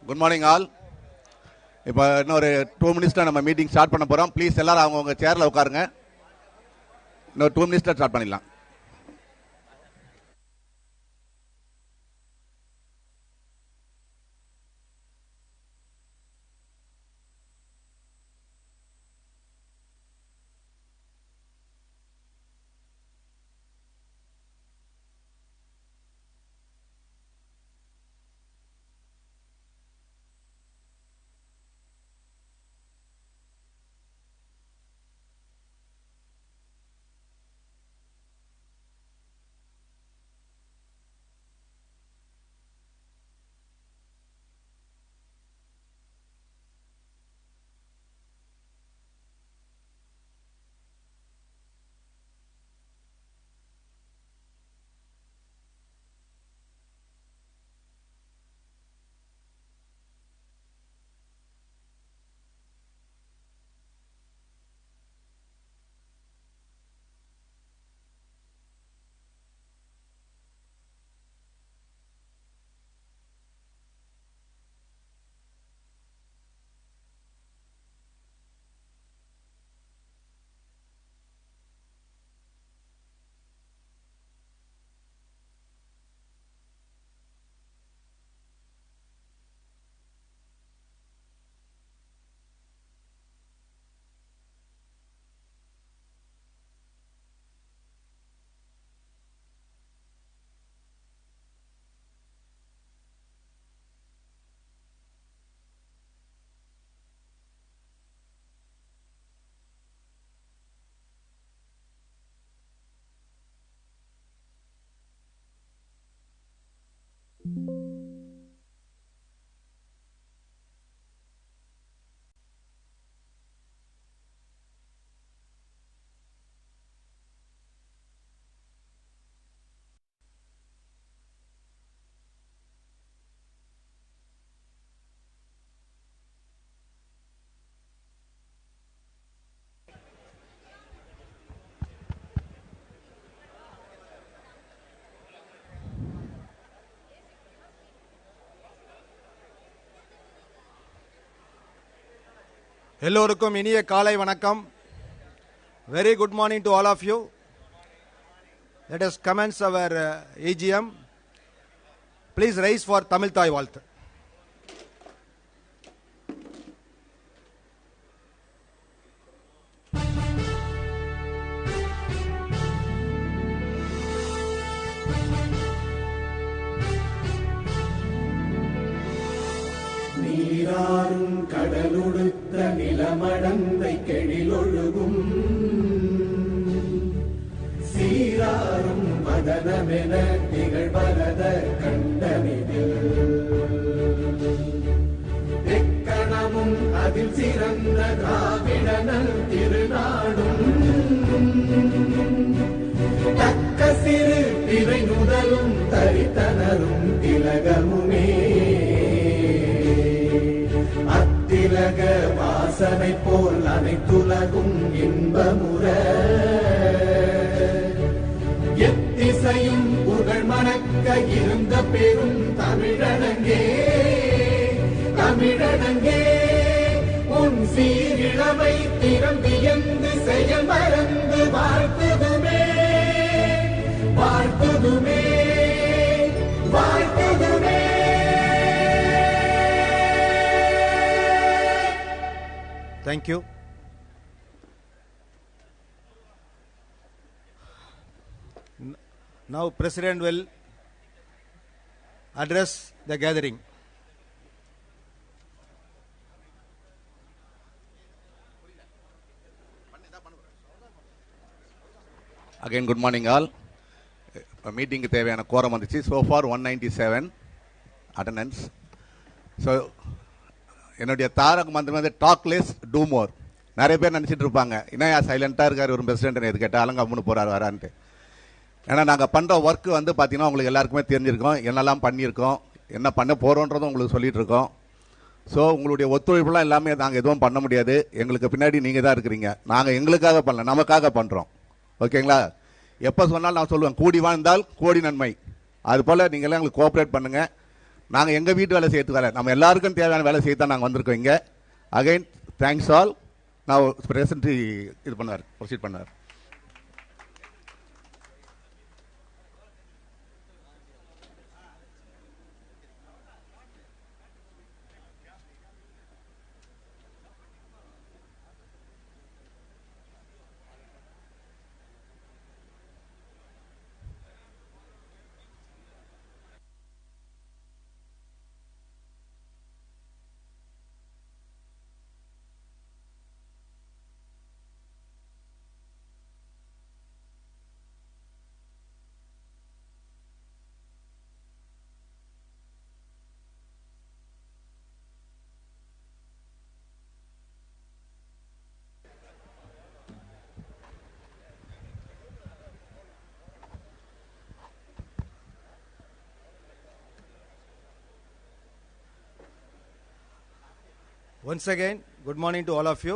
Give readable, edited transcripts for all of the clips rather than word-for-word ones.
Good morning all. இப்போ இன்னொரு 2 மினிட்ஸில் நம்ம மீட்டிங் ஸ்டார்ட் பண்ண போகிறோம். ப்ளீஸ் எல்லாரும் அவங்கவுங்க சேரில் உட்காருங்க. இன்னொரு 2 மினிட்ஸில் ஸ்டார்ட் பண்ணிடலாம். எல்லோருக்கும் இனிய காலை வணக்கம். Very good morning to all of you. Let us commence our EGM. Please rise for Tamil Thai வாழ்த்து. நீராறும் கடலுடுத்த நிலமடந்தை கெழிலொழுகும் சீராறும் மதனமென திகழ்வரத கண்டமிதில் எக்கணமும் அதில் சிறந்த திராவிடனல் திருநாடும் தக்க சிறு பிறை நுதலும் தரித்தனரும் திலகமுமே திலக வாசனை போல் அனைத்துலகும் இன்பமுற எத்திசையும் புகழ் மணக்க இருந்த பெரும் தமிழனங்கே தமிழனங்கே உன் சீரிழமை திறம் வியந்து செயல் மறந்து வாழ்த்துதுமே வாழ்த்துதுமே வாழ்த்துதுமே. Thank you. Now President will address the gathering. Again, good morning all. Meeting தேவையான quorum வந்துச்சு. So far 197 attendance. So என்னுடைய தாரக மந்திரம் வந்து டாக் லெஸ் டூ மோர். நிறைய பேர் நினச்சிட்டு இருப்பாங்க, என்ன சைலண்டாக இருக்கார் ஒரு பிரசிடென்ட், எது கேட்டாலும் கம்முன்னு போகிறார் வரான்ட்டு. ஏன்னா நாங்கள் பண்ணுற ஒர்க்கு வந்து பார்த்தீங்கன்னா உங்களுக்கு எல்லாருக்குமே தெரிஞ்சிருக்கோம், என்னெல்லாம் பண்ணியிருக்கோம், என்ன பண்ண போகிறோன்றதும் உங்களுக்கு சொல்லிகிட்டு இருக்கோம். ஸோ உங்களுடைய ஒத்துழைப்புலாம் எல்லாமே நாங்கள் எதுவும் பண்ண முடியாது. எங்களுக்கு பின்னாடி நீங்கள் தான் இருக்கிறீங்க. நாங்கள் எங்களுக்காக பண்ணல, நமக்காக பண்ணுறோம். ஓகேங்களா? எப்போ சொன்னாலும் நான் சொல்லுவேன், கூடி வாழ்ந்தால் கோடி நன்மை. அதுபோல் நீங்கள்லாம் எங்களுக்கு கோஆப்ரேட் பண்ணுங்கள். நாங்கள் எங்கள் வீட்டு வேலை செய்யறதுக்கு வேலை, நம்ம எல்லாருக்கும் தேவையான வேலை செய்ய தான் நாங்கள் வந்திருக்கோம் இங்கே. Again thanks all. நான் பிரசன்ட் இது பண்ணார், ப்ரொசீட் பண்ணார். Once again, good morning to all of you.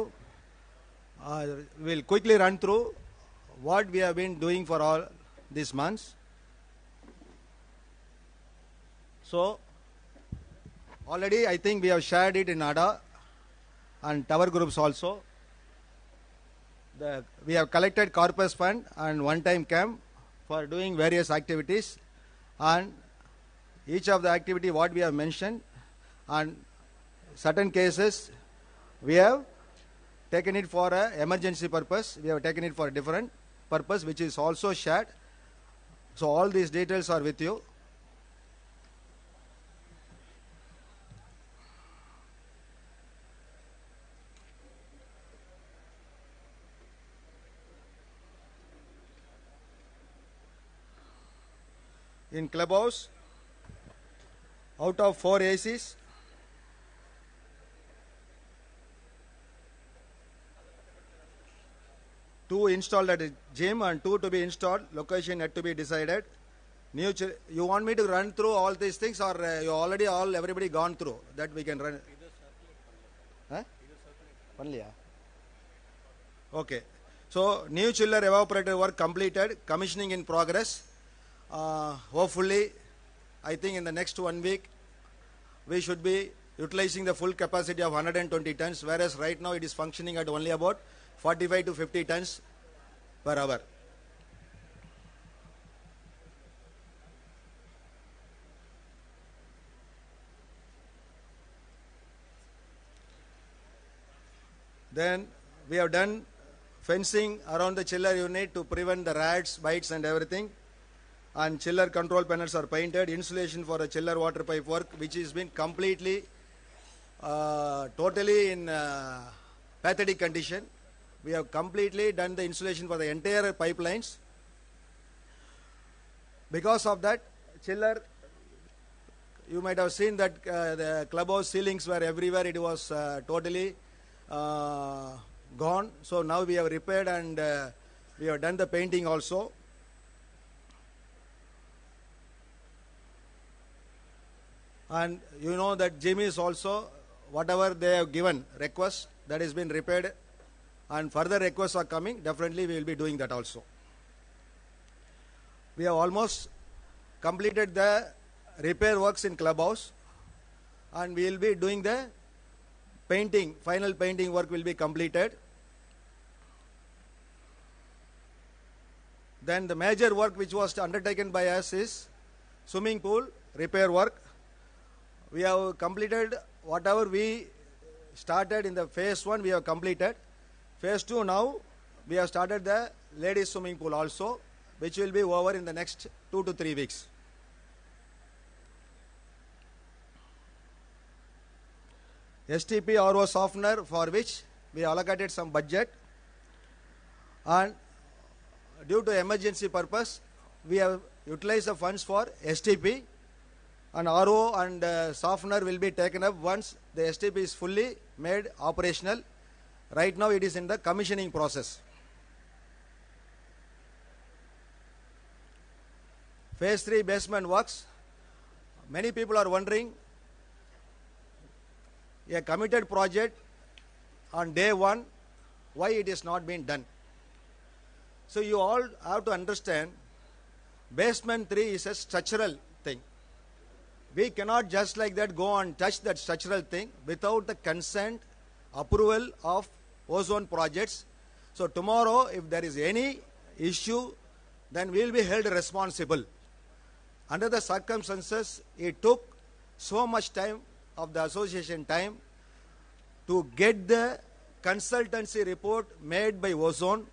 We'll quickly run through what we have been doing for all these months. So, already I think we have shared it in ADA and tower groups also. We have collected Corpus fund and one-time camp for doing various activities, and each of the activity what we have mentioned, and certain cases we have taken it for a emergency purpose, we have taken it for a different purpose which is also shared. So all these details are with you. In clubhouse, out of 4 ACs, 2 installed at a gym and 2 to be installed, location yet to be decided. You want me to run through all these things, or you already everybody gone through that we can run? Huh? Okay. So new chiller evaporator work completed, commissioning in progress. Hopefully, I think in the next 1 week we should be utilizing the full capacity of 120 tons, whereas right now it is functioning at only about 45 to 50 tons per hour. Then we have done fencing around the chiller unit to prevent the rats, bites and everything. And chiller control panels are painted. Insulation for a chiller water pipe work, which has been completely, totally in pathetic condition. We have completely done the insulation for the entire pipelines. Because of that, chiller, you might have seen that the clubhouse ceilings were everywhere. It was totally gone. So now we have repaired and we have done the painting also. And you know that gym is also, whatever they have given request, that has been repaired, and further requests are coming. Definitely we will be doing that also. We have almost completed the repair works in clubhouse, and we will be doing the painting, final painting work will be completed. Then the major work which was undertaken by us is swimming pool repair work. We have completed whatever we started in the phase 1, we have completed. Phase 2 now, we have started the ladies swimming pool also, which will be over in the next 2 to 3 weeks. STP RO softener, for which we allocated some budget, and due to emergency purpose, we have utilized the funds for STP, and RO and softener will be taken up once the STP is fully made operational. Right now it is in the commissioning process. Phase 3 basement works. Many people are wondering, a committed project on day 1, why it is not been done. So you all have to understand, basement 3 is a structural thing. we cannot just like that go and touch that structural thing without the consent, approval of ozone projects. So tomorrow, if there is any issue, then we will be held responsible. Under the circumstances, it took so much time of the association time to get the consultancy report made by ozone,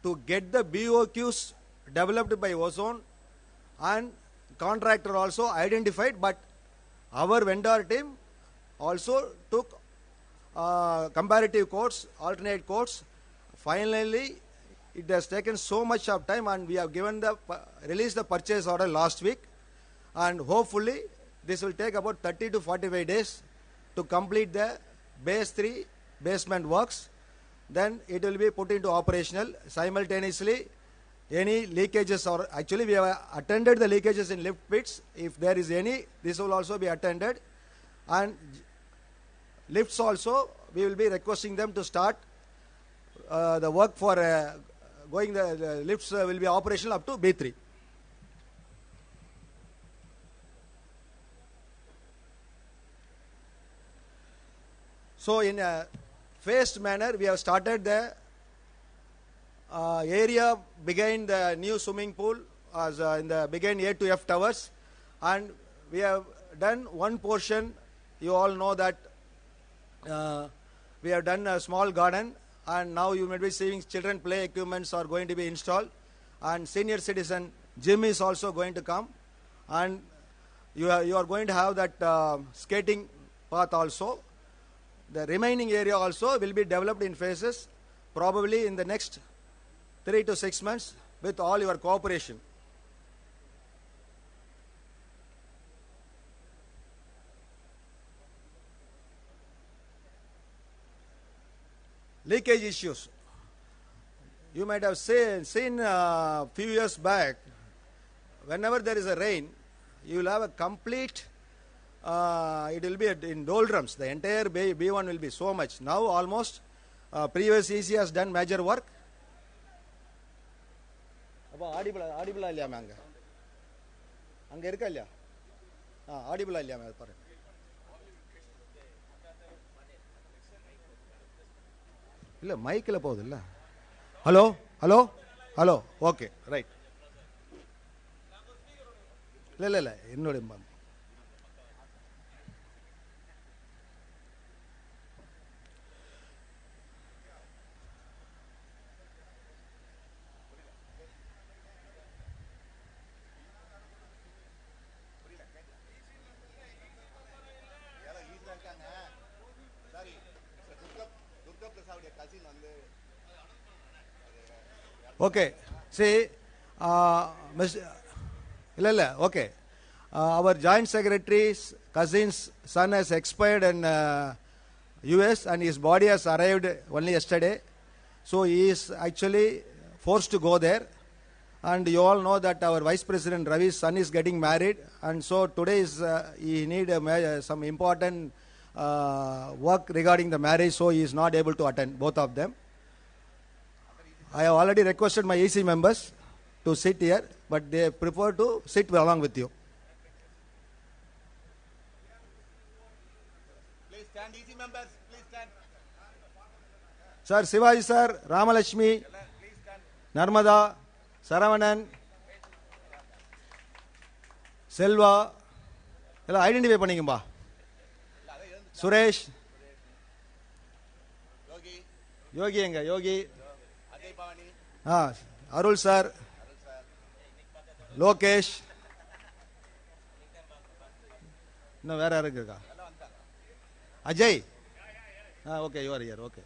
to get the BOQs developed by ozone, and contractor also identified, but our vendor team also took comparative quotes, alternate quotes. Finally, it has taken so much of time, and we have given the released the purchase order last week, and hopefully this will take about 30 to 45 days to complete the base 3 basement works. Then it will be put into operational simultaneously. Any leakages, or actually we have attended the leakages in lift pits. If there is any, this will also be attended. And lifts also, we will be requesting them to start the work for the lifts will be operational up to B3. So in a phased manner, we have started the area behind the new swimming pool as in the behind A to F towers, and we have done one portion. You all know that we have done a small garden, and now you may be seeing children play equipments are going to be installed, and senior citizen gym is also going to come, and you are going to have that skating path also. The remaining area also will be developed in phases, probably in the next 3 to 6 months with all your cooperation. Leakage issues. You might have seen a few years back, whenever there is a rain, you will have a complete, it will be in doldrums. The entire B1 will be so much. Now almost previous EC has done major work. Audible இல்லையா அங்க அங்க இருக்கா இல்லையா audible இல்லையா பாருங்க இல்ல மைக்ல போகுது இல்ல hello hello hello okay right இல்ல என்னோட Okay, see, okay. Our joint secretary's cousin's son has expired in US, and his body has arrived only yesterday. So he is actually forced to go there. And you all know that our Vice President Ravi's son is getting married, and so today is he need some important work regarding the marriage, so he is not able to attend, both of them. I have already requested my EC members to sit here, but they prefer to sit along with you. Please stand, EC members, please stand. Sir, Sivaji sir, Ramalakshmi, Narmada, Saravanan, Selva, identify பண்ணிங்கம்பா. Suresh, Yogi எங்க யோகி அருள் sir, Lokesh, இன்னும் வேற யாருக்கு இருக்கா? Ajay, okay, you are here, okay.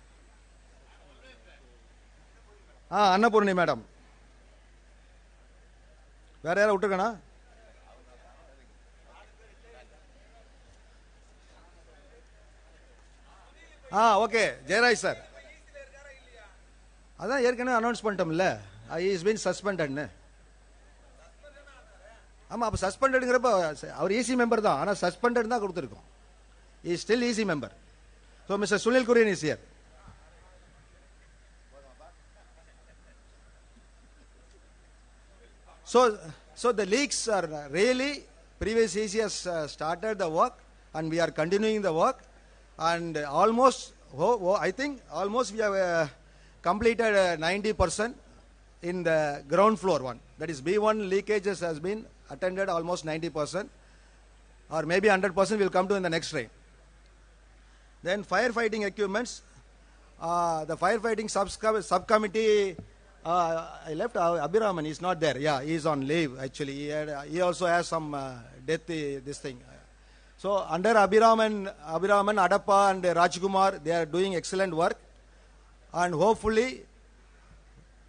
Annapoorani madam, வேற யாரும் விட்டுருக்கணா? Okay, Jayaraj sir, அதான் ஏற்கனவே announce பண்ணிட்டோம்ல, is been சஸ்பெண்டட்னு. ஆமாம், அப்போ சஸ்பெண்டடுங்கிறப்ப அவர் ஈசி மெம்பர் தான், ஆனால் சஸ்பெண்டட் தான் கொடுத்துருக்கோம். Is still EC member. So Mister Sunil Kurian is here. So the leaks are really previous EC has started the work, and we are continuing the work, and almost, I think almost we have completed 90% in the ground floor one. That is B1 leakages has been attended almost 90%, or maybe 100% will come to in the next train. Then firefighting equipments, the firefighting subcommittee, I left Abhiraman, he's not there. Yeah, he's on leave actually. He also has some death, this thing. So under Abhiraman, Adappa and Rajkumar, they are doing excellent work, and hopefully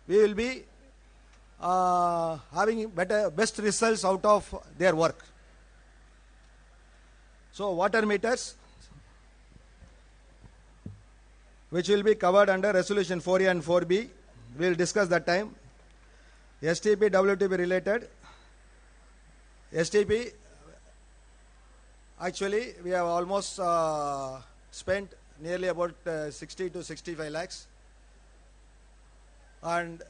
we will be having best results out of their work. So water meters, which will be covered under resolution 4A and 4B. We will discuss that time. STP, WTP related. STP, actually we have almost spent nearly about 60 to 65 lakhs. And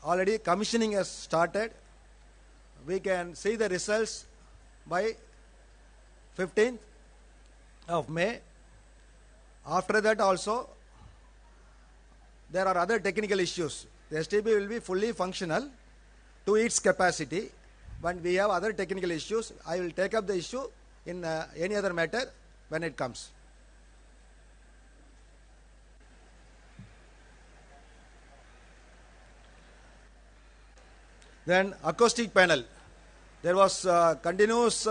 already commissioning has started. We can see the results by 15th of May. After that also, there are other technical issues. The STP will be fully functional to its capacity, but we have other technical issues. I will take up the issue in any other matter when it comes. Then acoustic panel. There was continuous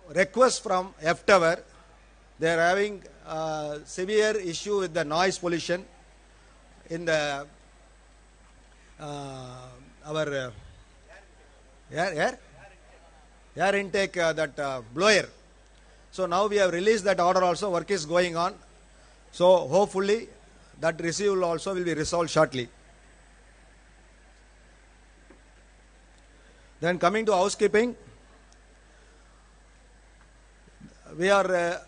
request from F Tower. They are having severe issue with the noise pollution in the our air intake, that blower. So now we have released that order also. Work is going on. So hopefully that issue also will be resolved shortly. Then coming to housekeeping, we are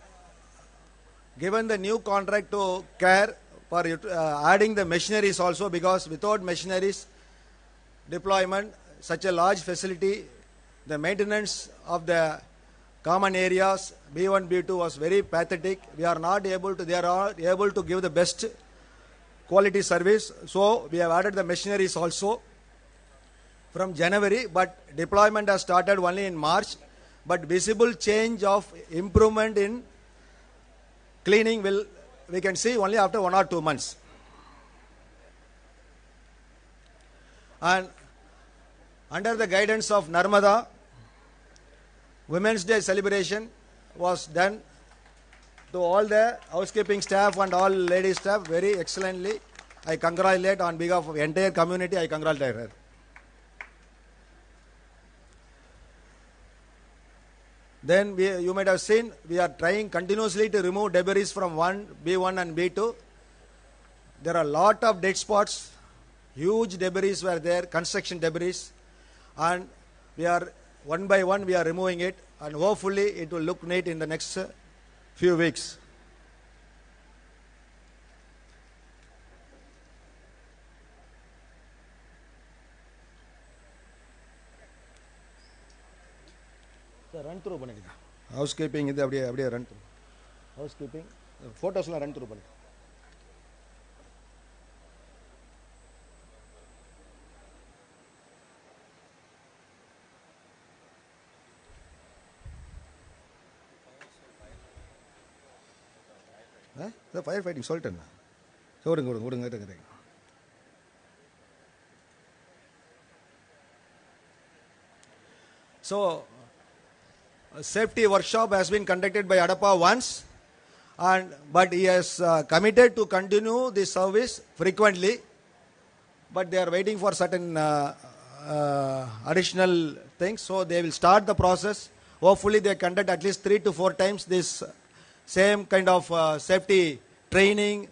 given the new contract to CARE for adding the machineries also, because without machineries deployment, such a large facility, the maintenance of the common areas, B1, B2 was very pathetic. We are not able to, they are able to give the best quality service. So we have added the machineries also from January, but deployment has started only in March. But visible change of improvement in cleaning we can see only after 1 or 2 months. And under the guidance of Narmada, Women's Day celebration was done to all the housekeeping staff and all lady staff very excellently. I congratulate on behalf of the entire community. I congratulate her. Then you might have seen, we are trying continuously to remove debris from B1 and B2. There are a lot of dead spots. Huge debris were there, construction debris. And we are, one by one, we are removing it. And hopefully it will look neat in the next few weeks. Run through பண்ணிடுங்க. Housekeeping இது அப்படியே run through. Housekeeping photos-லாம் run through பண்ணு. The firefighting சொல்லிட்டேன். ஓடுங்க. So safety workshop has been conducted by Adappa once, but he has committed to continue this service frequently, but they are waiting for certain additional things, so they will start the process. Hopefully they conduct at least 3 to 4 times this same kind of safety training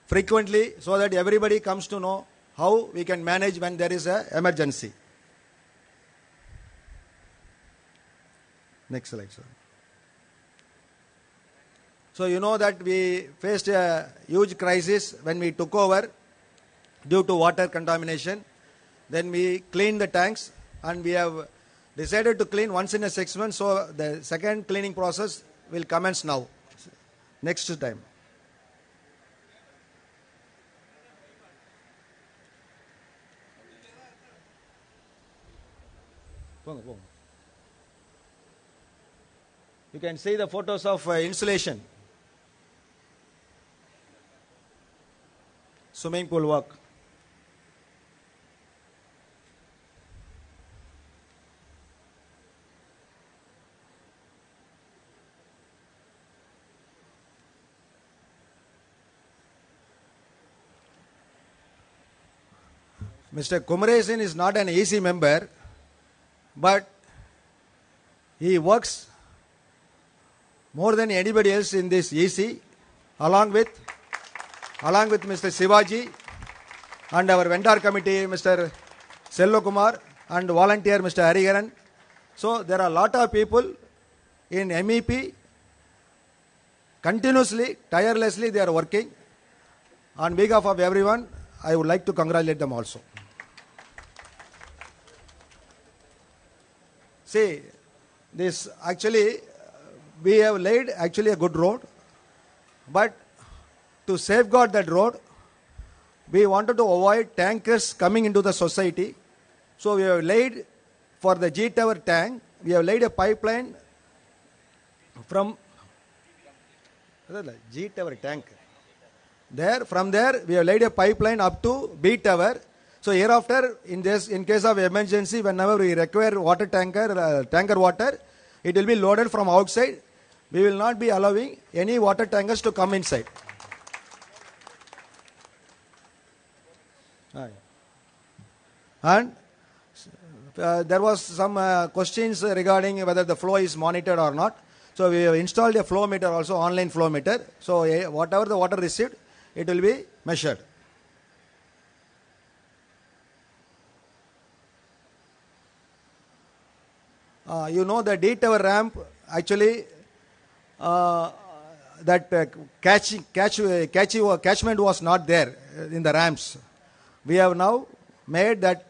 frequently, so that everybody comes to know how we can manage when there is an emergency. Next slide, sir. So you know that we faced a huge crisis when we took over due to water contamination. Then we cleaned the tanks, and we have decided to clean once in a 6 months, so the second cleaning process will commence now. Next time. You can see the photos of insulation. Swimming pool work. Mr. Kumaresan is not an easy member, but he works more than anybody else in this EC, along with Mr. Sivaji and our vendor committee, Mr. Sello Kumar, and volunteer Mr. Hariharan. So there are a lot of people in MEP, continuously, tirelessly they are working. On behalf of everyone, I would like to congratulate them also. See, this actually, we have laid actually a good road, but to safeguard that road, we wanted to avoid tankers coming into the society. So we have laid, for the G Tower tank, we have laid a pipeline from G Tower tank. From there, we have laid a pipeline up to B Tower. So hereafter, in case of emergency, whenever we require water tanker water, it will be loaded from outside. We will not be allowing any water tankers to come inside. And there was some questions regarding whether the flow is monitored or not. So we have installed a flow meter also, online flow meter. So whatever the water received, it will be measured. You know the D Tower ramp, actually that catchment was not there in the ramps. We have now made that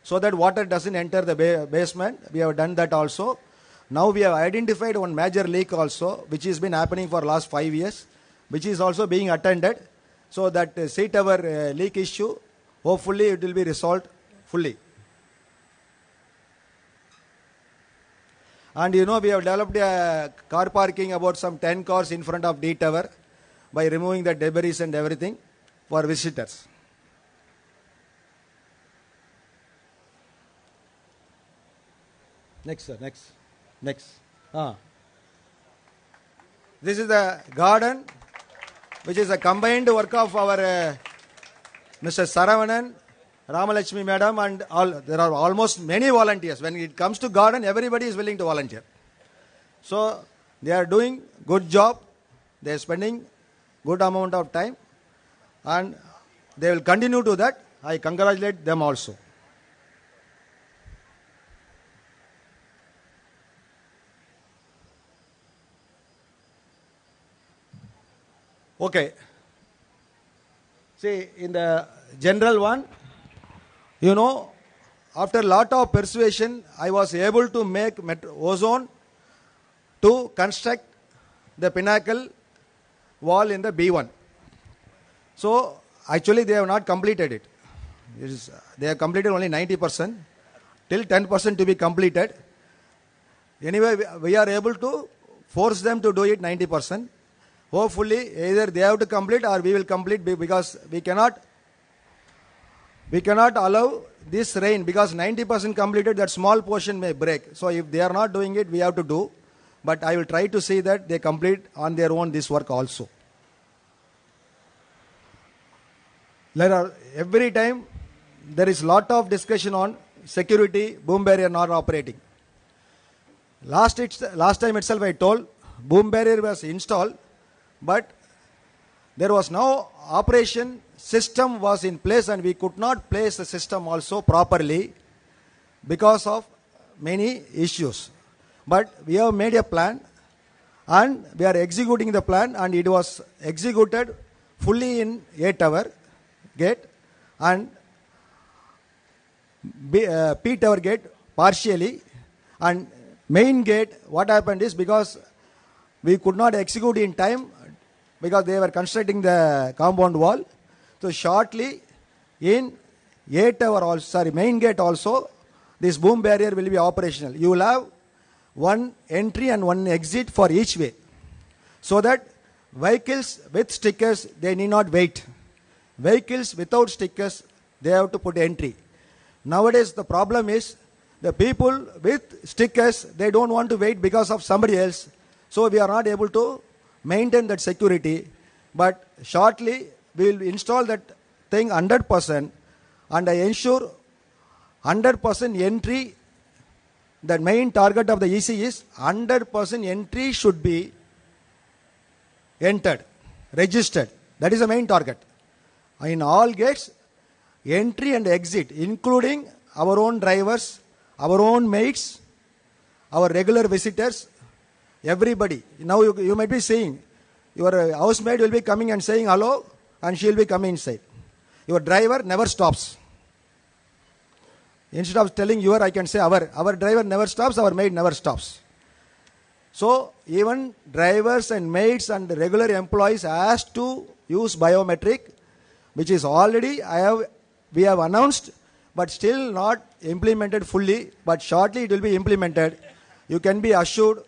so that water doesn't enter the basement. We have done that also. Now we have identified one major leak also, which has been happening for last 5 years, which is also being attended. So that C Tower leak issue, hopefully it will be resolved fully. And you know, we have developed a car parking about some 10 cars in front of D Tower by removing the debris and everything for visitors. Next, sir, next. This is the garden, which is a combined work of our Mr. Saravanan, Ramalakshmi madam, and all. There are almost many volunteers. When it comes to garden, everybody is willing to volunteer. So they are doing good job. They are spending good amount of time, and they will continue to that. I congratulate them also. Okay. See, in the general one, you know, after a lot of persuasion, I was able to make Metrozone to construct the pinnacle wall in the B1. So, actually they have not completed it. They have completed only 90%, till 10% to be completed. Anyway, we are able to force them to do it 90%. Hopefully, either they have to complete or we will complete, because we cannot allow this rain, because 90% completed, that small portion may break. So if they are not doing it, we have to do. But I will try to see that they complete on their own this work also. Every time there is lot of discussion on security, boom barrier not operating. Last time itself I told, boom barrier was installed, but there was no operation system was in place, and we could not place the system also properly because of many issues. But we have made a plan, and we are executing the plan, and it was executed fully in A Tower gate and P Tower gate partially, and main gate, what happened is because we could not execute in time because they were constructing the compound wall. So shortly in main gate also, this boom barrier will be operational. You will have one entry and one exit for each way, so that vehicles with stickers, they need not wait. Vehicles without stickers, they have to put entry. Nowadays the problem is the people with stickers, they don't want to wait because of somebody else. So we are not able to maintain that security. But shortly we will install that thing 100%, and I ensure 100% entry. The main target of the EC is 100% entry should be entered, registered. That is the main target. In all gates, entry and exit, including our own drivers, our own mates, our regular visitors, everybody. Now you might be seeing, your housemaid will be coming and saying hello, and she will be coming inside. Your driver never stops. Instead of telling your, I can say our driver never stops, our maid never stops. So even drivers and maids and regular employees has to use biometric, which is already we have announced, but still not implemented fully, but shortly it will be implemented. You can be assured,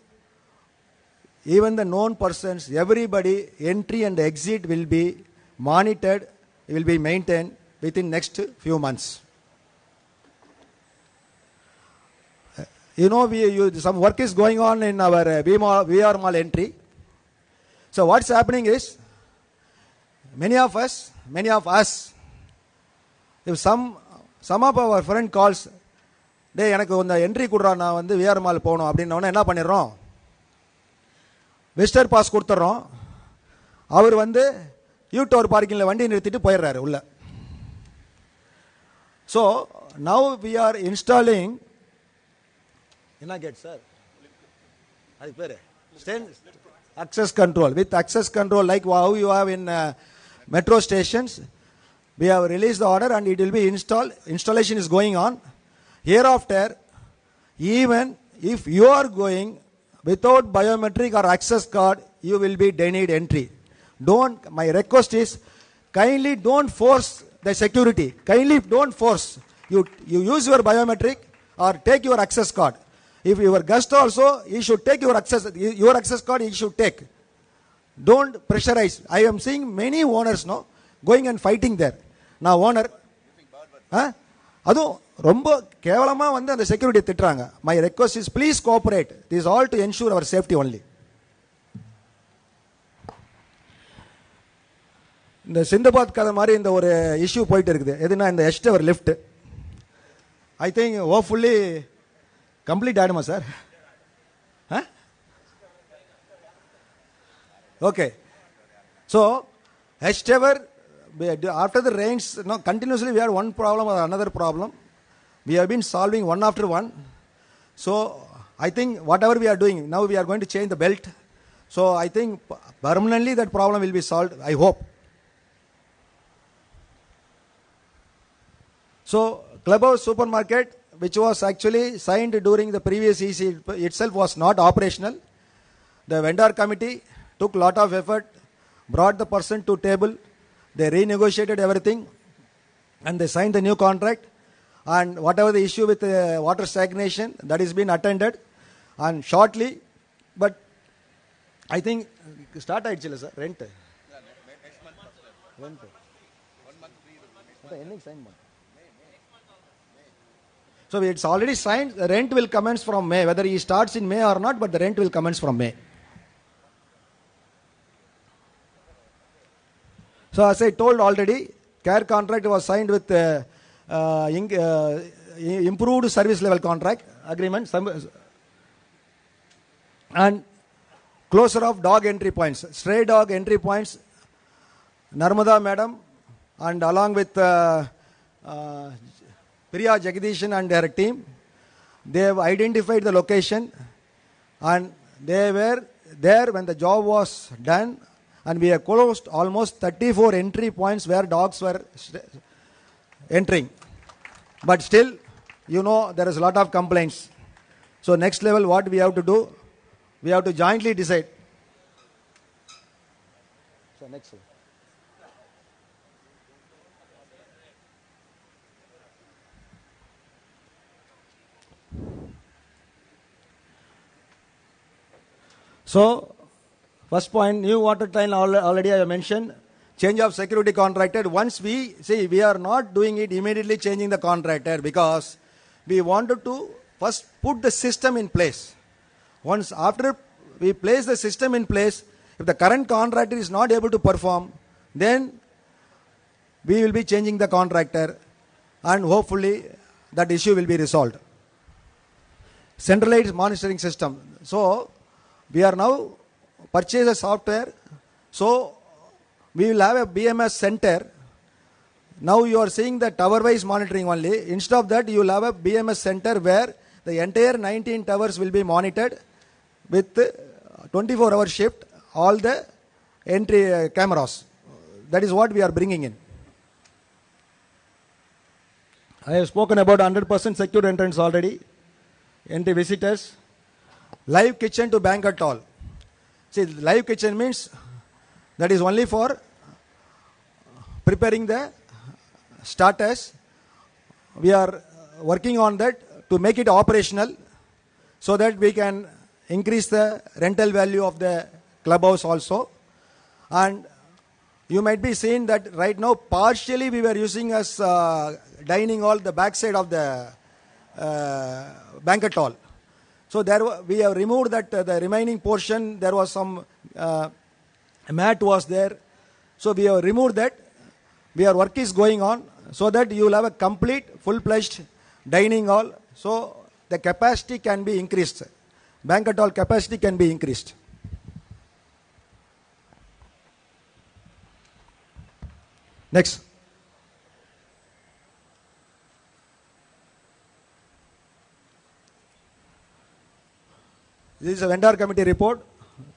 even the known persons, everybody, entry and exit will be monitored, will be maintained within next few months. You know, some work is going on in our VR mall entry. So what's happening is, many of us, if some of our friend calls, டே எனக்கு இந்த entry கொடுறா, நான் வந்து VR mall போகணும் அப்படின்னோடனே என்ன பண்ணிடுறோம், visitor pass கொடுத்துட்றோம். அவர் வந்து யூடோர் பார்க்கிங்கில் வண்டி நிறுத்திட்டு போயிடுறாரு உள்ள. So now we are installing என்ன கேட் சார், அதுக்கு பேர் access control. With access control, like how you have in metro stations, we have released the order and it will be installed. Installation is going on. Hereafter, even if you are going without biometric or access card, you will be denied entry. My request is, kindly don't force the security. Kindly don't force. You use your biometric or take your access card. If your guest also, he should take your access card, he should take. Don't pressurize. I am seeing many owners now going and fighting there. Now owner, அதுவும் ரொம்ப கேவலமா வந்து அந்த security திட்டுறாங்க. My request is, please cooperate. This is all to ensure our safety only. இந்த சிந்தபாத் கதை மாதிரி இந்த ஒரு இஷ்யூ போயிட்டு இருக்குது. எதுனா இந்த எஸ்ட் அவர் lift, I think hopefully complete ஆயிடுமா sir? Okay. So, ever after the rains, continuously we had one problem or another problem. We have been solving one after one. So, I think whatever we are doing, now we are going to change the belt. So, I think permanently that problem will be solved, I hope. So, Clubhouse Supermarket, which was actually signed during the previous EC itself, was not operational. The vendor committee took a lot of effort, brought the person to table, they renegotiated everything, and they signed the new contract. And whatever the issue with water stagnation, that is been attended, and shortly, but I think start aayidchilla sir, rent next month rent 1 month free enning sign ma. So it's already signed. The rent will commence from May, whether he starts in May or not, but the rent will commence from May. So as I told already, care contract was signed with improved service level contract agreement, and closure of dog entry points, stray dog entry points. Narmada madam and along with Priya Jagdishan and their team, they have identified the location, and they were there when the job was done, and we have closed almost 34 entry points where dogs were entering. But still, you know there is a lot of complaints. So next level, what we have to do, we have to jointly decide. So next level. So, first point, new water line already I mentioned. Change of security contractor. Once we are not doing it immediately changing the contractor because we wanted to first put the system in place. Once after we place the system in place, if the current contractor is not able to perform, then we will be changing the contractor and hopefully that issue will be resolved. Centralized monitoring system. So, we are now purchase a software, so we will have a BMS center. Now you are seeing the tower-wise monitoring only. Instead of that, you will have a BMS center where the entire 19 towers will be monitored with 24-hour shift, all the entry cameras. That is what we are bringing in. I have spoken about 100% secure entrance already. Entry visitors. Live kitchen to banquet hall. See, live kitchen means that is only for preparing the starters. We are working on that to make it operational so that we can increase the rental value of the clubhouse also. And you might be seeing that right now partially we were using as dining hall the backside of the banquet hall. So there we have removed that the remaining portion. There was some mat was there. So we have removed that. Our work is going on so that you will have a complete full-fledged dining hall. So the capacity can be increased. Banquet hall capacity can be increased. Next. This is a vendor committee report.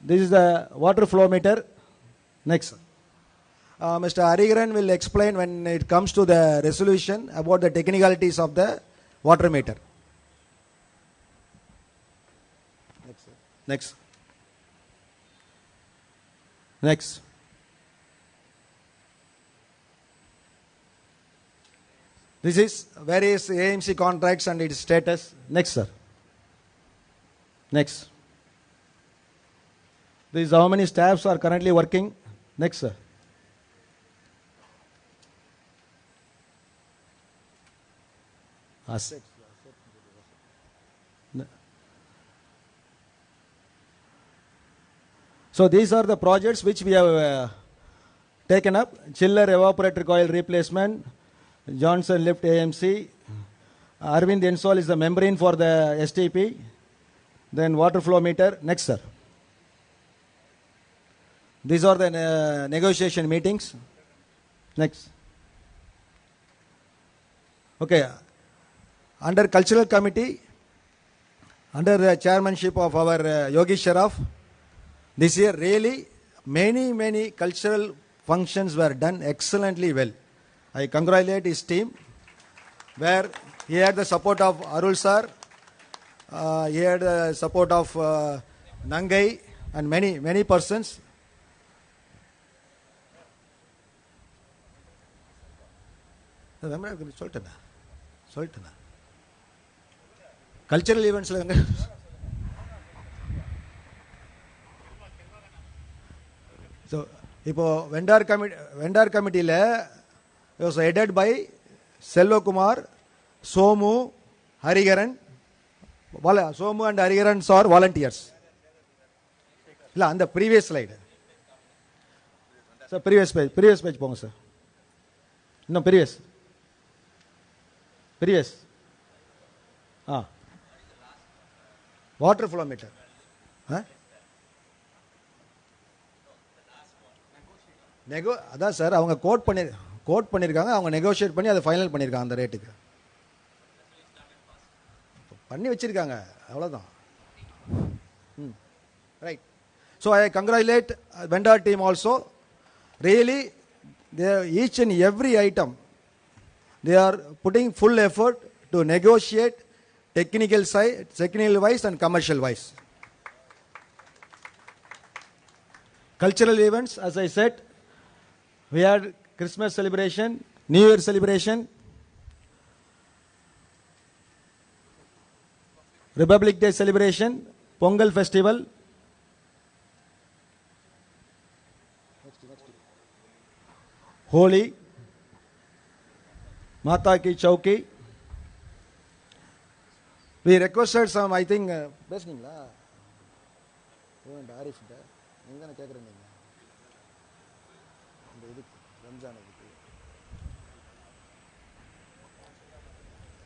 This is the water flow meter. Next. Mr. Hariharan will explain when it comes to the resolution about the technicalities of the water meter. Next. Next. This is various AMC contracts and its status. Next, sir. Next. This is how many staffs are currently working. Next, sir. So these are the projects which we have taken up. Chiller evaporator coil replacement, Johnson lift AMC, Arvind install is the membrane for the STP, then water flow meter. Next, sir. These are the negotiation meetings. Next. Okay. Under cultural committee, under the chairmanship of our Yogi Sharaf, this year really many cultural functions were done excellently well. I congratulate his team, where he had the support of Arul sir, he had the support of Nangai and many persons. Cultural events. So, இப்போ vendor committee was headed by Selva Kumar, Somu, Hariharan. Somu and Hariharan are volunteers. On the previous slide. So, previous page ponga, sir. No, previous. Water flow meter. Huh? அதான் sir அவங்க code பண்ணியிருக்காங்க, அவங்க negotiate பண்ணி அதை final பண்ணியிருக்காங்க அந்த ரேட்டுக்கு பண்ணி வச்சிருக்காங்க, அவ்வளோதான். Right. So I congratulate vendor team also. Really, each and every item, they are putting full effort to negotiate technical wise and commercial wise. Cultural events, as I said, we had Christmas celebration, New Year celebration, Republic Day celebration, Pongal festival, Holi, Mata Ki Chowki. We requested some, I think,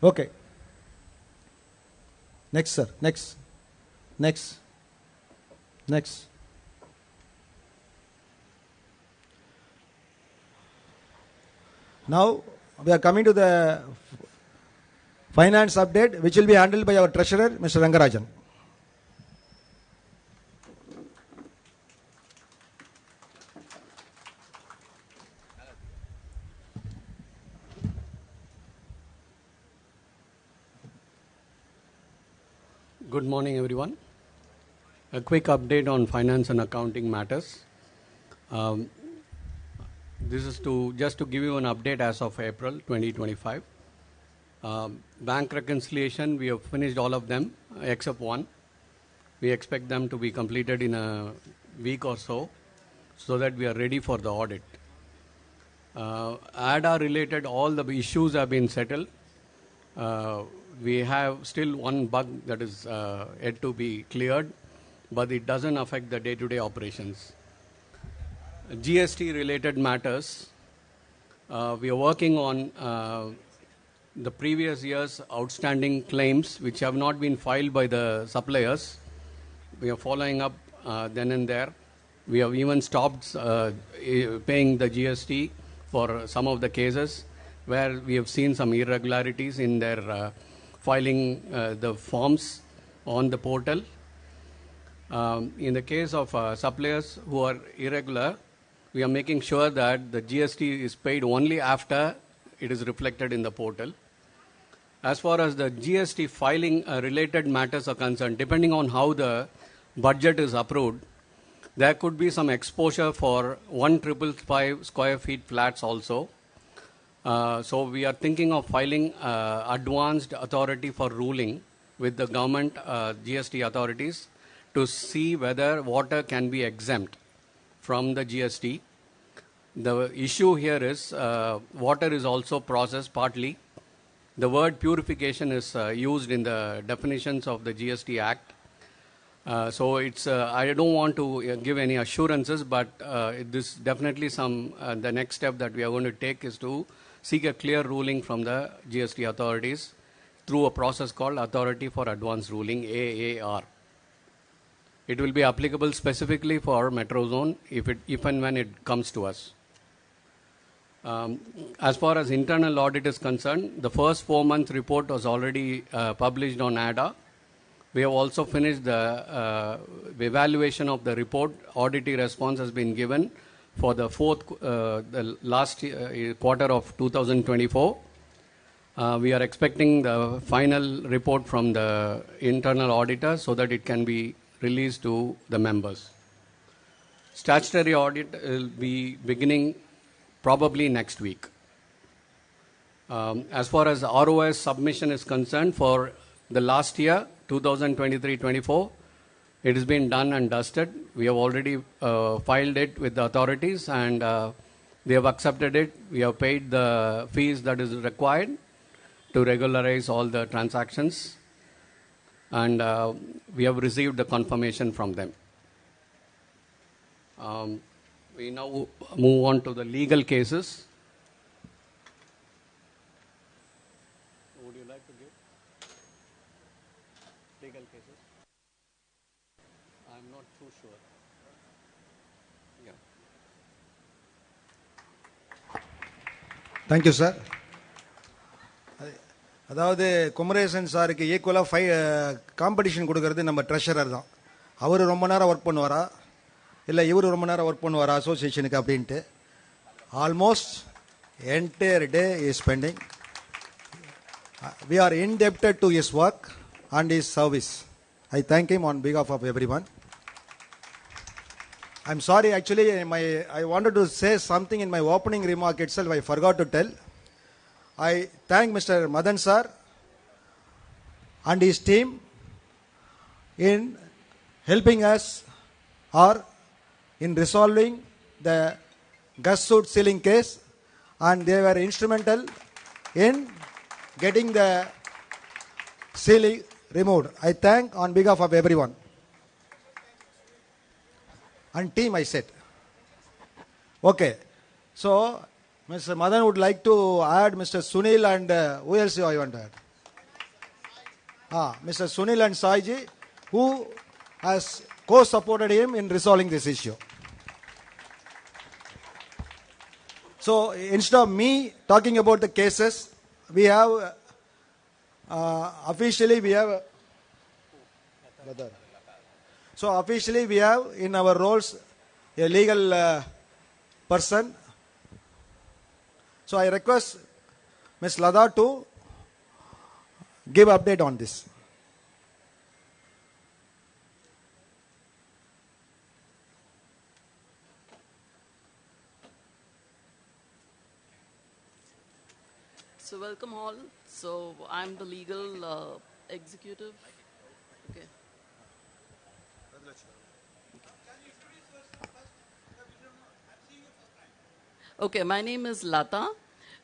okay. Next, sir. Next. Now, we are coming to the finance update, which will be handled by our treasurer, Mr. Rangarajan. Good morning, everyone. A quick update on finance and accounting matters. This is just to give you an update as of April 2025. Bank reconciliation, we have finished all of them except one. We expect them to be completed in a week or so that we are ready for the audit. ADA related, all the issues have been settled. We have still one bug that is yet to be cleared, but it doesn't affect the day-to-day operations. GST related matters, we are working on the previous year's outstanding claims which have not been filed by the suppliers. We are following up then and there. We have even stopped paying the GST for some of the cases where we have seen some irregularities in their filing the forms on the portal. In the case of suppliers who are irregular, we are making sure that the GST is paid only after it is reflected in the portal. As far as the GST filing related matters are concerned, depending on how the budget is approved, there could be some exposure for 1,555 square feet flats also. So we are thinking of filing advanced authority for ruling with the government GST authorities to see whether water can be exempt from the GST. The issue here is water is also processed partly. The word purification is used in the definitions of the GST Act. So it's I don't want to give any assurances, but this definitely the next step that we are going to take is to seek a clear ruling from the GST authorities through a process called Authority for Advanced Ruling, AAR. It will be applicable specifically for Metrozone if and when it comes to us. As far as internal audit is concerned, the first 4-month report was already published on ADA. We have also finished the evaluation of the report. Auditee response has been given for the last quarter of 2024. We are expecting the final report from the internal auditor so that it can be released to the members. Statutory audit will be beginning probably next week. As far as ROS submission is concerned, for the last year, 2023-24, it has been done and dusted. We have already filed it with the authorities and they have accepted it. We have paid the fees that is required to regularize all the transactions, and we have received the confirmation from them. We now move on to the legal cases. Would you like to give legal cases? I'm not too sure. Yeah. Thank you, sir. அதாவது குமரேசன் சாருக்கு ஈக்குவலாக competition கொடுக்கறது நம்ம treasurer தான். அவர் ரொம்ப நேரம் work பண்ணுவாரா இல்லை இவர் ரொம்ப நேரம் ஒர்க் பண்ணுவாரா அசோசியேஷனுக்கு அப்படின்ட்டு. Almost entire day is spending. We are indebted to his work and his service. I thank him on behalf of everyone. I'm sorry, actually, I wanted to say something in my opening remark itself. I forgot to tell. I thank Mr. Madan sir and his team in helping us or in resolving the gas suit sealing case, and they were instrumental in getting the sealing removed. I thank on behalf of everyone. And team, I said. Okay. So, Mr. Madan would like to add Mr. Sunil and who else I want to add? Mr. Sunil and Saiji, who has co-supported him in resolving this issue. So, instead of me talking about the cases, we have officially we have so officially we have in our roles a legal person. So I request Ms. Lada to give update on this. So welcome all. So I'm the legal executive. Okay. Okay, my name is Lata.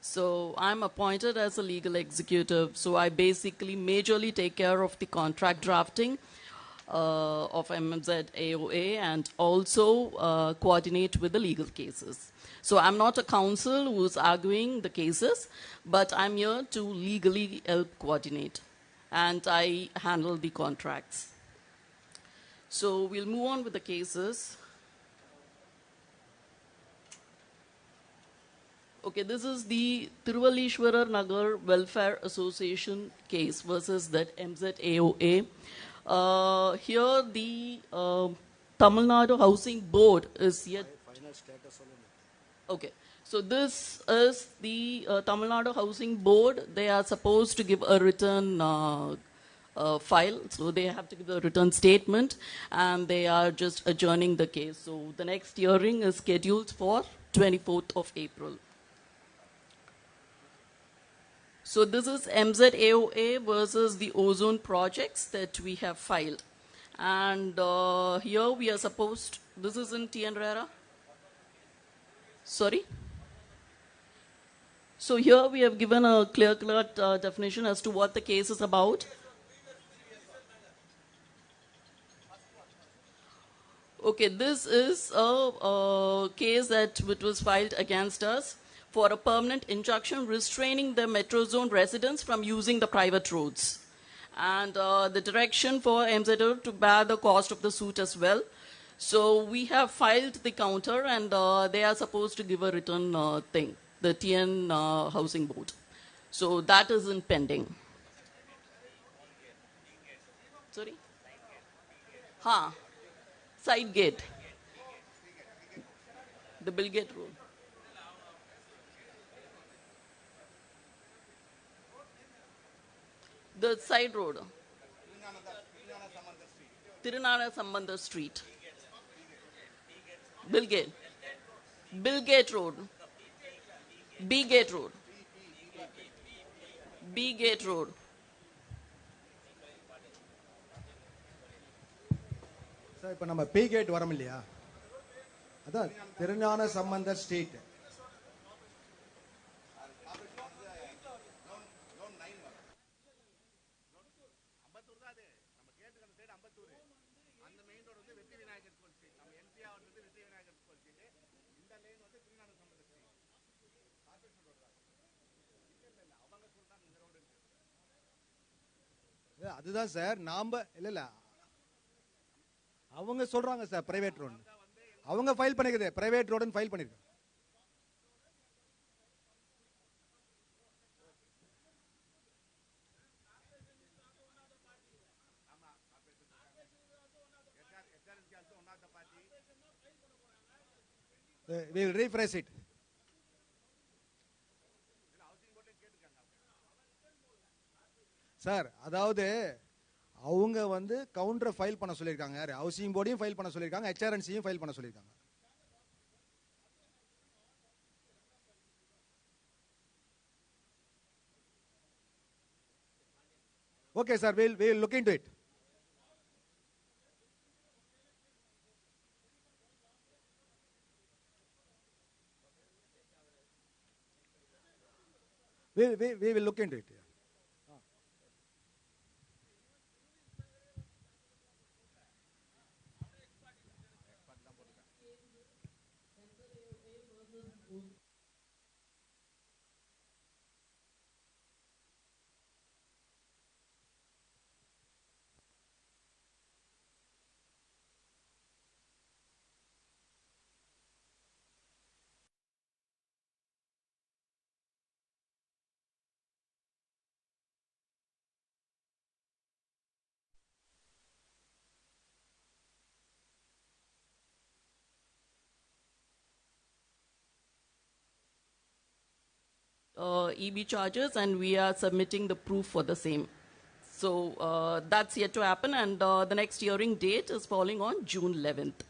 So I'm appointed as a legal executive. So I basically majorly take care of the contract drafting of MZ AOA and also coordinate with the legal cases. So I'm not a counsel who's arguing the cases, but I'm here to legally help coordinate. And I handle the contracts. So we'll move on with the cases. Okay, this is the Tiruvallishwarar Nagar Welfare Association case versus that MZAOA. Here the Tamil Nadu Housing Board is yet... Okay, so this is the Tamil Nadu Housing Board. They are supposed to give a written file, so they have to give a written statement, and they are just adjourning the case. So the next hearing is scheduled for 24th of April. So this is MZAOA versus the ozone projects that we have filed. And here we are supposed, this is in TN Sorry? So here we have given a clear-cut definition as to what the case is about. Okay, this is a case that which was filed against us for a permanent injunction restraining the Metrozone residents from using the private roads. And the direction for MZO to bear the cost of the suit as well. So we have filed the counter, and they are supposed to give a written thing, the TN Housing Board. So that is in pending. Sorry? Side gate. The Bill Gate Road. The side road. Tirunana Sambandha Street. Bill Gate. Bill Gate Road. B Gate Road. B Gate Road. Sir, இப்போ நம்ம B gate வரோம் இல்லையா, அதான் Thirugnana Sambandar street. அதுதான் sir நாம இல்ல அவங்க சொல்றாங்க சார் பிரைவேட் ரோடு, அவங்க ஃபைல் பண்ணிருக்குது பிரைவேட் ரோடுன்னு ஃபைல் பண்ணிருக்கு. We will rephrase it. Sir அதாவது அவங்க வந்து கவுண்டரை ஃபைல் பண்ண சொல்லியிருக்காங்க. யார்? ஹவுசிங் போர்டையும் ஃபைல் பண்ண சொல்லியிருக்காங்க, HRNCயும் ஃபைல் பண்ண சொல்லியிருக்காங்க. Okay, sir, we'll look into it. We will look into it. EB charges, and we are submitting the proof for the same. So that's yet to happen, and the next hearing date is falling on June 11th.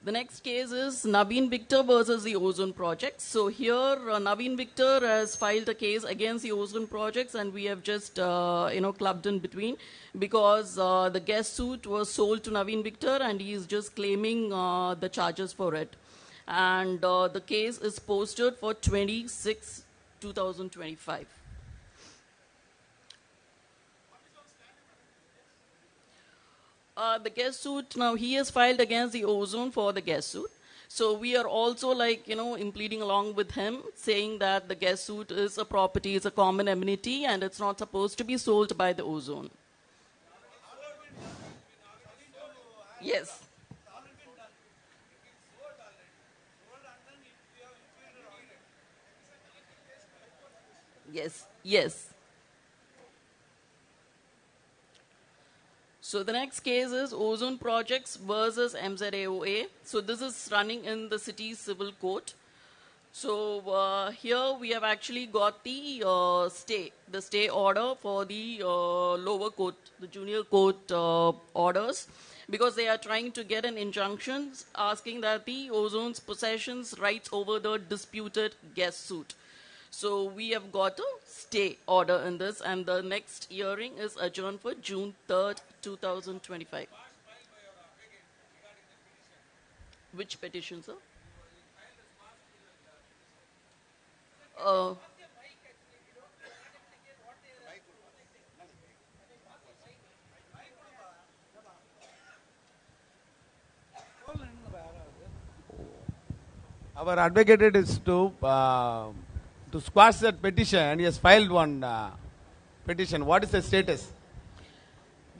The next case is Naveen Victor versus the Ozone Project. So here, Naveen Victor has filed a case against the Ozone Projects, and we have just, clubbed in between because the guest suit was sold to Naveen Victor, and he is just claiming the charges for it. And the case is posted for 26/2025. The guest suit, now he has filed against the Ozone for the guest suit. So we are also impleading along with him, saying that the guest suit is a property, it's a common amenity, and it's not supposed to be sold by the Ozone. Yes. Yes, yes. So the next case is Ozone Projects versus MZAOA. So this is running in the city's civil court. So here we have actually got the stay order for the lower court, the junior court orders, because they are trying to get an injunction asking that the Ozone's possessions rights over the disputed guest suit. So we have got a stay order in this, and the next hearing is adjourned for June 3rd, 2025. Which petition, sir? Our advocate is to squash that petition. He has filed one petition. What is the status?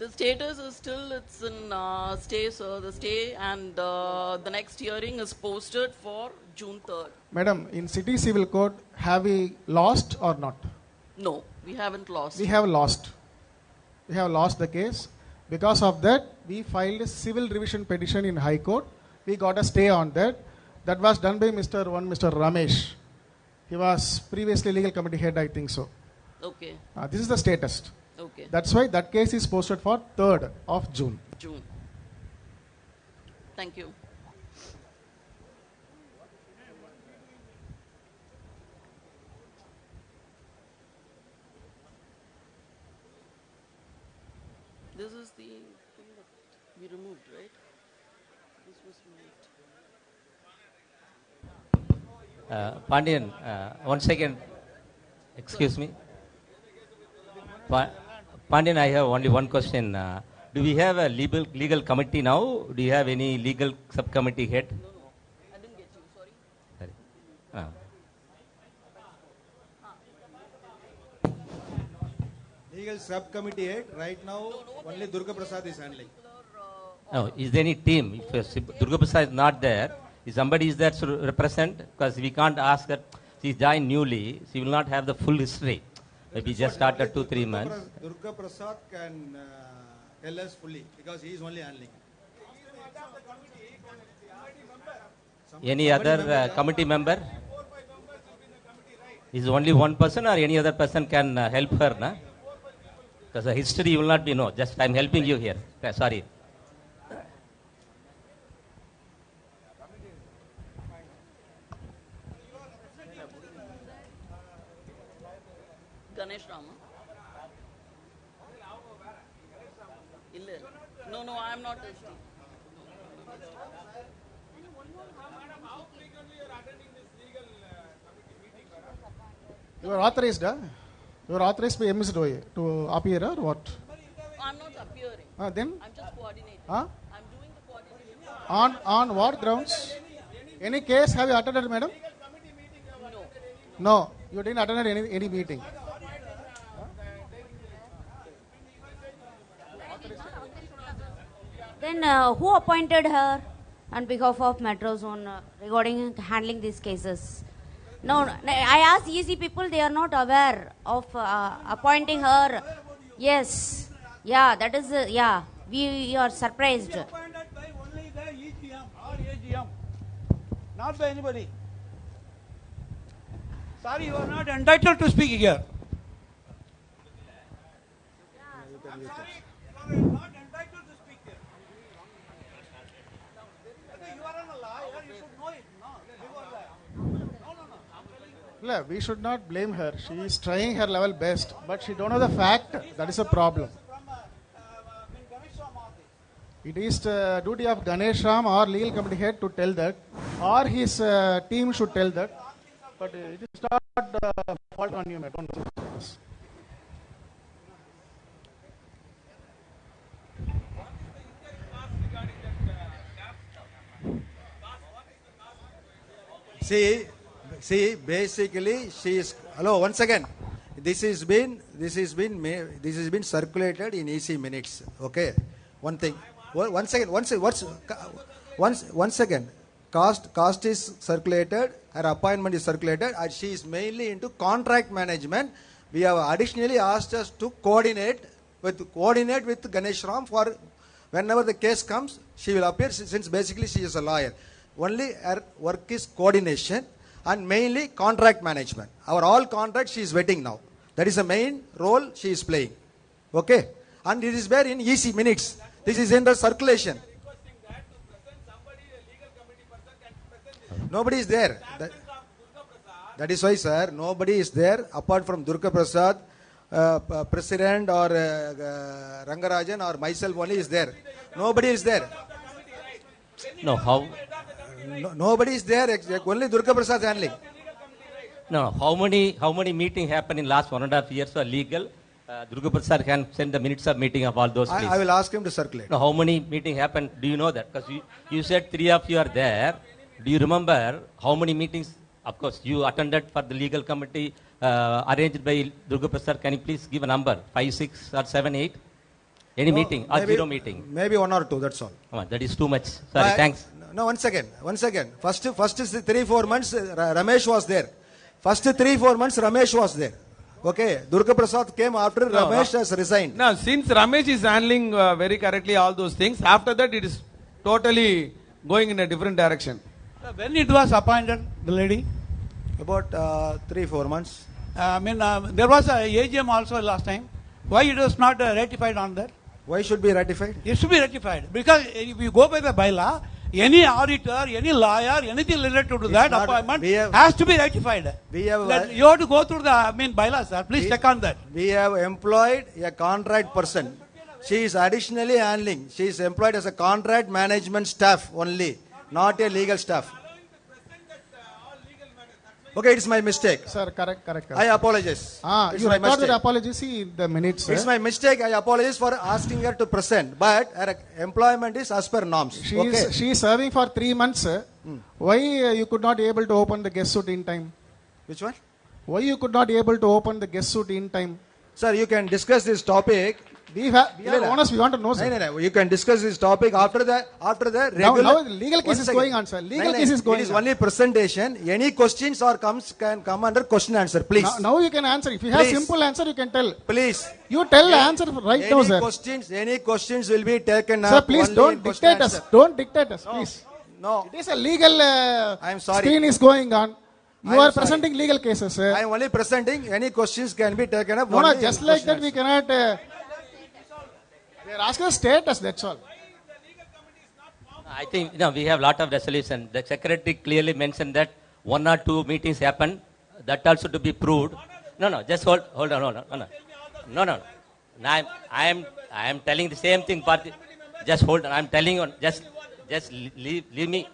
The status is still, it's in stay, sir. The stay, and the next hearing is posted for June 3rd. Madam, in city civil court, have we lost or not? No, we haven't lost. We have lost. We have lost the case. Because of that, we filed a civil revision petition in High Court. We got a stay on that. That was done by Mr. Ramesh. He was previously legal committee head, I think so. Okay. This is the status. Okay. That's why that case is posted for 3rd of June. June. Thank you. This is the thing that we removed, right? This was removed. Pandian, 1 second. Excuse me. Pandian, I have only one question. Do we have a legal committee now? Do you have any legal subcommittee head? No, I didn't get you, sorry. Sorry. Legal subcommittee head, right now, only Durga Prasad is handling. No, is there any team? If Durga Prasad is not there, if somebody is there to represent, because we can't ask her, she joined newly, she will not have the full history. Maybe just started 2-3 months. Durga Prasad can tell us fully because he is only handling. Any other committee member? Is only one person or any other person can help her, na? Because the history will not be no. Just I'm helping you here. Okay, sorry. Ganesh Rama. No, I am not ST. You are authorized, you are authorized by MSDOA to appear or what? I'm not appearing. Then? I'm just coordinating. Huh? I'm doing the coordination. On what grounds? Any case have you attended, madam? No, you didn't attend any meeting. Then who appointed her on behalf of Metrozone regarding handling these cases? No, I asked easy people, they are not aware of appointing her. Yes, yeah, that is, yeah, we are surprised. Appointed by only the EGM or AGM, not by anybody. Sorry, you are not entitled to speak here. I'm sorry, you are not entitled to speak here. You are a lawyer, you should know it. No, we should not blame her. She is trying her level best, but she don't know the fact. That is a problem. It is the duty of Ganesh Ram or legal committee head to tell that, or his team should tell that. But it is not fault on you, madam. See, basically, she is. Hello, once again. This has been circulated in EC minutes. Okay, one thing. Once again. Cost is circulated. Her appointment is circulated. And she is mainly into contract management. We have additionally asked us to coordinate with Ganesh Ram for whenever the case comes. She will appear since basically she is a lawyer. Only her work is coordination and mainly contract management. Our all contracts she is vetting now. That is the main role she is playing. Okay? And it is there in EC minutes. This is in the circulation. Nobody is there. That is why, sir, nobody is there apart from Durga Prasad, President or Rangarajan or myself only is there. Nobody is there. No, how? Nobody is there. Only Durga Prasad handling. No, how many meetings happened in last 1.5 years are legal? Durga Prasad can send the minutes of meeting of all those. I will ask him to circulate. No, how many meetings happened? Do you know that? Because you said 3 of you are there. Do you remember how many meetings? Of course, you attended for the legal committee arranged by Durga Prasad. Can you please give a number? 5, 6 or 7, 8? Any meeting or zero meeting? Maybe 1 or 2, that's all. Come on, that is too much. Sorry, thanks. No, once again. First is 3-4 months, Ramesh was there. First 3-4 months, Ramesh was there. Okay, Durga Prasad came after Ramesh has resigned. Now, since Ramesh is handling very correctly all those things, after that it is totally going in a different direction. When it was appointed, the lady? About 3-4 months. There was a EGM also last time. Why it was not ratified on that? Why should be ratified? It should be ratified. Because if you go by the bylaw, any auditor, any lawyer, anything related to that appointment has to be ratified. You have to go through the bylaws, sir. Please check on that. We have employed a contract person. She is additionally handling. She is employed as a contract management staff only, not a legal staff. Okay, it's my mistake. Sir, correct. I apologize. You recorded apology, see in the minutes. It's my mistake. I apologize for asking her to present. But her employment is as per norms. She is serving for 3 months. Why you could not able to open the guest suit in time? Which one? Why you could not able to open the guest suit in time? Sir, you can discuss this topic. We are honest, we want to know, sir. No. You can discuss this topic after the regular. Now the legal case is going on, sir. Legal case is going on. It is only presentation. Any questions can come under question answer, please. Now you can answer. If you have simple answer, you can tell. Please. You tell the answer right now, sir. Any questions will be taken up. Sir, please don't dictate us. Don't dictate us, please. No. It is a legal I am sorry. screen is going on. You are presenting legal cases, sir. I am only presenting. Any questions can be taken up. No, no, just like that we cannot. We are asking the status, that's all. I think we have lot of resolution. The secretary clearly mentioned that 1 or 2 meetings happened. That also to be proved. No, just hold on. No. I am telling the same thing. Just hold on. I am telling you. Just leave me.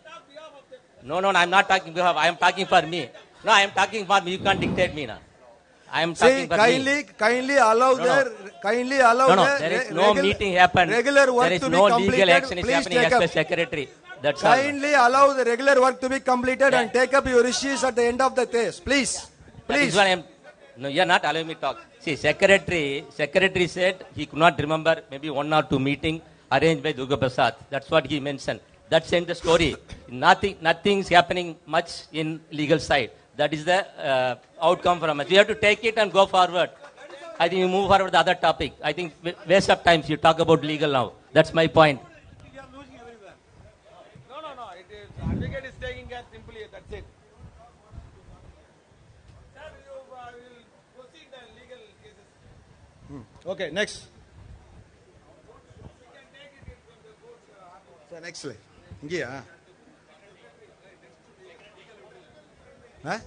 No, I am not talking. I am talking for me. No, I am talking for me. You can't dictate me now. I am talking for me. Kindly allow there is no meeting happened. Regular work there is to no be completed. legal action is Please happening take as the up. secretary. That's all. Kindly allow the regular work to be completed and take up your issues at the end of the case. Please. That is what I am. No, you are not allowing me to talk. See, secretary said he could not remember maybe 1 or 2 meeting arranged by Durga Prasad. That's what he mentioned. That's in the story. Nothing is happening much in legal side. That is the outcome from it. You have to take it and go forward. I think you move forward to the other topic. I think waste of time. You talk about legal now. That's my point. We are losing everywhere. No. It is advocate is taking care simply. That's it. Sir, you will proceed the legal cases. Okay, next. Sir, next slide. Ingia. Huh?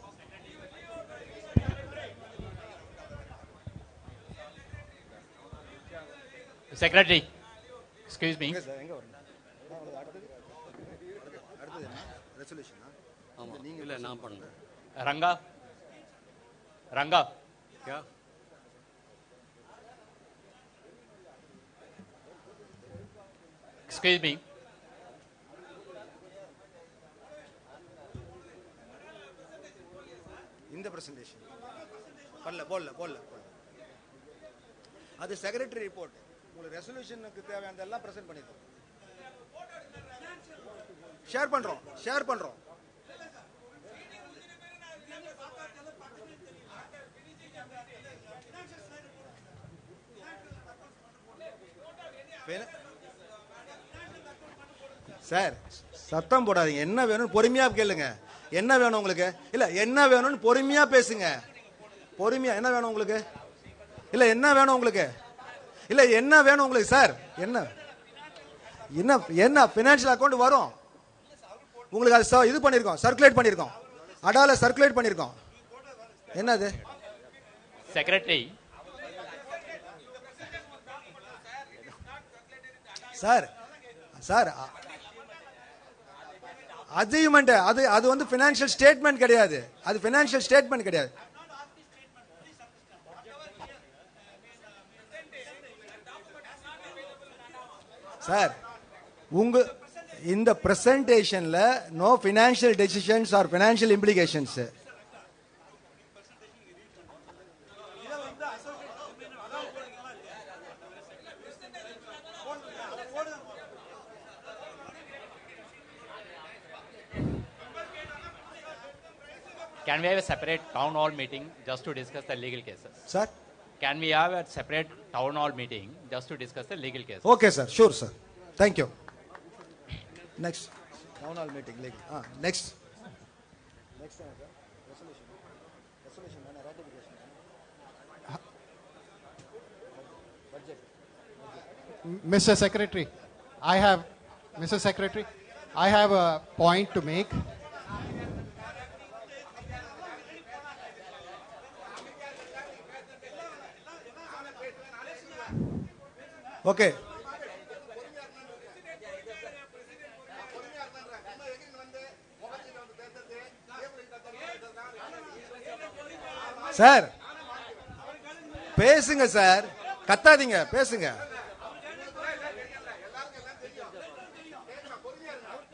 Secretary, excuse me. Ranga. Yeah. Excuse me. In the presentation. Bolla. அது secretary report. உங்களுக்கு ரெசல்யூஷனுக்கு தேவையானதெல்லாம் present பண்ணிருக்கோம். Share பண்றோம். Sir சத்தம் போடாதீங்க. என்ன வேணும் பொறுமையா கேளுங்க. என்ன வேணும் உங்களுக்கு? இல்ல என்ன வேணும்னு பொறுமையா பேசுங்க. பொறுமையா என்ன வேணும் உங்களுக்கு? இல்ல என்ன வேணும் உங்களுக்கு? இல்ல என்ன வேணும் உங்களுக்கு சார்? என்ன ஃபினான்ஷியல் அக்கவுண்ட் வரும் உங்களுக்கு. அது இது பண்ணிருக்கோம், சர்க்குலேட் பண்ணிருக்கோம், அடால சர்க்குலேட் பண்ணிருக்கோம். என்னது செக்ரட்டரி? சார் அச்சீவ்மெண்ட் அது வந்து ஃபினான்ஷியல் ஸ்டேட்மெண்ட் கிடையாது. சார் உங்க இந்த பிரசன்டேஷன்ல no financial decisions or financial implications. Can we have a separate town hall meeting just to discuss the legal cases? Sir? Can we have a separate town hall meeting just to discuss the legal cases? Okay, sir. Sure, sir. Thank you. Next. Town hall meeting. Legal. Next. Resolution. Ratification. Budget. Mr. Secretary, I have a point to make. Okay. Sir பேசுங்க sir, கத்தாதீங்க, பேசுங்க.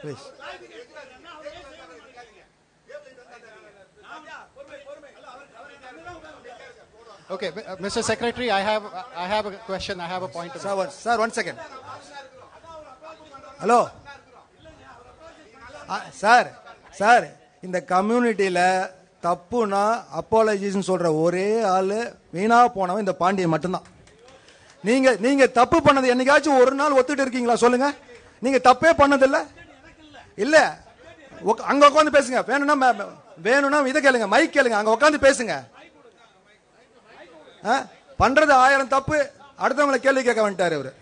Please. Okay, Mr. Secretary, I have a question. I have a point. Sir, 1 second. Hello. Sir இந்த கம்யூனிட்டியில தப்புனா apologies சொல்ற ஒரே ஆளு வீணா போனவன் இந்த பாண்டியன் மட்டும்தான். நீங்க தப்பு பண்ணது என்னைக்காச்சும் ஒரு நாள் ஒத்துட்டு இருக்கீங்களா சொல்லுங்க? நீங்க தப்பே பண்ணதில்ல. இல்ல அங்க உட்காந்து பேசுங்க. வேணும்னா இதை கேளுங்க, மைக் கேளுங்க, அங்க உட்காந்து பேசுங்க. பண்றது 1000 தப்பு, அடுத்தவங்களை கேள்வி கேட்க வந்துட்டாரு இவரு.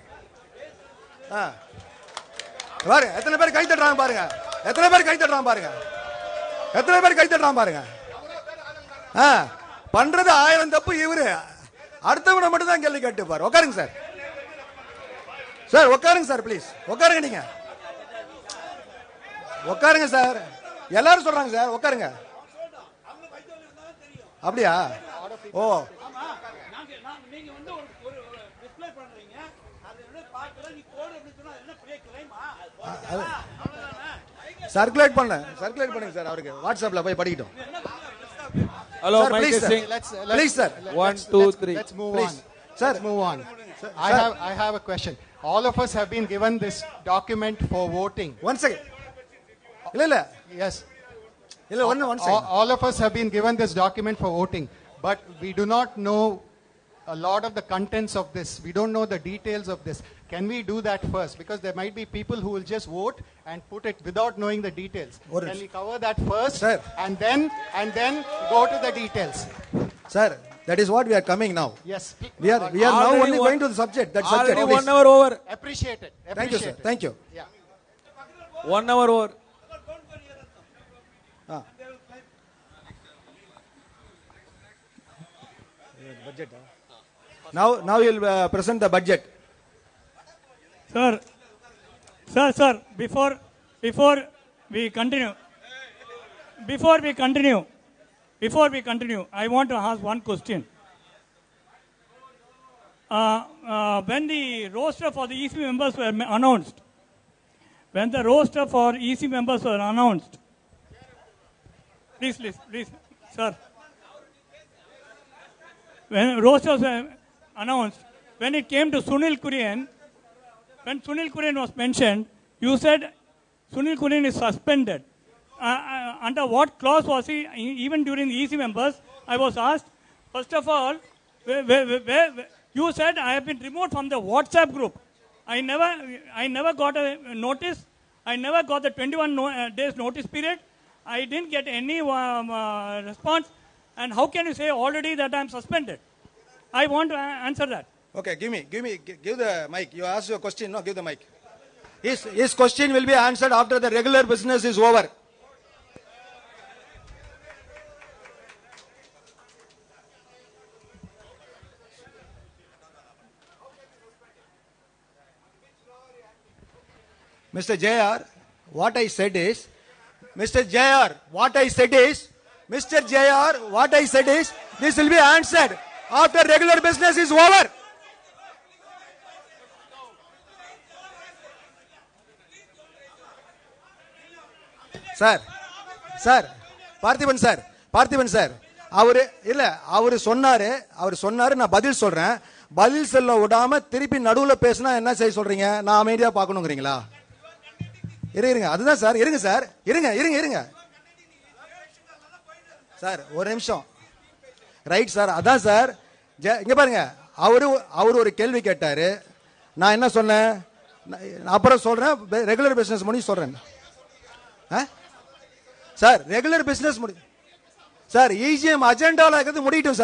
பாருங்க எத்தனை பேர் கை தட்டுறாங்க பாருங்க, எத்தனை பேர் கை தட்டுறாங்க பாருங்க, எத்தனை பேர் கை தட்டுறாங்க பாருங்க. பண்றது 1000 தப்பு, இவரு அடுத்தவனை மட்டும் தான் கேள்வி கேட்டு பாரு. உட்காருங்க சார், சார் உட்காருங்க சார், ப்ளீஸ் உட்காருங்க, நீங்க உட்காருங்க சார், எல்லாரும் சொல்றாங்க சார் உட்காருங்க. அப்படியா? ஓ சர்க்குலேட் பண்ணுங்க சார், அவருக்கு வாட்ஸ்அப்ல போய் படிக்கட்டும். Hello, sir, Mike please, is sir. saying. Please, sir. 1, 2, 3. Let's move Please. on. Sir. Let's move on. Sir, I have a question. All of us have been given this document for voting. One second. இல்ல Yes. இல்ல one second. All of us have been given this document for voting, but we do not know a lot of the contents of this. We don't know the details of this. Can we do that first? Because there might be people who will just vote and put it without knowing the details. Can we cover that first, sir, and then go to the details? Sir, that is what we are coming now. Yes. We are now only going to the subject. That subject. Already 1 hour over. Appreciate it. Thank you, sir. Thank you. Yeah. 1 hour over. Budget. Now you'll present the budget. Sir, before we continue, I want to ask one question. When the roster for the EC members were announced, please, sir. When rosters were announced, when it came to Sunil Kurian, when Sunil Kurian was mentioned, you said Sunil Kurian is suspended. Under what clause was he? Even during the EC members, I was asked, first of all, you said I have been removed from the WhatsApp group. I never got a notice. I never got the 21 days notice period. I didn't get any response. And how can you say already that I am suspended? I want to answer that. Okay, give the mic. You ask your question, no, give the mic. His question will be answered after the regular business is over. Mr. JR, what I said is, this will be answered after regular business is over. Sir, Parthiban sir, அவரு சொன்னாரு, நான் பதில் சொல்றேன். பதில் சொல்ல விடாம திருப்பி நடுவுல பேசினா என்ன செய்ய சொல்றீங்க? நான் அமைதியா பார்க்கணும்ங்கறீங்களா? இருங்க, அதுதான் சார். இருங்க சார், ஒரு நிமிஷம். ரைட் சார், அதான் சார். இங்க பாருங்க, அவரு ஒரு கேள்வி கேட்டாரு. நான் என்ன சொன்னேன்? அப்புறம் சொல்றேன், ரெகுலர் பிசினஸ் முடிஞ்சு சொல்றேன். Sir, regular business sir, EGM அஜெண்டால இருக்கிறது முடியட்டும்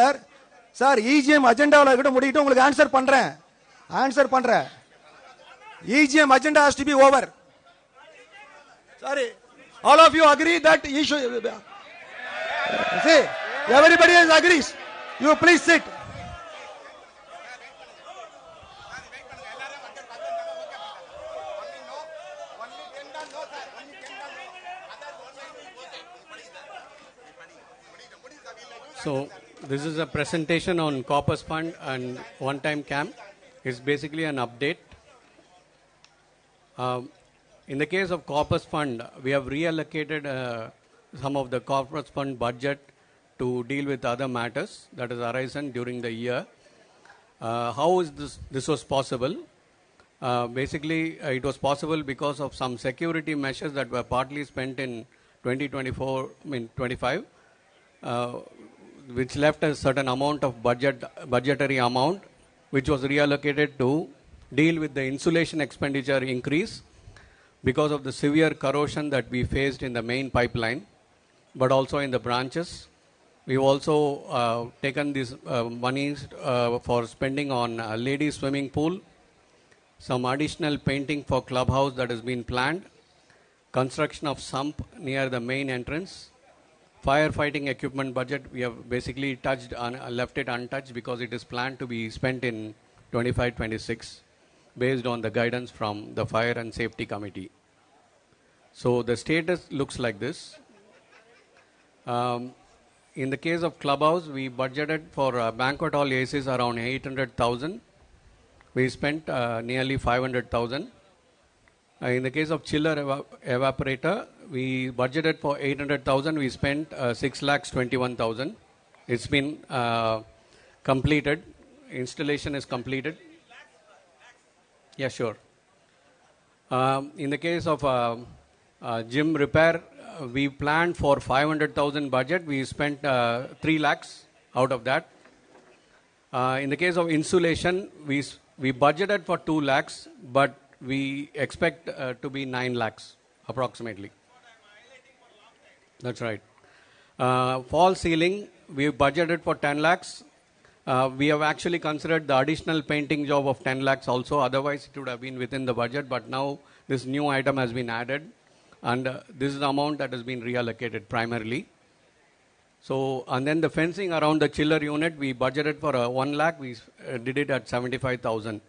சார். EGM அஜெண்டால இருக்கிறது முடியட்டும், உங்களுக்கு ஆன்சர் பண்றேன். EGM agenda has to be over. Sorry, all of you agree that you should. See, everybody else agrees. You please sit. So this is a presentation on Corpus Fund and one-time camp. It's basically an update. In the case of Corpus Fund, we have reallocated some of the Corpus Fund budget to deal with other matters that has arisen during the year. How is this was possible? Basically, it was possible because of some security measures that were partly spent in 25, which left a certain amount of budgetary amount, which was reallocated to deal with the insulation expenditure increase, because of the severe corrosion that we faced in the main pipeline, but also in the branches. We've also taken these monies for spending on a ladies swimming pool, some additional painting for clubhouse that has been planned, construction of sump near the main entrance, firefighting equipment budget. We have basically left it untouched because it is planned to be spent in 25-26 based on the guidance from the Fire and Safety Committee. So the status looks like this. In the case of clubhouse, we budgeted for banquet hall ACs around 800,000. We spent nearly 500,000. In the case of chiller evaporator, we budgeted for 800,000. We spent 6,21,000. It's been completed. Installation is completed. Yeah, sure. In the case of gym repair, we planned for 500,000 budget. We spent 3 lakhs out of that. In the case of insulation, we budgeted for 2 lakhs, but we expect to be 9 lakhs approximately. That's right. Fall ceiling, we budgeted for 10 lakhs. We have actually considered the additional painting job of 10 lakhs also. Otherwise, it would have been within the budget. But now this new item has been added. And this is the amount that has been reallocated primarily. So, and then the fencing around the chiller unit, we budgeted for 1 lakh. We did it at 75,000.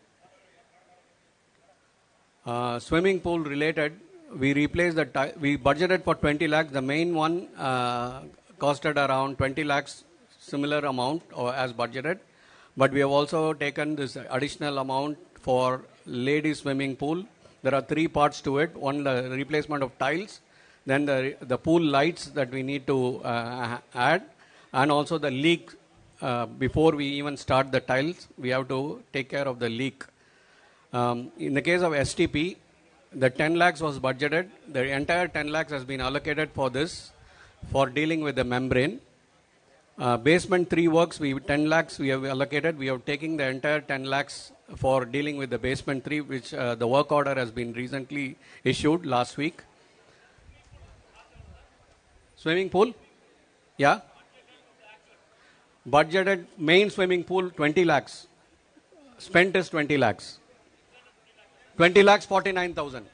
Swimming pool related, we replaced the we budgeted for 20 lakhs. The main one costed around 20 lakhs, similar amount as budgeted. But we have also taken this additional amount for ladies swimming pool. There are 3 parts to it. One, the replacement of tiles, then the pool lights that we need to add, and also the leak. Before we even start the tiles, we have to take care of the leak. In the case of STP, the 10 lakhs was budgeted. The entire 10 lakhs has been allocated for this, for dealing with the membrane. Basement 3 works, 10 lakhs we have allocated. We are taking the entire 10 lakhs for dealing with the basement 3, which the work order has been recently issued last week. Swimming pool? Yeah? Budgeted main swimming pool 20 lakhs. Spent is 20 lakhs. 20 lakhs 49,000.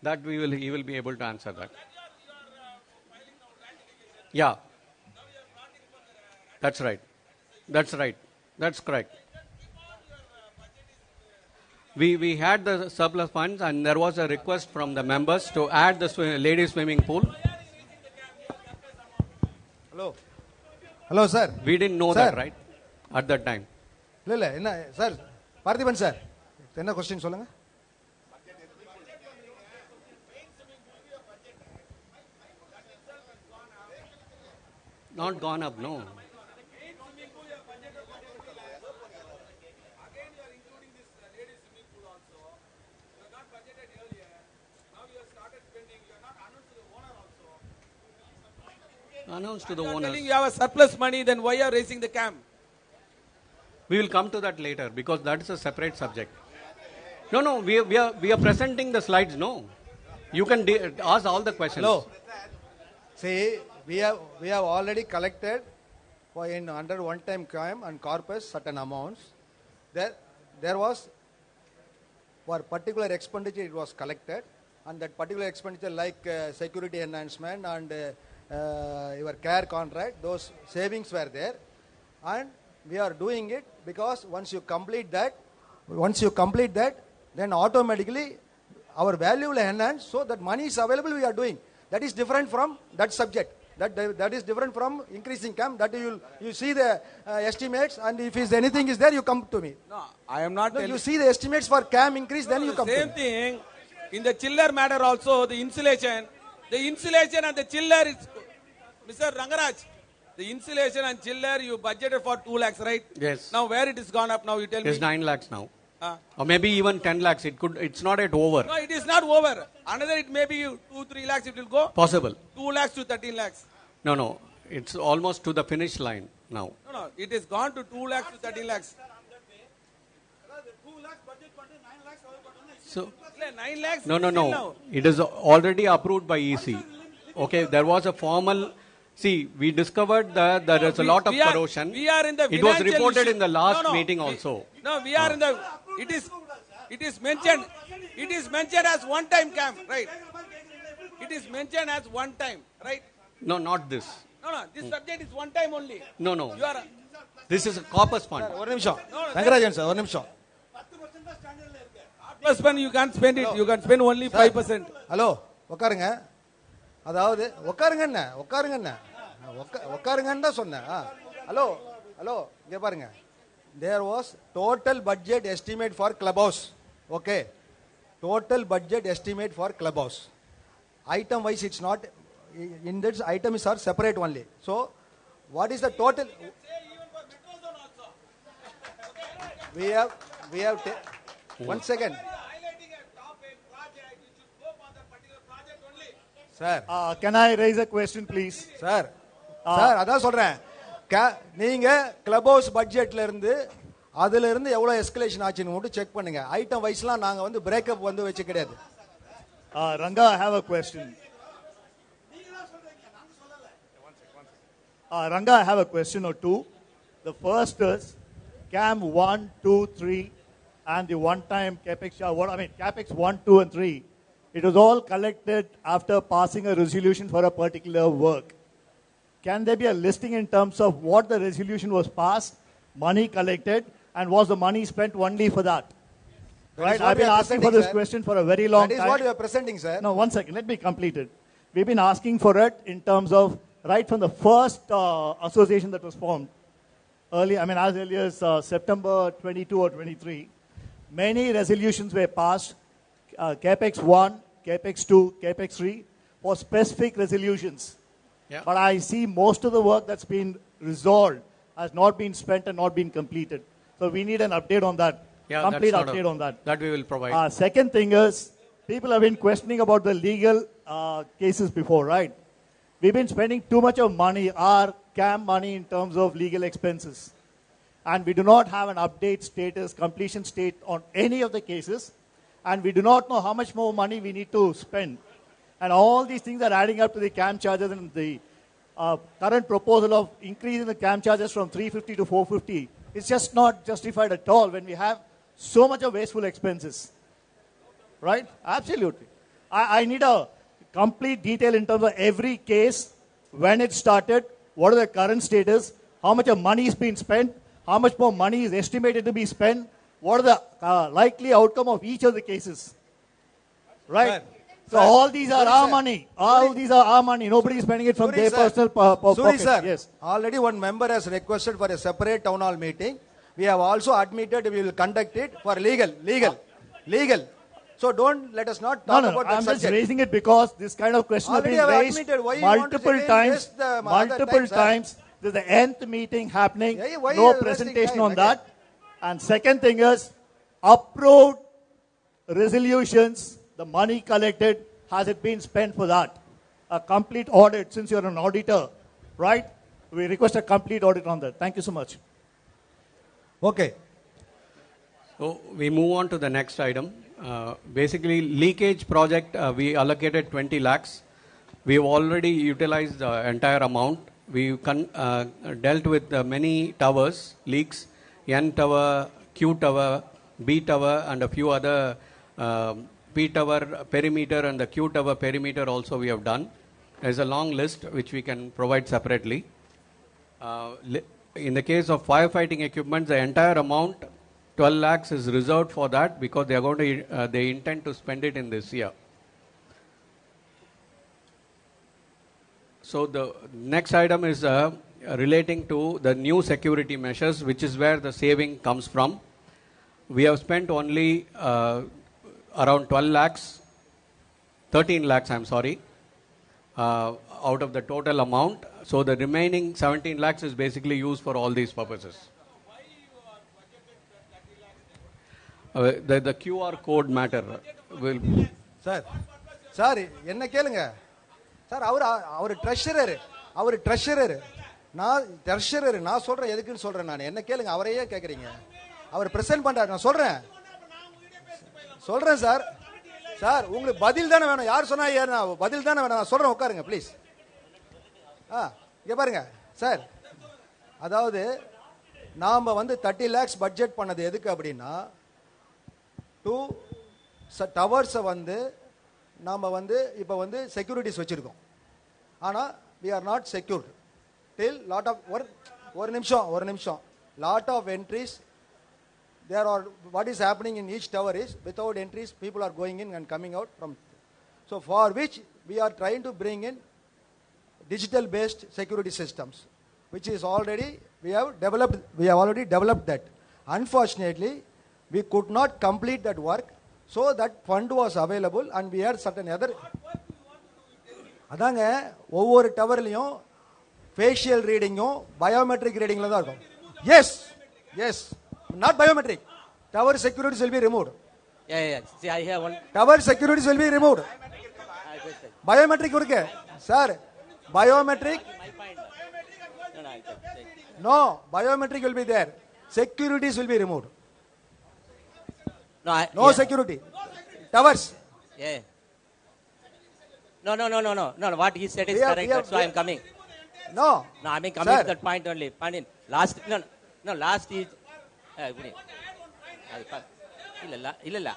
That he will be able to answer that. Yeah. That's right. That's right. That's correct. We had the surplus funds and there was a request from the members to add the ladies swimming pool. Hello. Hello, sir. We didn't know that, right? At that time. Sir, Parthiban sir, என்ன question சொல்லுங்க? Not gone up, no. Announced to the owners. Telling you have a surplus money, then why are raising the camp? We will come to that later because that is a separate subject. No, we are presenting the slides. No, you can ask all the questions. Hello. See, we have already collected for under one-time camp and Corpus certain amounts. There was for particular expenditure it was collected, and that particular expenditure like security enhancement and your care contract, those savings were there, and we are doing it because once you complete that, then automatically our value will enhance, so that money is available. We are doing that is different from that subject. That is different from increasing camp. That you see the estimates, and if anything is there, you come to me. No, I am not. No, you see the estimates for camp increase, then you come to me. Same thing in the chiller matter also. The insulation and the chiller is, Mr. Rangaraj, the insulation and chiller you budgeted for 2 lakhs, right? Yes. Now where it is gone up now? You tell me. It's 9 lakhs now. Or maybe even 10 lakhs. It's not yet over. No, it is not over. Another, it may be 2-3 lakhs it will go. Possible. 2 lakhs to 13 lakhs. No. It's almost to the finish line now. No. It is gone to 2 lakhs to 13 lakhs. So 9 lakhs. no. It is already approved by EC. Okay, there was a formal. See, we discovered that there is a lot of corrosion. We are in the. It was financial reported issue. in the last meeting also. No, we are in the. It is mentioned. It is mentioned as one time camp, right? It is mentioned as one time, right? No, not this. No. This subject is one time only. No. You are. This is a corpus fund. ஒரு நிமிஷம் Rangarajan sir ஒரு நிமிஷம் Corpus fund you can't spend it. You can spend only 5%. Hello உட்காருங்க அதாவது உட்காருங்கன்னு தான் சொன்னேன் hello இங்க பாருங்க there was total budget estimate for clubhouse okay total budget estimate for clubhouse item wise it's not in this item is are separate only so what is the total we have one second sir can I raise a question please sir அதான் சொல்றேன் நீங்க club house பட்ஜெட்ல இருந்து அதுல இருந்து எவ்வளவு escalation ஆச்சுன்னு மட்டும் செக் பண்ணுங்க ஐட்டம் வைஸ்லாம் நாங்க வந்து பிரேக்கப் வந்து வச்சு கிடையாது Ranga I have a question Ranga I have a question or two the first is cam 1 2 3 and the one time capex capex 1 2 and 3 it was all collected after passing a resolution for a particular work. Can there be a listing in terms of what the resolution was passed, money collected, and was the money spent only for that? Right? I've been asking for this question for a very long time. That is what you are presenting, sir. No, one second. Let me complete it. We've been asking for it in terms of right from the first association that was formed early. As early as September 22 or 23. Many resolutions were passed. Capex 1, Capex 2, Capex 3 for specific resolutions. Yeah. But I see most of the work that's been resolved has not been spent and not been completed. So we need an update on that. Yeah, complete update on that. That we will provide. Second thing is, people have been questioning about the legal cases before, right? We've been spending too much of money, our CAM money in terms of legal expenses. And we do not have an update status, completion state on any of the cases. And we do not know how much more money we need to spend. And all these things are adding up to the CAM charges and the current proposal of increasing the CAM charges from 350 to 450. It's just not justified at all when we have so much of wasteful expenses. Right? Absolutely. I need a complete detail in terms of every case, when it started, what are the current status, how much of money is being spent, how much more money is estimated to be spent, what are the likely outcome of each of the cases. Right? So all these are our money. All these are our money. Nobody is spending it from their personal pocket. Sir, yes. Already one member has requested for a separate town hall meeting. We have also admitted we will conduct it for legal. So don't let us not talk about that I'm subject. just raising it because this kind of question has Already been I have raised admitted. Why you want to multiple again times. waste the other Multiple time, sir? times. There's the nth meeting happening. Yeah, why no you are wasting presentation time on again? that. And second thing is, approved resolutions, the money collected, has it been spent for that? A complete audit, since you're an auditor, right? We request a complete audit on that. Thank you so much. Okay. So we move on to the next item. Basically, leakage project, we allocated 20 lakhs. We've already utilized the entire amount. We dealt with many towers, leaks, N tower, Q tower, B tower, and a few other P tower perimeter and the Q tower perimeter also we have done. There's a long list which we can provide separately. In the case of firefighting equipment, the entire amount, 12 lakhs, is reserved for that because they are going to, they intend to spend it in this year. So the next item is relating to the new security measures, which is where the saving comes from. We have spent only around 12 lakhs, 13 lakhs, I'm sorry, out of the total amount. So the remaining 17 lakhs is basically used for all these purposes. The QR code matter will... Sir, என்ன கேளுங்க sir அவர் treasurer நான் சொல்றேன் எதுக்குன்னு சொல்றேன் நான் என்ன கேளுங்க அவரையே கேக்குறீங்க அவர் பிரசன்ட் பண்றாரு நான் சொல்றேன் சொல்றேன் சார். சார் உங்களுக்கு பதில் தானே வேணும். யார் சொன்னா பதில் தானே வேணும். நான் சொல்றேன், உட்காருங்க ப்ளீஸ். இங்க பாருங்க சார், அதாவது நாம வந்து 30 lakhs பட்ஜெட் பண்ணது எதுக்கு அப்படின்னா, 2 டவர்ஸை வந்து நாம வந்து இப்போ வந்து செக்யூரிட்டிஸ் வச்சிருக்கோம். ஆனால் we are not secured till lot of ஒரு நிமிஷம் lot of entries there are. What is happening in each tower is without entries people are going in and coming out from, so for which we are trying to bring in digital based security systems, which is already we have already developed that. Unfortunately we could not complete that work, so that fund was available and we had certain other. அதாங்க ஒவ்வொரு டவர்லையும் facial ரீடிங்கும் biometric ரீடிங்ல தான் இருக்கும். Yes, not biometric. Tower securities will be removed. Yeah. See, I have one. Tower securities will be removed. Biometric இருக்கு sir. Biometric. No, biometric will be there. Securities will be removed. No security. Towers. Yeah. No. What he said is correct. That's why I'm coming. No, I mean coming to that point only. Last is. இல்ல.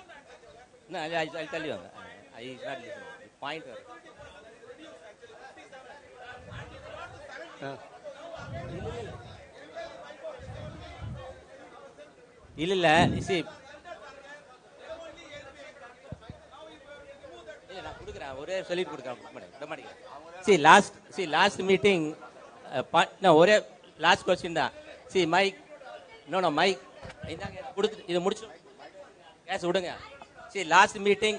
No, I'll tell you. I is not listening. Point. இல்ல. See. நான் கொடுக்குறேன், ஒரே சொல்லிட்டு கொடுக்குறேன். See, last meeting, ஒரே last question தான். See, Mike, no, Mike, இது முடிச்சு கேஸ் விடுங்க. See, last meeting,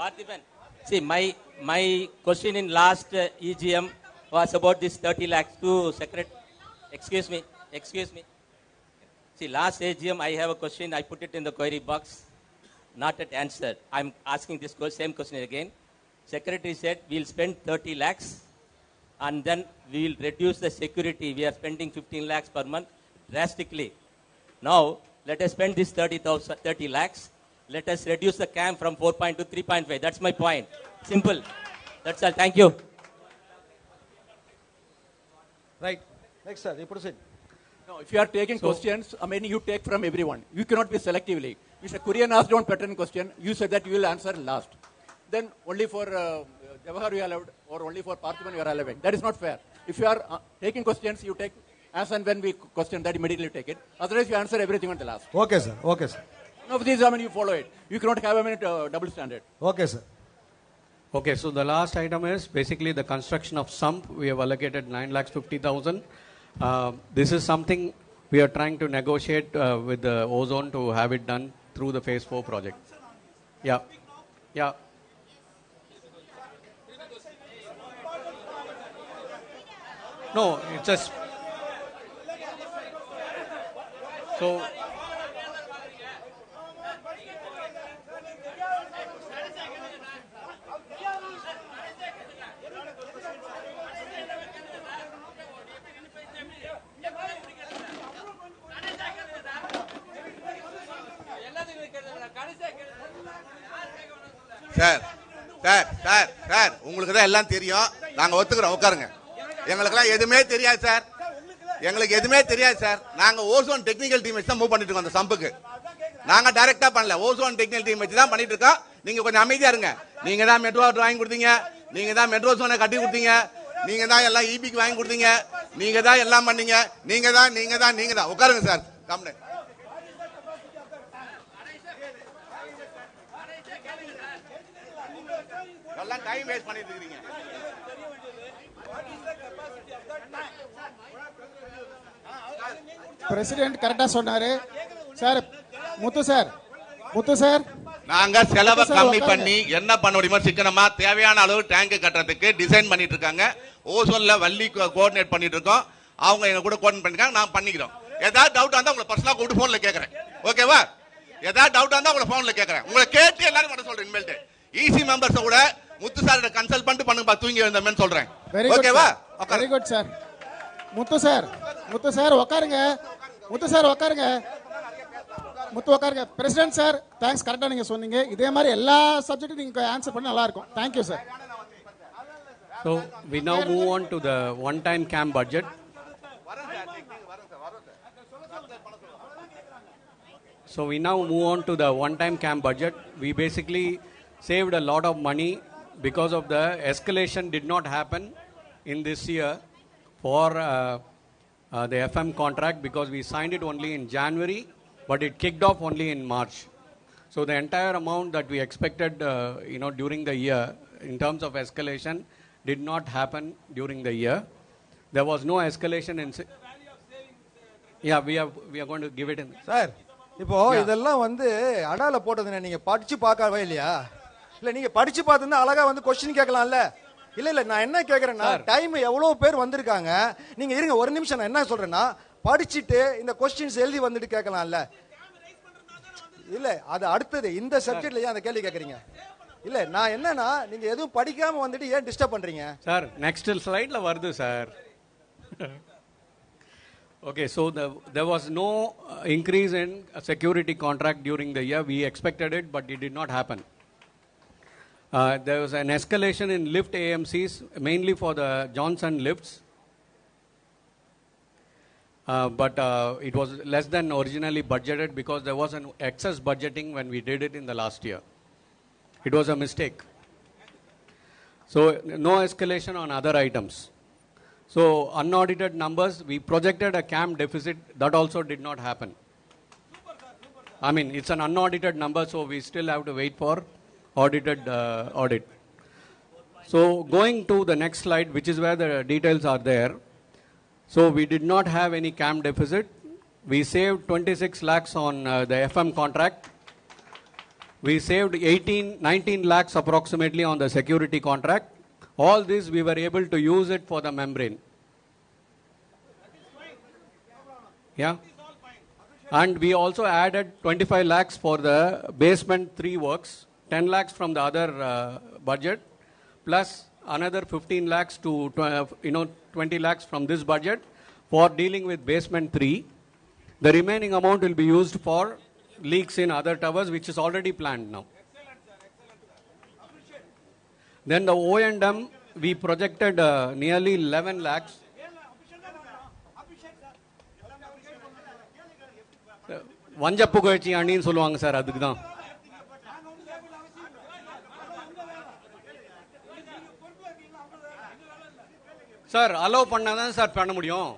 Parthiban, see, my question in last EGM was about this 30 lakhs to secretary. Excuse me. See, last EGM I have a question, I put it in the query box. Not yet answered. I'm asking this same question again. Secretary said we'll spend 30 lakhs and then we will reduce the security. We are spending 15 lakhs per month drastically. Now, let us spend this 30 lakhs. Let us reduce the CAM from 4.2 to 3.5. That's my point. Simple. That's all. Thank you. Right. Next, sir. You proceed. No, if you are taking questions, you take from everyone. You cannot be selectively. Mr. Kurian asked one pattern question. You said that you will answer last. Then only for Jawahar you allowed, or only for Parthiban you are allowing. That is not fair. If you are taking questions, you take as and when we question that, immediately take it. Otherwise, you answer everything on the last. Okay, sir. None of these, you follow it. You cannot have double standard. Okay, sir. Okay, so the last item is basically the construction of sump. We have allocated 9,50,000. This is something we are trying to negotiate with the Ozone to have it done through the Phase 4 project. Yeah. No, it's just... So... sir உங்களுக்கு தான் எல்லாம் தெரியும். நாங்க ஒத்துக்கிறோம், உட்காருங்க. எங்களுக்கெல்லாம் எதுவுமே தெரியாது சார். நாங்க ஓசோன் டெக்னிக்கல் டீம் வச்சு தான் மூவ் பண்ணிட்டு இருக்கோம். அந்த சம்புக்கு நாங்க டைரக்டா பண்ணல, ஓசோன் டெக்னிக்கல் டீம் வச்சு தான் பண்ணிட்டு இருக்கோம். நீங்க கொஞ்சம் அமைதியா இருங்க. நீங்க தான் மெட்ரோ வாங்கி கொடுத்தீங்க, நீங்க தான் மெட்ரோசோனை கட்டி கொடுத்தீங்க, நீங்க தான் எல்லாம் இபிக்கு வாங்கி கொடுத்தீங்க, நீங்க தான் எல்லாம் பண்ணீங்க. நீங்க தான் உட்காருங்க சார். கம்னு எல்லாம் டைம் வேஸ்ட் பண்ணிட்டு இருக்கீங்க. பிரசிடென்ட் கரெக்டா சொன்னாரு சார். முத்து சார் நாங்க செலவை கம்மி பண்ணி என்ன பண்ண முடியுமோ சிக்கனமா தேவையான அளவு டேங்க் கட்டுறதுக்கு டிசைன் பண்ணிட்டு இருக்காங்க. ஓசோன்ல வள்ளி கோஆர்டினேட் பண்ணிட்டு இருக்கோம். அவங்க எங்க கூட கோஆர்டினேட் பண்ணிருக்காங்க. நான் பண்ணிக்கிறோம். ஏதாவது டவுட் வந்தா உங்களை பர்சனலா கூப்பிட்டு போன்ல கேக்குறேன். ஓகேவா? ஏதாவது டவுட் வந்தா உங்களை போன்ல கேக்குறேன். உங்களை கேட்டு எல்லாரும் மட்டும் சொல்றேன். இனிமேல் ஈசி மெம்பர்ஸ் கூட முத்து சார் கன்சல்ட் பண்ணிட்டு பண்ணுங்க, தூங்கி வந்தேன்னு சொல்றேன். ஓகேவா? Very good sir. Muthu sir உட்காருங்க. முத்துவக்கார் பிரசிடென்ட் சார் தேங்க்ஸ், கரெக்டாக நீங்கள் சொன்னீங்க. இதே மாதிரி எல்லா சப்ஜெக்டும் நீங்கள் ஆன்சர் பண்ணி நல்லா இருக்கும். Thank you sir. So we now move on to the one-time camp budget. So we now move on to the one-time camp budget. We basically saved a lot of money because of the escalation did not happen in this year for the FM contract, because we signed it only in January, but it kicked off only in March. So the entire amount that we expected, during the year in terms of escalation did not happen during the year. There was no escalation in. Yeah, we are going to give it in. Sir, இப்போ இதெல்லாம் வந்து அடால போட்டதுன்னா நீங்க படிச்சு பார்க்கவே இல்லையா? இல்ல நீங்க படிச்சு பார்த்திருந்தா அழகா வந்து கொஸ்டின் கேட்கலாம்ல. இல்ல நான் என்ன கேக்குறேன்னா, டைம் எவ்வளவு பேர் வந்திருக்காங்க, நீங்க இருங்க ஒரு நிமிஷம். நான் என்ன சொல்றேன்னா, படிச்சிட்டு இந்த கொஸ்டின்ஸ் எழுதி வந்துட்டு கேட்கலாம்ல. இல்ல அது அடுத்தது இந்த சப்ஜெக்ட்ல ஏன் அந்த கேள்வி கேக்குறீங்க? இல்ல நான் என்னன்னா, நீங்க எதுவும் படிக்காம வந்துட்டு ஏன் டிஸ்டர்ப் பண்றீங்க? சார் நெக்ஸ்ட் ஸ்லைட்ல வருது sir. Okay, so there was no increase in security contract during the year. We expected it, but it did not happen. There was an escalation in lift AMCs, mainly for the Johnson lifts. But it was less than originally budgeted because there was an excess budgeting when we did it in the last year. It was a mistake. So no escalation on other items. So unaudited numbers, we projected a CAM deficit, that also did not happen. I mean, it's an unaudited number, so we still have to wait for audited audit. So going to the next slide, which is where the details are there. So we did not have any CAM deficit. We saved 26 lakhs on the FM contract. We saved 19 lakhs approximately on the security contract. All this we were able to use it for the membrane. Yeah. And we also added 25 lakhs for the basement 3 works, 10 lakhs from the other budget, plus another 15 lakhs to 20 lakhs from this budget for dealing with basement 3. The remaining amount will be used for leaks in other towers, which is already planned now. Then the O&M, we projected nearly 11 lakhs. வஞ்ச புகழ்ச்சி அணின்னு சொல்லுவாங்க sir, அதுக்கு தான். Sir allow பண்ணாதான் sir பண்ண முடியும்.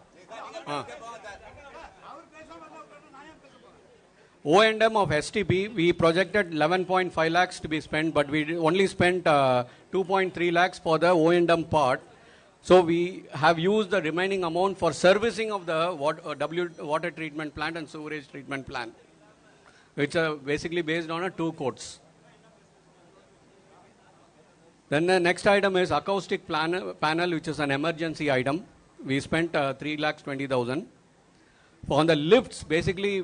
O&M of STP, we projected 11.5 lakhs to be spent, but we only spent 2.3 lakhs for the O&M part. So we have used the remaining amount for servicing of the water treatment plant and sewerage treatment plant, which are basically based on 2 courts. Then the next item is acoustic panel, which is an emergency item. We spent 3,20,000. On the lifts, basically,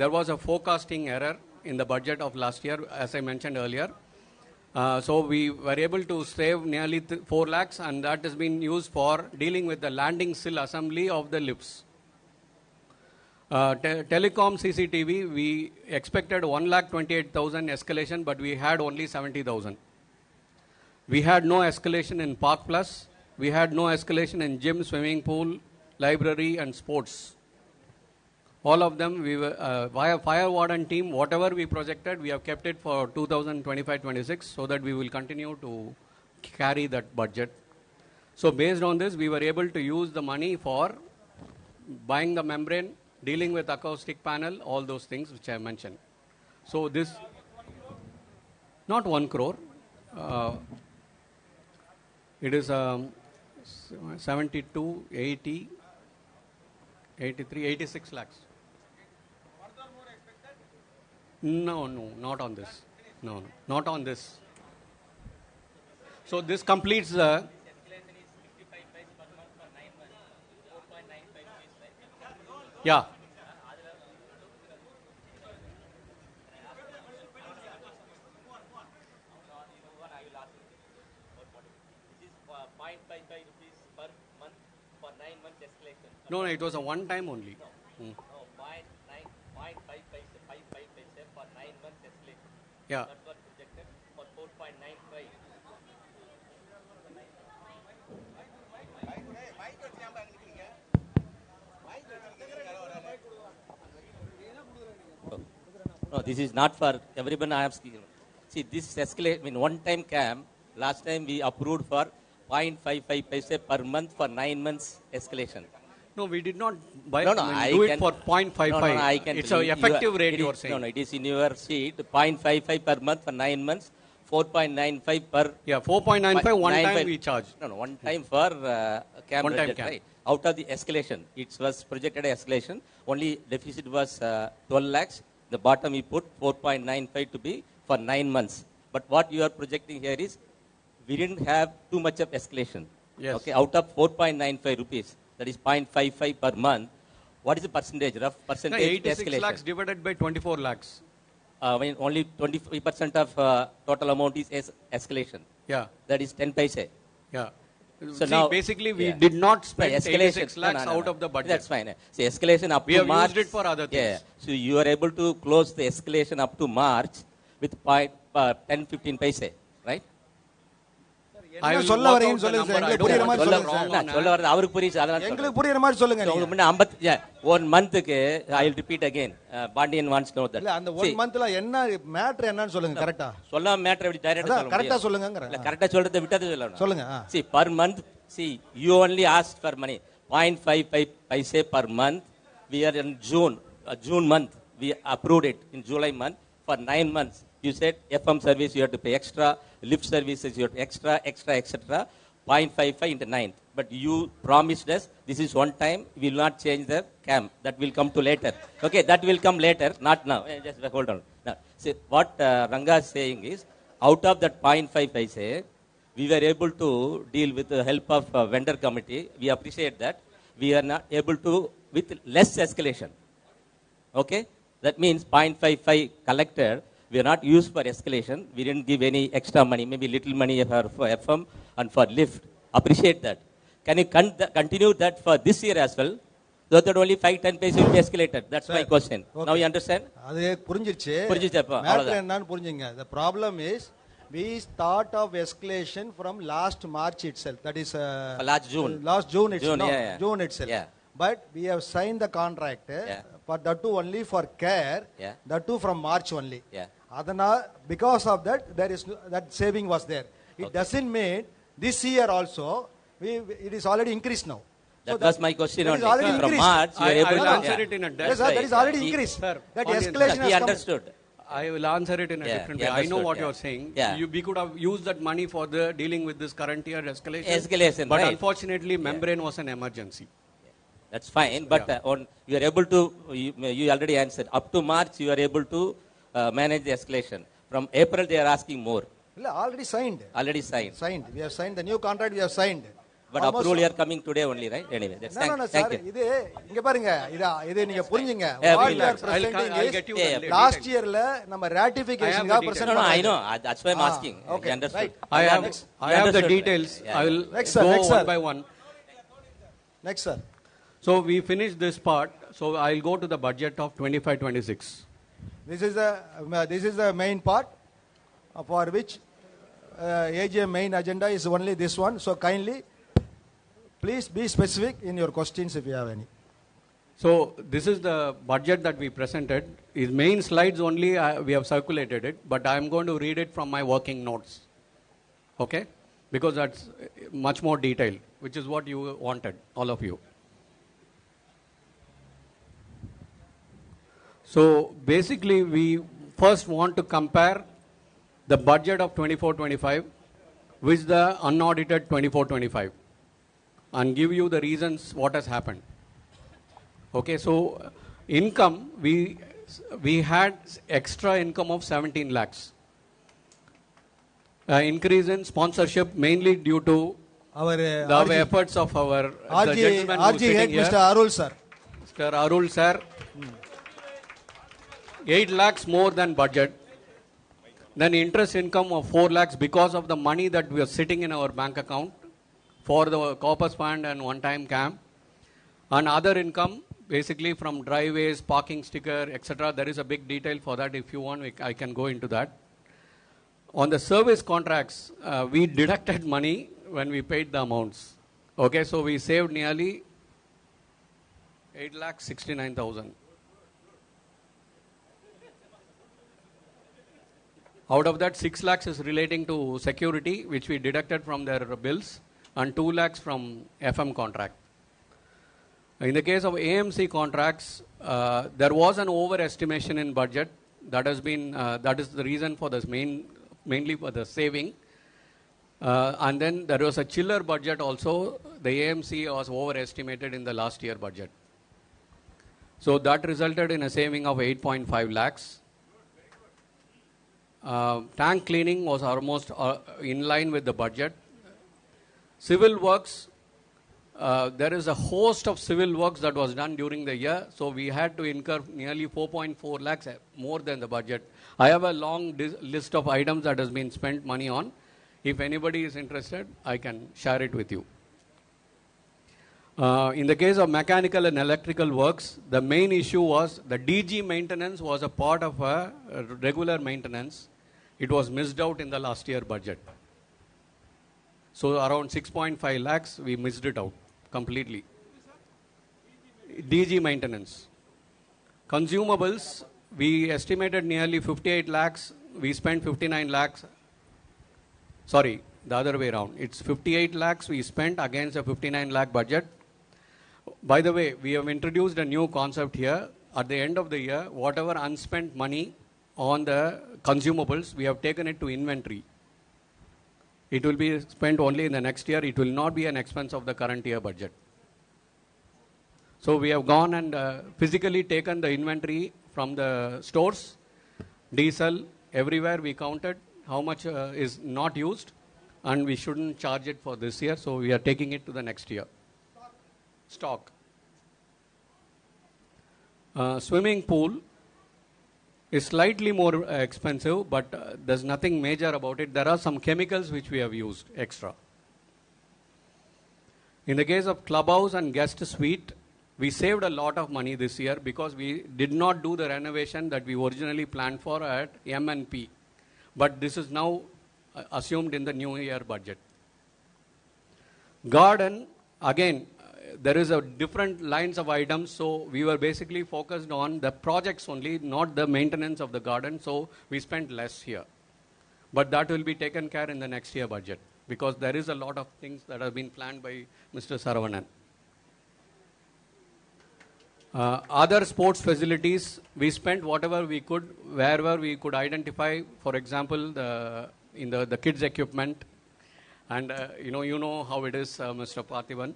there was a forecasting error in the budget of last year, as I mentioned earlier. So we were able to save nearly 4 lakhs, and that has been used for dealing with the landing sill assembly of the lifts. Telecom CCTV, we expected 1,28,000 escalation, but we had only 70,000. We had no escalation in Park Plus. We had no escalation in gym, swimming pool, library, and sports. All of them, we were, via fire warden team, whatever we projected, we have kept it for 2025-26 so that we will continue to carry that budget. So based on this, we were able to use the money for buying the membrane, dealing with acoustic panel, all those things which I mentioned. So this, not 1 crore, it is 72, 80, 83, 86 lakhs. No, not on this. No, not on this. So this completes the. Yeah. No, it was a one time only. No, 0.55 Yeah. No, this is not for everyone. I have seen. See, this escalate. I mean, one-time camp. Last time we approved for 0.55 paise per month for 9 months escalation. No, we did not do it for 0.55. No, I can. It's an effective rate you are saying. No, it is in your sheet. 0.55 per month for 9 months. 4.95 per. Yeah, 4.95 one time we charge. No, one time for camp One time budget, camp. right? Out of the escalation, it was projected escalation. Only deficit was 12 lakhs. The bottom we put 4.95 to be for 9 months. But what you are projecting here is we didn't have too much of escalation. Yes. Okay, out of 4.95 rupees, that is 0.55 per month. What is the percentage, rough percentage? No, 86 escalation? lakhs divided by 24 lakhs. I mean, only 25% of total amount is escalation. Yeah. That is 10 paise. Yeah. So See, now, basically, we did not spend No, escalation. 86 lakhs out of the budget. That's fine. See, escalation up We to have March. used it for other things. Yeah. So you are able to close the escalation up to March with 10-15 paise, right? என்ன சொல்ல வரீங்கன்னு சொல்லுங்க sir. எங்களுக்கு புரியுற மாதிரி சொல்லுங்க sir. சொல்ல வரது அவருக்கு புரியுது அதனால எங்களுக்கு புரியுற மாதிரி சொல்லுங்க நீங்க. உங்களுக்கு முன்ன 50 1 மந்த்க்கு I will repeat again. Bandian wants to know that. இல்ல அந்த 1 மந்த்ல என்ன மேட்டர் என்னன்னு சொல்லுங்க கரெக்ட்டா. சொல்லாம மேட்டர் எப்படி டைரக்டா சொல்லுங்க. கரெக்ட்டா சொல்லுங்கங்கற. இல்ல கரெக்ட்டா சொல்றதை விட்டது சொல்லணும். சொல்லுங்க. See, per month, see, you only asked for money. 0.55 paise per month. We are in June month. We approved it in July month for 9 months. You said FM service you have to pay extra, lift services you have to extra, etc. 0.55 into 9th. But you promised us this is one time. We will not change the camp. That will come to later. Okay, that will come later, not now. Just hold on. Now, see, what Ranga is saying is, out of that 0.5 paise, we were able to deal with the help of vendor committee. We appreciate that. We are not able to with less escalation. Okay, that means 0.55 collected. We are not used for escalation. We didn't give any extra money, maybe little money for FM and for lift. Appreciate that. Can you continue that for this year as well? So that only 5-10 paise will be escalated. That's my question. Okay. Now you understand? அது புரிஞ்சிருச்சு. புரிஞ்சிச்சப்பா. Matter என்னன்னு புரிஞ்சுங்க. The problem is we start of escalation from last March itself. That is last June. Last June itself. June, yeah. June itself. Yeah. But we have signed the contract for that too only for care. Yeah. That too from March only. Yeah. Because of that, there is that saving was there. It doesn't mean this year also. It is already increased now. That was my question only. Already From increased. March, you are able I will to answer it in a Yes, sir, that is already increased. Sir, that escalation has he come. understood. I will answer it in a different way. I know what you are saying. Yeah. We could have used that money for the dealing with this current year escalation. But right. Unfortunately, membrane was an emergency. That's fine. But you are able to, you already answered. Up to March, you are able to manage the escalation. From April, they are asking more. Already signed. Already signed. Signed. We have signed the new contract. We have signed. But approval you are coming today only, right? Anyway, that's no, thank sir. you. இங்க பாருங்க இது நீங்க புரிஞ்சுங்க. Yeah, What we are relax. presenting I'll is get you the last yearல நம்ம ratification I have the present No, I பண்ணோம். know. That's why I'm asking. Okay, You understood. right. I have the understood. details. Yeah. I will Next, sir, go next, sir. one by one. Next, sir. So we finished this part. So I'll go to the budget of 25-26. This is the main part for which AGM main agenda is only this one. So kindly, please be specific in your questions if you have any. So this is the budget that we presented. His main slides only we have circulated it, but I am going to read it from my working notes. Okay? Because that's much more detailed, which is what you wanted, all of you. So basically, we first want to compare the budget of 24-25 with the unaudited 24-25 and give you the reasons what has happened. Okay, so income, we had extra income of 17 lakhs. Increase in sponsorship mainly due to the efforts of the gentleman who is sitting here. Mr. Arul sir. Mr. Arul sir. 8 lakhs more than budget. Then interest income of 4 lakhs because of the money that we are sitting in our bank account for the Corpus fund and one-time camp. And other income, basically from driveways, parking sticker, etc. There is a big detail for that. If you want, I can go into that. On the service contracts, we deducted money when we paid the amounts. Okay, so we saved nearly 8,69,000. Out of that, 6 lakhs is relating to security, which we deducted from their bills, and 2 lakhs from FM contract. In the case of AMC contracts, there was an overestimation in budget. That has been, that is the reason for this mainly for the saving. And then there was a chiller budget also. The AMC was overestimated in the last year budget. So that resulted in a saving of 8.5 lakhs. Tank cleaning was almost in line with the budget. Civil works, there is a host of civil works that was done during the year, so we had to incur nearly 4.4 lakhs more than the budget. I have a long list of items that has been spent money on. If anybody is interested, I can share it with you. In the case of mechanical and electrical works, the main issue was the DG maintenance was a part of a regular maintenance. It was missed out in the last year budget. So around 6.5 lakhs, we missed it out completely. DG maintenance. Consumables, we estimated nearly 58 lakhs. We spent 59 lakhs. Sorry, the other way around. It's 58 lakhs we spent against a 59 lakh budget. By the way, we have introduced a new concept here. At the end of the year, whatever unspent money on the consumables, we have taken it to inventory. It will be spent only in the next year. It will not be an expense of the current year budget. So we have gone and physically taken the inventory from the stores, diesel, everywhere we counted how much is not used, and we shouldn't charge it for this year, so we are taking it to the next year. Stock. Swimming pool is slightly more expensive, but there's nothing major about it. There are some chemicals which we have used extra. In the case of clubhouse and guest suite, we saved a lot of money this year because we did not do the renovation that we originally planned for at M&P. But this is now assumed in the new year budget. Garden, again, there is a different lines of items, so we were basically focused on the projects only, not the maintenance of the garden, so we spent less here. But that will be taken care in the next year budget, because there is a lot of things that have been planned by Mr. Saravanan. Other sports facilities, we spent whatever we could, wherever we could identify, for example, the kids' equipment, and you know how it is, Mr. Parthivan.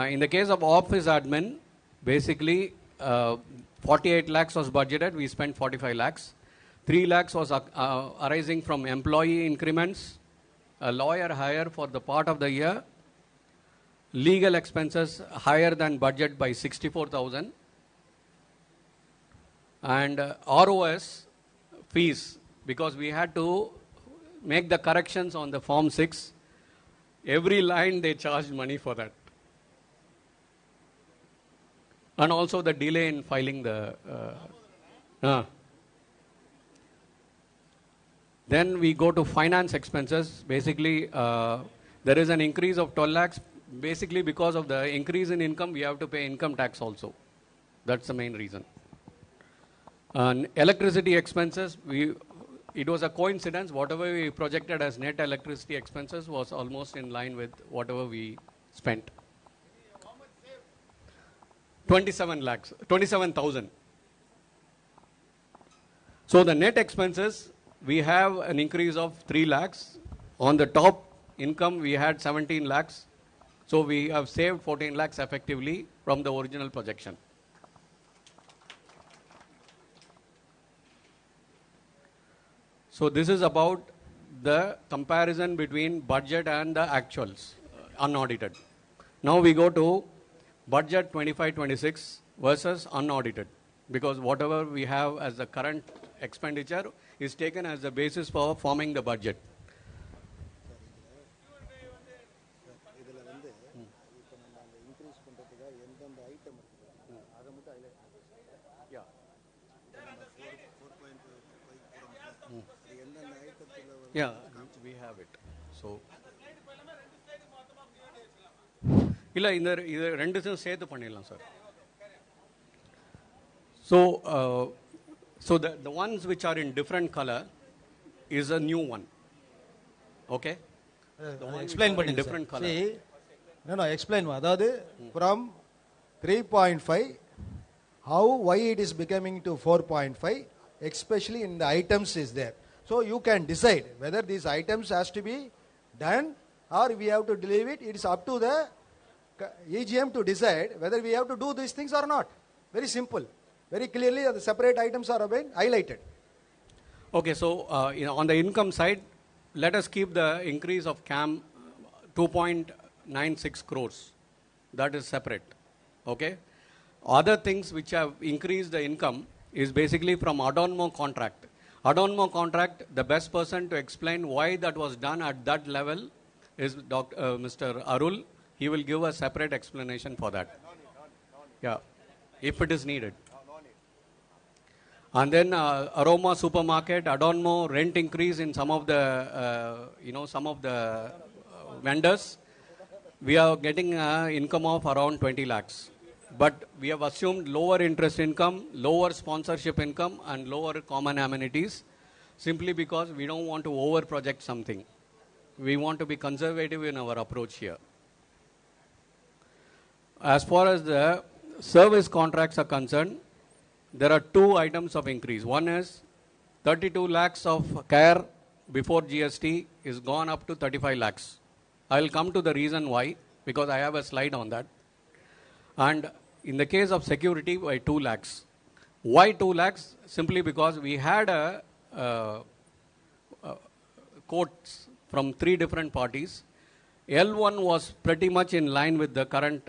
In the case of office admin, basically 48 lakhs was budgeted, we spent 45 lakhs. 3 lakhs was arising from employee increments, a lawyer hire for the part of the year, legal expenses higher than budget by 64,000, and ROS fees, because we had to make the corrections on the Form 6. Every line they charged money for that. And also the delay in filing the... Then we go to finance expenses. Basically, there is an increase of 12 lakhs. Basically, because of the increase in income, we have to pay income tax also. That's the main reason. Electricity expenses, it was a coincidence. Whatever we projected as net electricity expenses was almost in line with whatever we spent. 27,000. So the net expenses, we have an increase of 3 lakhs. On the top income, we had 17 lakhs. So we have saved 14 lakhs effectively from the original projection. So this is about the comparison between budget and the actuals, unaudited. Now we go to budget 25-26 versus unaudited, because whatever we have as the current expenditure is taken as the basis for forming the budget. Yeah, we have it. So, இல்ல இந்த இது ரெண்டுத்தையும் சேர்த்து பண்ணிடலாம் sir. So, so the ones which are in different color is a new one. Okay? The one explain which are in பண்ணுங்க different sir. color. See, no, explain. அதாவது from 3.5, how, why it is becoming to 4.5, especially in the items is there. So you can decide whether these items has to be done or we have to leave it. It is up to the EGM to decide whether we have to do these things or not. Very simple. Very clearly the separate items are being highlighted. Okay, so on the income side, let us keep the increase of CAM 2.96 crores. That is separate. Okay? Other things which have increased the income is basically from Adonmo contract. Adonmo contract, the best person to explain why that was done at that level is Mr. Arul. He will give a separate explanation for that. Yeah, if it is needed. And then Aroma Supermarket, Adonmo rent increase in some of the, some of the vendors. We are getting income of around 20 lakhs. But we have assumed lower interest income, lower sponsorship income, and lower common amenities, simply because we don't want to over-project something. We want to be conservative in our approach here. As far as the service contracts are concerned, there are two items of increase. One is 32 lakhs of care before GST is gone up to 35 lakhs. I will come to the reason why, because I have a slide on that. And in the case of security, by 2 lakhs. Why 2 lakhs? Simply because we had quotes from 3 different parties. L1 was pretty much in line with the current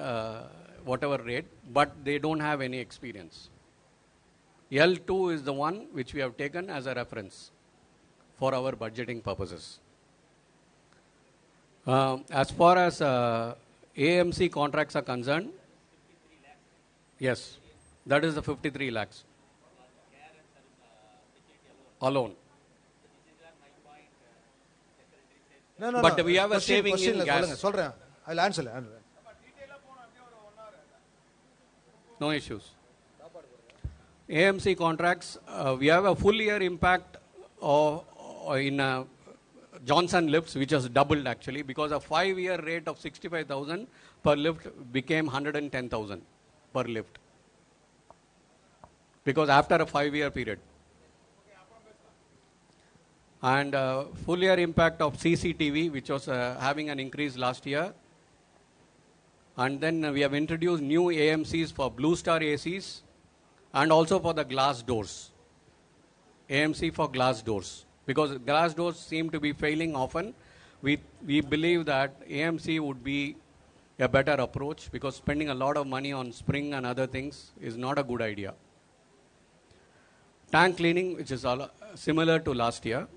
whatever rate, but they don't have any experience. L2 is the one which we have taken as a reference for our budgeting purposes. As far as AMC contracts are concerned, yes, that is the 53 lakhs alone. No, but we have a saving in gas. I'll answer. No issues. AMC contracts, we have a full year impact in Johnson lifts, which has doubled actually, because a 5-year rate of 65,000 per lift became 110,000 per lift. Because after a 5-year period. And full year impact of CCTV, which was having an increase last year. And then we have introduced new AMCs for Blue Star ACs and also for the glass doors. AMC for glass doors. Because glass doors seem to be failing often. We believe that AMC would be a better approach, because spending a lot of money on spring and other things is not a good idea. Tank cleaning, which is similar to last year.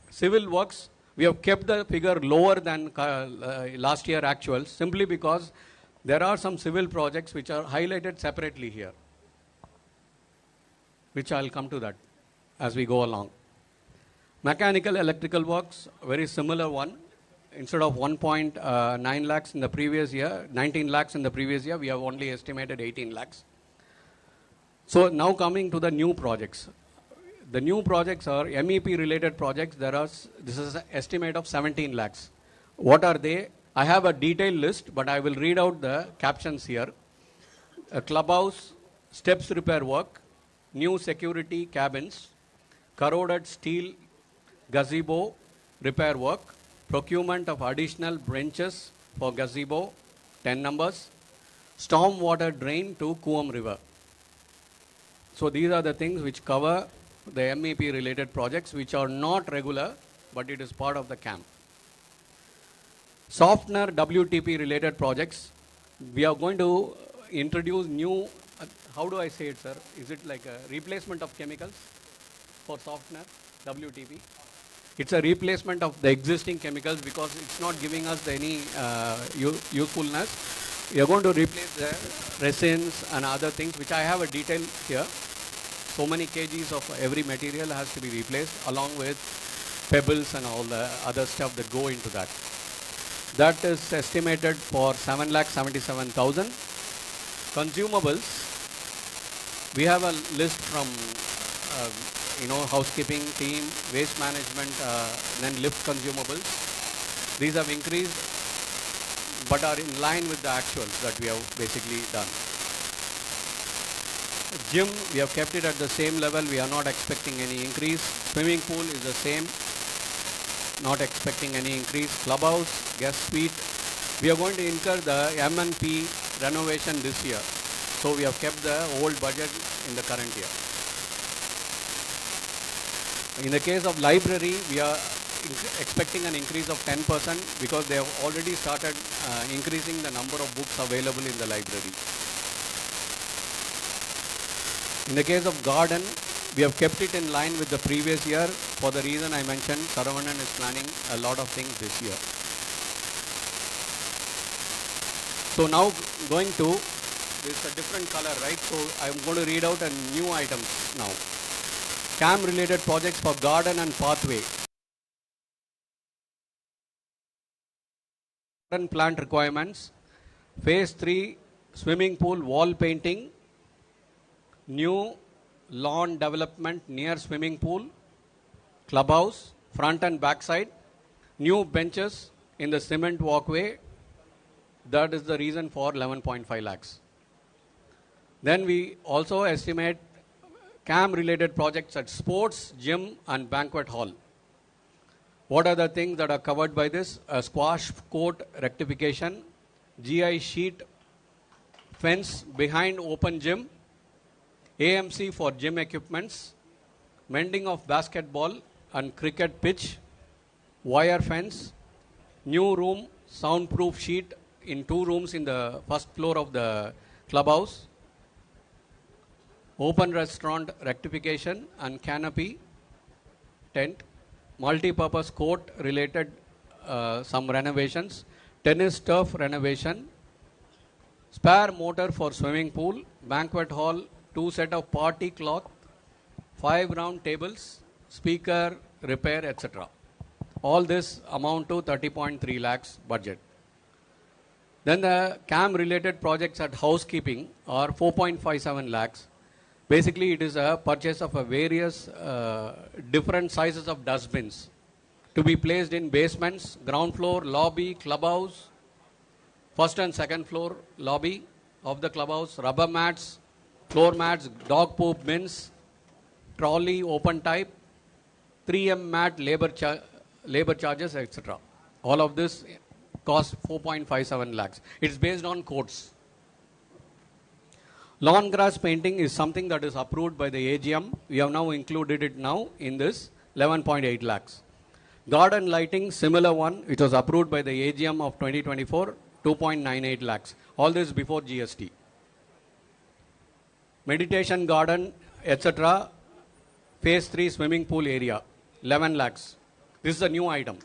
Civil works, we have kept the figure lower than last year actuals, simply because there are some civil projects which are highlighted separately here, which I'll come to that as we go along. Mechanical electrical works, very similar one. Instead of 1.9 lakhs in the previous year, 19 lakhs in the previous year, we have only estimated 18 lakhs. So now coming to the new projects. The new projects are MEP related projects. This is an estimate of 17 lakhs. What are they? I have a detailed list, but I will read out the captions here. A clubhouse, steps repair work, new security cabins, corroded steel gazebo repair work, procurement of additional benches for gazebo, 10 numbers, storm water drain to Kuam River. So these are the things which cover the MEP related projects, which are not regular, but it is part of the camp. Softener WTP related projects, we are going to introduce new, how do I say it, sir? Is it like a replacement of chemicals for softener WTP? It's a replacement of the existing chemicals, because it's not giving us any usefulness. We are going to replace the resins and other things, which I have a detail here. so many kgs of every material has to be replaced along with pebbles and all the other stuff that go into that. That is estimated for 7,77,000. Consumables, we have a list from housekeeping team, waste management, then lift consumables. These have increased but are in line with the actuals that we have basically done. Gym, we have kept it at the same level. We are not expecting any increase. Swimming pool is the same. Not expecting any increase. Clubhouse, guest suite. We are going to incur the M&P renovation this year. So we have kept the old budget in the current year. In the case of library, we are expecting an increase of 10% because they have already started increasing the number of books available in the library. In the case of garden, we have kept it in line with the previous year for the reason I mentioned. Saravanan is planning a lot of things this year. So now going to, this is a different color, right? So I'm going to read out a new items now. CAM related projects for garden and pathway. Garden plant requirements. Phase 3 swimming pool wall painting. New lawn development near swimming pool, clubhouse, front and back side, new benches in the cement walkway. That is the reason for 11.5 lakhs. Then we also estimate CAM related projects at sports, gym and banquet hall. What are the things that are covered by this? A squash court rectification, GI sheet, fence behind open gym, AMC for gym equipments, mending of basketball and cricket pitch, wire fence, new room, soundproof sheet in 2 rooms in the first floor of the clubhouse, open restaurant rectification and canopy, tent, multi-purpose court related some renovations, tennis turf renovation, spare motor for swimming pool, banquet hall, 2 set of party cloth, 5 round tables, speaker, repair, etc. All this amount to 30.3 lakhs budget. Then the CAM related projects at housekeeping are 4.57 lakhs. Basically it is a purchase of a various different sizes of dustbins to be placed in basements, ground floor, lobby, clubhouse, first and second floor lobby of the clubhouse, rubber mats, floor mats, dog poop bins, trolley open type, 3M mat labor charges, etc. All of this costs 4.57 lakhs. It's based on quotes. Lawn grass painting is something that is approved by the AGM. We have now included it now in this 11.8 lakhs. Garden lighting, similar one, which was approved by the AGM of 2024, 2.98 lakhs. All this before GST. Meditation garden, etc. Phase 3 swimming pool area, 11 lakhs. This is a new item.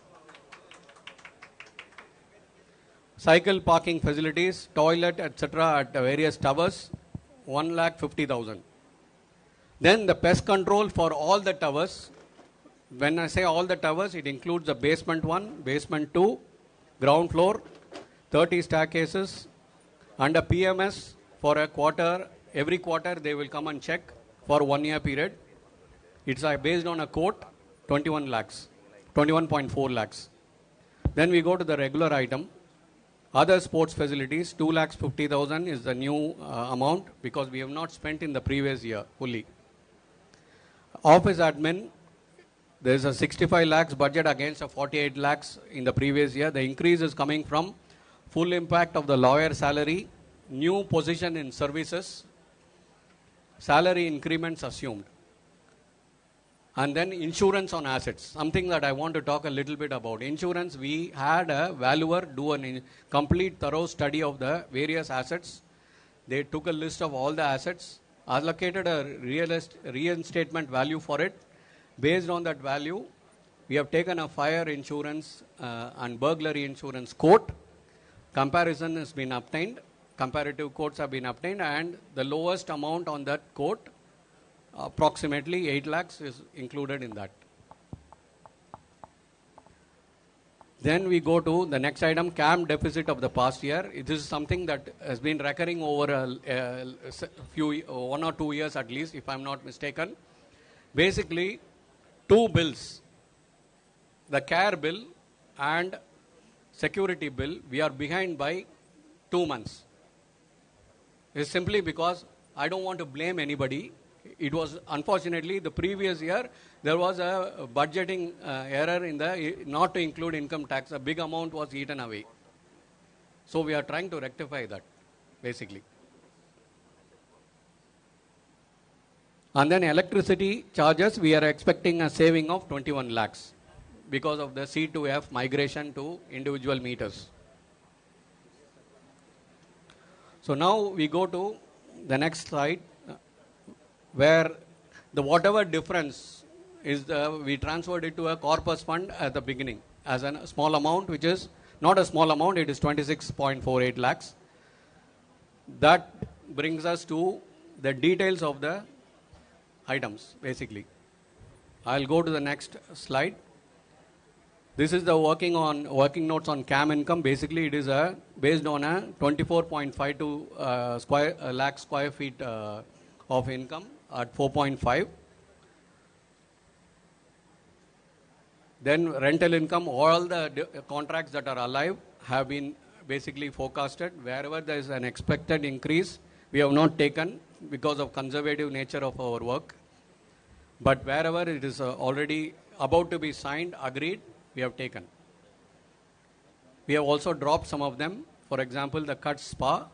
Cycle parking facilities, toilet, etc. at various towers, 1,50,000. Then the pest control for all the towers. When I say all the towers, it includes the basement 1, basement 2, ground floor, 30 staircases, and a PMS for a quarter. Every quarter they will come and check for 1 year period. It's based on a quote, 21 lakhs, 21.4 lakhs. Then we go to the regular item. Other sports facilities, 2,50,000 is the new amount because we have not spent in the previous year fully. Office admin, there is a 65 lakhs budget against a 48 lakhs in the previous year. The increase is coming from full impact of the lawyer salary, new position in services, salary increments assumed. And then insurance on assets, something that I want to talk a little bit about. Insurance, we had a valuer do a complete thorough study of the various assets. They took a list of all the assets, allocated a reinstatement value for it. Based on that value, we have taken a fire insurance and burglary insurance quote. Comparison has been obtained. Comparative quotes have been obtained, and the lowest amount on that quote approximately 8 lakhs is included in that. Then we go to the next item, CAM deficit of the past year. This is something that has been recurring over a few, 1 or 2 years at least, if I'm not mistaken. Basically, two bills, the care bill and security bill, we are behind by 2 months. It's simply because I don't want to blame anybody. It was unfortunately the previous year there was a budgeting error in the not to include income tax. A big amount was eaten away. So we are trying to rectify that basically. And then electricity charges, we are expecting a saving of 21 lakhs because of the C2F migration to individual meters. So now we go to the next slide, where the whatever difference is, we transferred it to a corpus fund at the beginning as a small amount, which is not a small amount, it is 26.48 lakhs. That brings us to the details of the items, basically. I'll go to the next slide. This is the working notes on CAM income. Basically, it is based on a 24.52 lakh square feet of income at 4.5. Then rental income, all the contracts that are alive have been basically forecasted. Wherever there is an expected increase, we have not taken because of conservative nature of our work. But wherever it is already about to be signed, agreed, we have taken. We have also dropped some of them. For example, the Cut Spa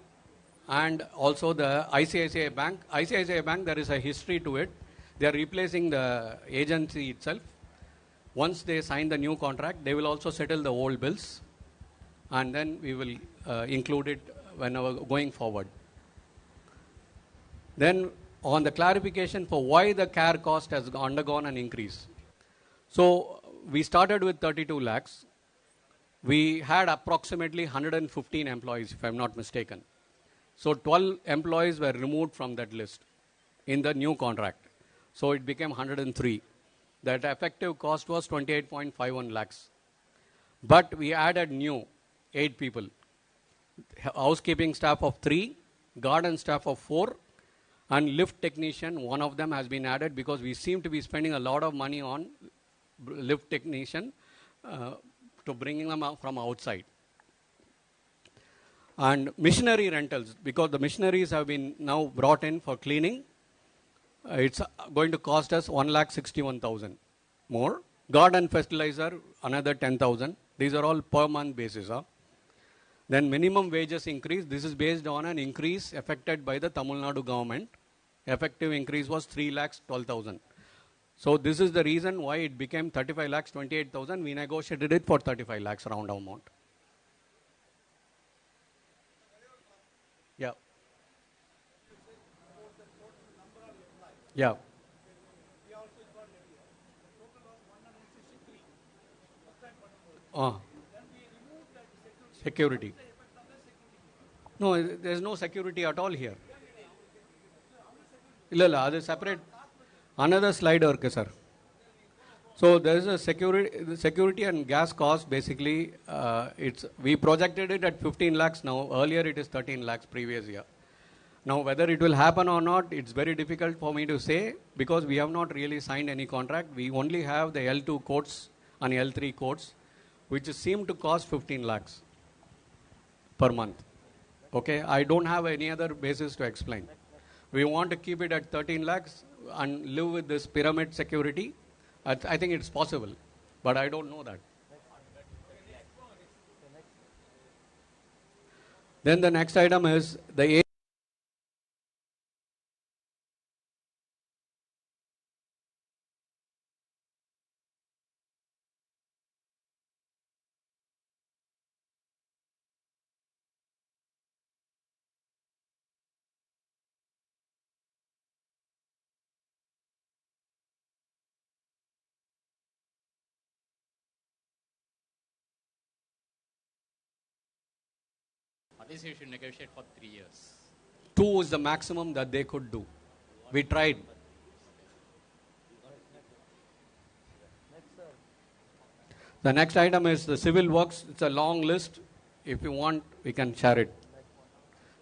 and also the ICICI Bank. ICICI Bank, there is a history to it. They are replacing the agency itself. Once they sign the new contract, they will also settle the old bills, and then we will include it whenever going forward. Then on the clarification for why the care cost has undergone an increase. So we started with 32 lakhs. We had approximately 115 employees, if I'm not mistaken. So 12 employees were removed from that list in the new contract. So it became 103. That effective cost was 28.51 lakhs. But we added new 8 people. Housekeeping staff of 3, garden staff of 4, and lift technician, one of them has been added because we seem to be spending a lot of money on lift technician to bringing them out from outside. And machinery rentals, because the machineries have been now brought in for cleaning, it's going to cost us 1,61,000 more. Garden fertilizer, another 10,000. These are all per month basis. Then minimum wages increase. This is based on an increase affected by the Tamil Nadu government. Effective increase was 3,12,000. So this is the reason why it became 35,28,000. We negotiated it for 35 lakhs round amount. Yeah. Yeah. Security. No, there is no security at all here. Illa, that is separate. Another slide, okay, sir. So there is a security and gas cost. Basically, we projected it at 15 lakhs now. Earlier, it is 13 lakhs previous year. Now, whether it will happen or not, it's very difficult for me to say because we have not really signed any contract. We only have the L2 codes and L3 codes, which seem to cost 15 lakhs per month. Okay, I don't have any other basis to explain. We want to keep it at 13 lakhs and live with this pyramid security. I think it's possible, but I don't know that. Then the next item is the At least you should negotiate for 3 years. 2 is the maximum that they could do. We tried. The next item is the civil works. It's a long list. If you want, we can share it.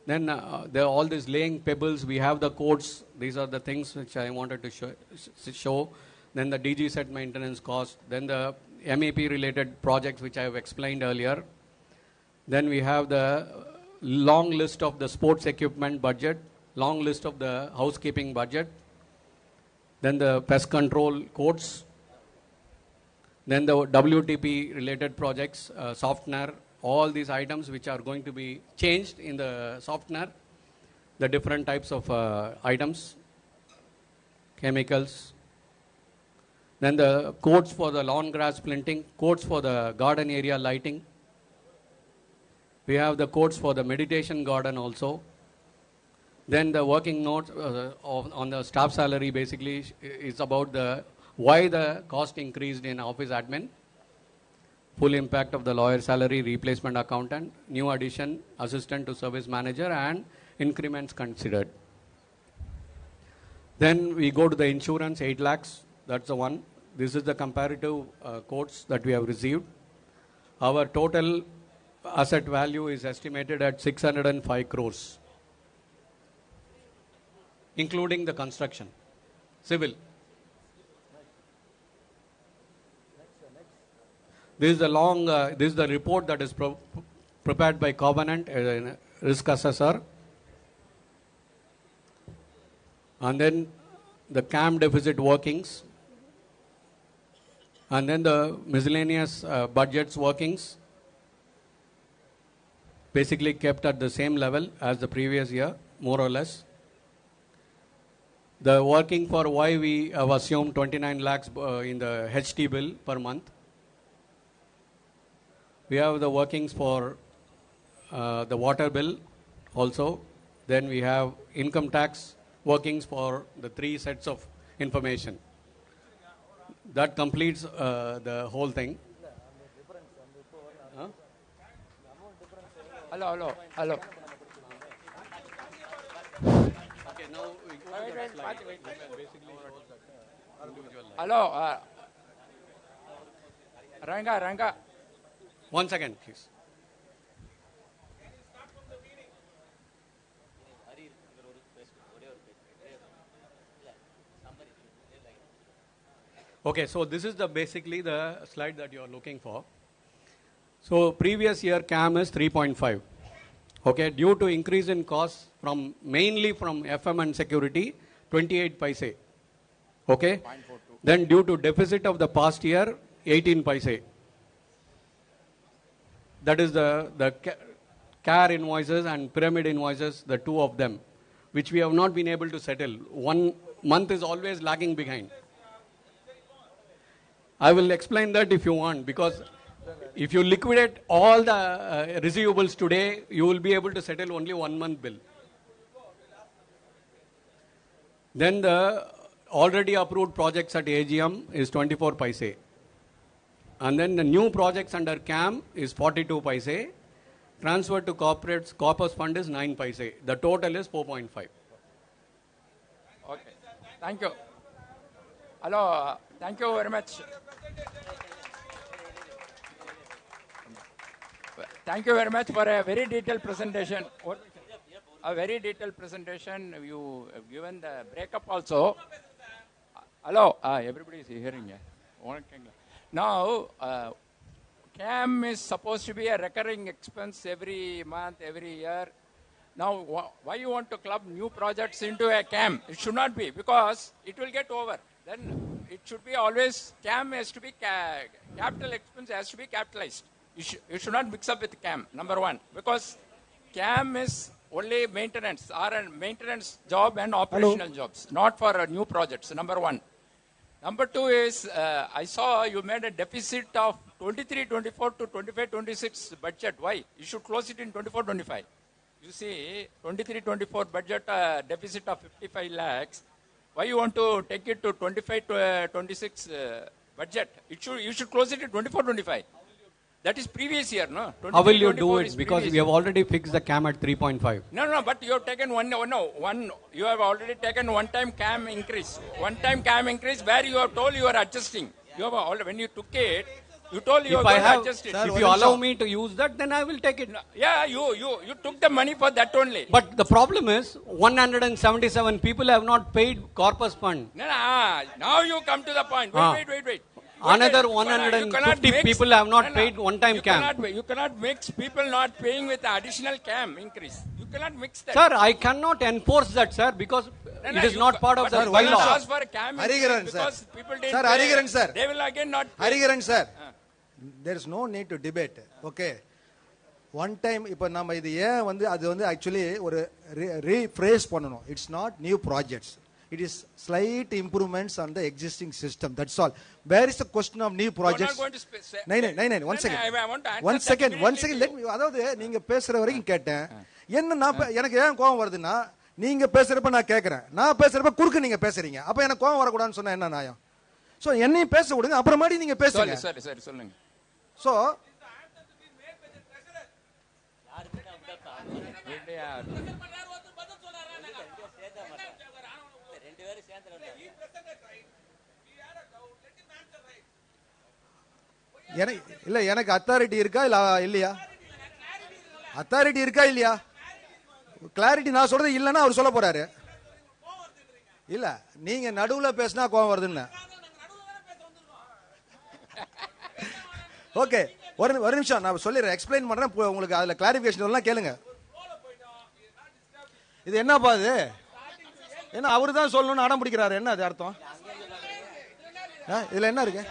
Then there are all these laying pebbles. We have the codes. These are the things which I wanted to show. Then the DG set maintenance cost. Then the MEP related projects which I have explained earlier. Then we have the long list of the sports equipment budget, long list of the housekeeping budget. Then the pest control codes. Then the WTP related projects, softener, all these items which are going to be changed in the softener, the different types of items, chemicals. Then the codes for the lawn grass planting, codes for the garden area lighting. We have the codes for the meditation garden also. Then the working notes on the staff salary basically is about the why the cost increased in office admin, full impact of the lawyer salary, replacement accountant, new addition, assistant to service manager, and increments considered. Then we go to the insurance, 8 lakhs. That's the one. This is the comparative quotes that we have received. Our total asset value is estimated at 605 crores, including the construction, civil. This is the long, this is the report that is prepared by Covenant, risk assessor. And then the CAM deficit workings. And then the miscellaneous budgets workings. Basically kept at the same level as the previous year, more or less. The working for why we have assumed 29 lakhs in the HT bill per month. We have the workings for the water bill also. Then we have income tax workings for the 3 sets of information. That completes the whole thing. Huh? Hello. Okay, now we go to the slide. Basically shows that individual line. Hello. Ranga. 1 second, please. Okay, so this is basically the slide that you are looking for. So previous year CAM is 3.5. Okay, due to increase in costs mainly from FM and security, 28 paise. Okay, then due to deficit of the past year, 18 paise. That is the CARE invoices and pyramid invoices, the 2 of them, which we have not been able to settle. 1 month is always lagging behind. I will explain that if you want, because if you liquidate all the receivables today, you will be able to settle only 1 month bill. Then the already approved projects at EGM is 24 paise. And then the new projects under CAM is 42 paise. Transfer to Corpus fund is 9 paise. The total is 4.5. Okay. Thank you. Hello. Thank you very much. Thank you very much for a very detailed presentation. A very detailed presentation. You have given the breakup also. Hello. Everybody is hearing you. Now, CAM is supposed to be a recurring expense every month, every year. Now, why you want to club new projects into a CAM? It should not be, because it will get over. Then it should be always, CAM has to be, capital expense has to be capitalized. You should not mix up with CAM, number 1. Because CAM is only maintenance, or a maintenance job and operational jobs, not for new projects, number 1. Number 2 is, I saw you made a deficit of 23-24 to 25-26 budget. Why? You should close it in 24-25. You see, 23-24 budget deficit of 55 lakhs. Why you want to take it to 25-26 budget? You should close it at 24-25. That is previous year, no? How will you do it? Because we have already fixed the CAM at 3.5. No, but you have taken you have already taken one-time CAM increase. One-time CAM increase where you have told you are adjusting. You have already, when you took it, You told you If were I going to have, adjust it. if you allow me to use that, then I will take it. Yeah, you took the money for that only. But the problem is, 177 people have not paid Corpus fund. No, now you come to the point. Wait. Another You 150 cannot mix- people have not paid one-time you camp. You cannot mix people not paying with the additional camp increase. You cannot mix that. Sir, I cannot enforce that, sir, because it is not part of the But why not bylaw. ask for a camp Hariharan, increase sir. because people didn't Sir, pay. Hariharan, sir. They will again not pay. Hariharan, sir. There is no need to debate. Okay. One time, இப்போ நம்ம இது ஏன் வந்து அது வந்து actually ஒரு rephrase பண்ணணும். It's not new projects. It is slight improvements on the existing system. That's all. Where is the question of new projects? You are not going to say. No. One second. I want to answer One that second. immediately. Let me. அதாவது நீங்க பேசுற வரைக்கும் கேட்டேன். என்ன நான் எனக்கு ஏன் கோவம் வருதுன்னா நீங்க பேசுறப்ப நான் கேக்குறேன். நான் பேசுறப்ப குறுக்கு நீங்க பேசுறீங்க. அப்ப எனக்கு கோவம் வரக்கூடாதுன்னு சொன்னா என்ன நியாயம்? சோ என்னையும் பேச விடுங்க. அப்புறமாடி நீங்க பேசுங்க. சரி சொல்லுங்க. சோ எனக்கு அத்தாரிட்டி இருக்கா இல்லையா? அத்தாரிட்டி இருக்கா இல்லையா? கிளாரிட்டி நான் சொல்றது இல்லன்னா அவர் சொல்ல போறாரு. இல்ல நீங்க நடுவுல பேசினா கோவம் வருதுன்னு. ஓகே ஒரு நிமிஷம் நான் சொல்லிடுறேன், எக்ஸ்பிளைன் பண்றேன், உங்களுக்கு அதுல கிளாரிபிகேஷன் எல்லாம் கேளுங்க. இது என்னப்பா இது? என்ன அவரு தான் சொல்லணும்னு அடம் பிடிக்கிறாரு, என்ன அது அர்த்தம்? இதுல என்ன இருக்கு?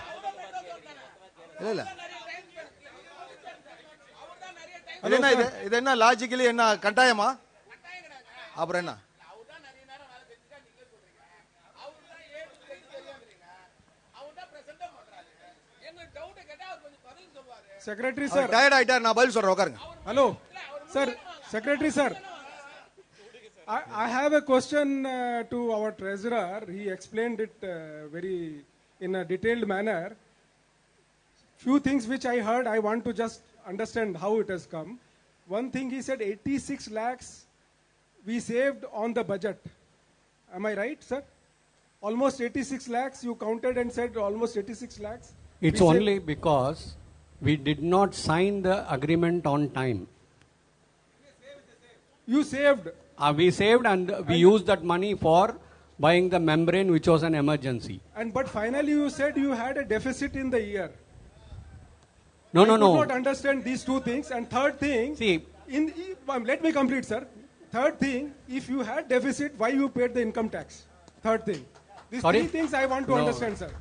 இல்ல இது என்ன இது என்ன லாஜிக்கலி என்ன கட்டாயமா? அப்புறம் என்ன? Secretary sir. Tired ஆயிட்டார், நான் பதில் சொல்றேன், உட்காருங்க. Hello, sir. Secretary sir. I have a question to our treasurer. He explained it in a detailed manner. Few things which I heard, I want to just understand how it has come. One thing he said, 86 lakhs we saved on the budget. Am I right, sir? Almost 86 lakhs you counted and said almost 86 lakhs. It's only because we did not sign the agreement on time. You saved. We saved and we used that money for buying the membrane, which was an emergency. But finally you said you had a deficit in the year. No. I could not understand these two things. And third thing, see, let me complete, sir. Third thing, if you had deficit, why you paid the income tax? Third thing. These Sorry? three things I want to understand, sir.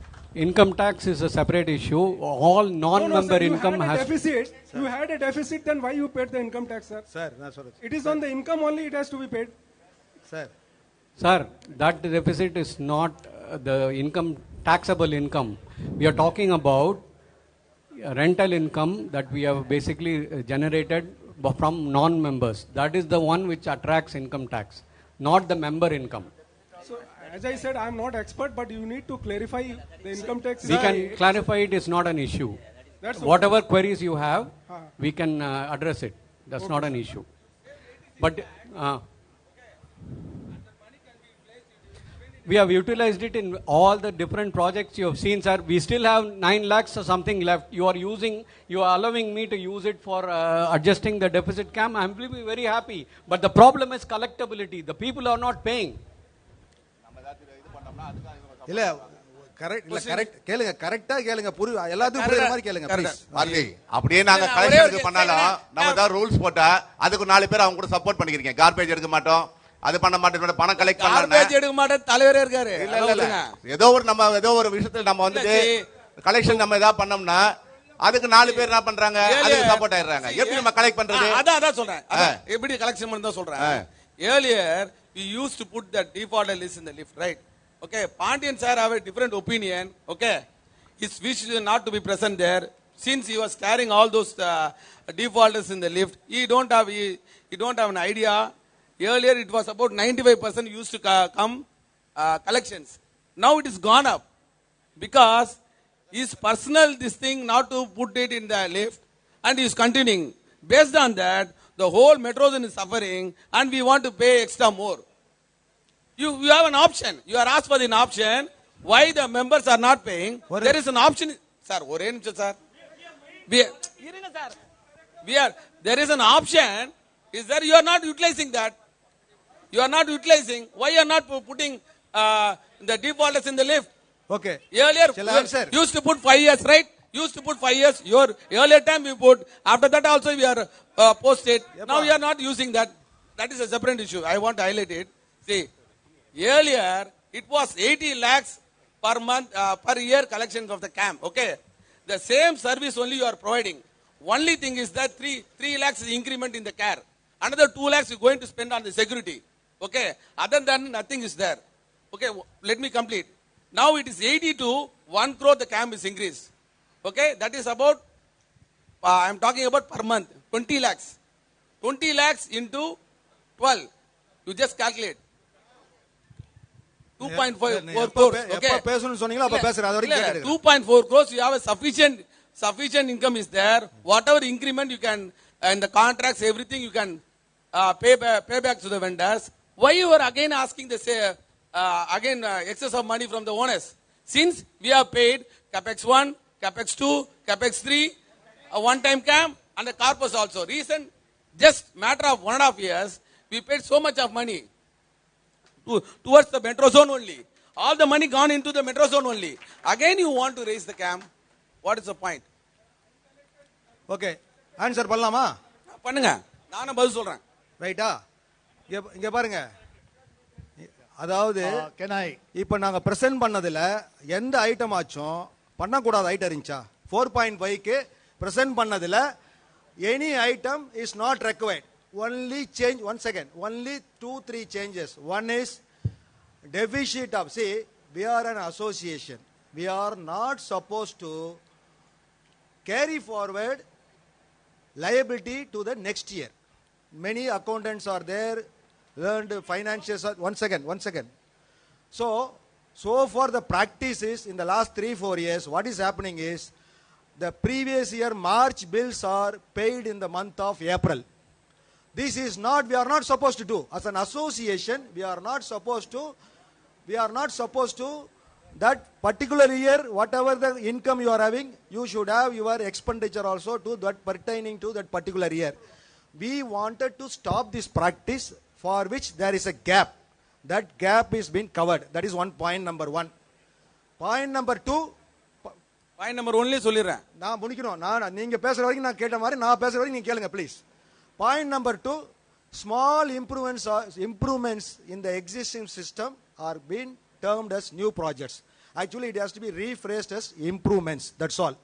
Income tax is a separate issue. All non-member income has. Deficit. You had a deficit, then why you paid the income tax, sir? Sir, that's what it is on the income only. It has to be paid. Sir, that deficit is not the income, taxable income. We are talking about rental income that we have basically generated from non-members. That is the one which attracts income tax, not the member income. So, as I said, I am not expert, but you need to clarify the income tax. We can clarify it is not an issue. That's whatever queries you have, we can address it. That's not an issue. But we have utilized it in all the different projects you have seen, sir. We still have 9 lakhs or something left. You are allowing me to use it for adjusting the deficit cam. I will be very happy. But the problem is collectability. The people are not paying. இல்ல correct கேளுங்க, கரெக்ட்டா கேளுங்க, எல்லாத்துக்கும் புரியுற மாதிரி கேளுங்க please. Bharathi, அப்படியே நாங்க கலெக்ஷனுக்கு பண்ணாலும் நம்ம தான் ரூல்ஸ் போட்டா அதுக்கு 4 பேர் அவங்க கூட சப்போர்ட் பண்ணிக்கிறீங்க. கார்பேஜ் எடுக்க மாட்டோம், அது பண்ண மாட்டோம், பணம் கலெக்ட் பண்ணலாம். கார்பேஜ் எடுக்க மாட்டோம், தலைவரே இருக்காரு. இல்ல ஏதோ ஒரு விஷயத்துல நம்ம வந்துட்டு கலெக்ஷன் நம்ம ஏதாவது பண்ணோம்னா அதுக்கு 4 பேர் என்ன பண்றாங்க, அதுக்கு சப்போர்ட் ஆயிடுறாங்க. எப்படி நம்ம கலெக்ட் பண்றது? அதான் சொல்றேன், எப்படி கலெக்ஷன் பண்ணி தான் சொல்றேன். Earlier we used to put the default list in the lift, right? Okay, Pandian sir have a different opinion. Okay, his wish is not to be present there since he was carrying all those defaulters in the lift. He don't have an idea. Earlier it was about 95% used to come collections. Now it is gone up because his personal this thing not to put it in the lift, and he is continuing. Based on that, the whole Metrozone is suffering, and we want to pay extra more. You have an option. You are asked for an option. Why the members are not paying? There is an option. Sir, ஒரே நிமிஷம் sir. there is an option. Is there? You are not utilizing that. You are not utilizing. Why you are not putting the defaulters in the lift? Okay. Earlier, Shall I answer? used to put 5 years, right? Used to put 5 years. Your earlier time we put. After that also we are posted. Now we are not using that. That is a separate issue. I want to highlight it. See, earlier it was 80 lakhs per month, per year collections of the camp. Okay. The same service only you are providing. Only thing is that 3 lakhs is increment in the care. Another 2 lakhs you are going to spend on the security. Okay. Other than nothing is there. Okay. Let me complete. Now it is 80 to 1 crore the camp is increased. Okay. That is about, I am talking about per month. 20 lakhs. 20 lakhs into 12. You just calculate. 2.4 crores. Okay. 2.4 crores. You have a sufficient income is there. Whatever increment you can, and the contracts, everything you can pay back to the vendors. Why you are again asking the excess of money from the owners? Since we have paid Capex 1, Capex 2, Capex 3, a one-time camp, and the Corpus also. Recent, just matter of 1.5 years, we paid so much of money towards the Metrozone only. All the money gone into the Metrozone only. Again you want to raise the camp. What is the point? Okay. Answer பண்ணலாமா? பண்ணுங்க. நானே பதில் சொல்றேன். ரைட்டா? இங்க பாருங்க. அதாவது இப்போ நாங்க பிரசன்ட் பண்ணதுல எந்த ஐட்டம் ஆச்சும் பண்ணக்கூடாத ஐட்டம் இருந்துச்சா? 4.5 க்கு பிரசன்ட் பண்ணதுல any item is not required. Only change, one second, only 2-3 changes. One is deficit of, see, we are an association. We are not supposed to carry forward liability to the next year. Many accountants are there, learned financials. One second. So far the practice is in the last 3-4 years, what is happening is the previous year March bills are paid in the month of April. This is not, we are not supposed to do. As an association, we are not supposed to, that particular year, whatever the income you are having, you should have your expenditure also to that pertaining to that particular year. We wanted to stop this practice for which there is a gap. That gap is being covered. That is point number 1. Point number 2. Point number only சொல்லிறேன். நான் முடிக்கணும். நீங்க பேசுற வரைக்கும் நான் கேட்ட மாதிரி நான் பேசுற வரைக்கும் நீங்க கேளுங்க please. Point number 2, small improvements in the existing system are being termed as new projects. Actually, it has to be rephrased as improvements. That's all.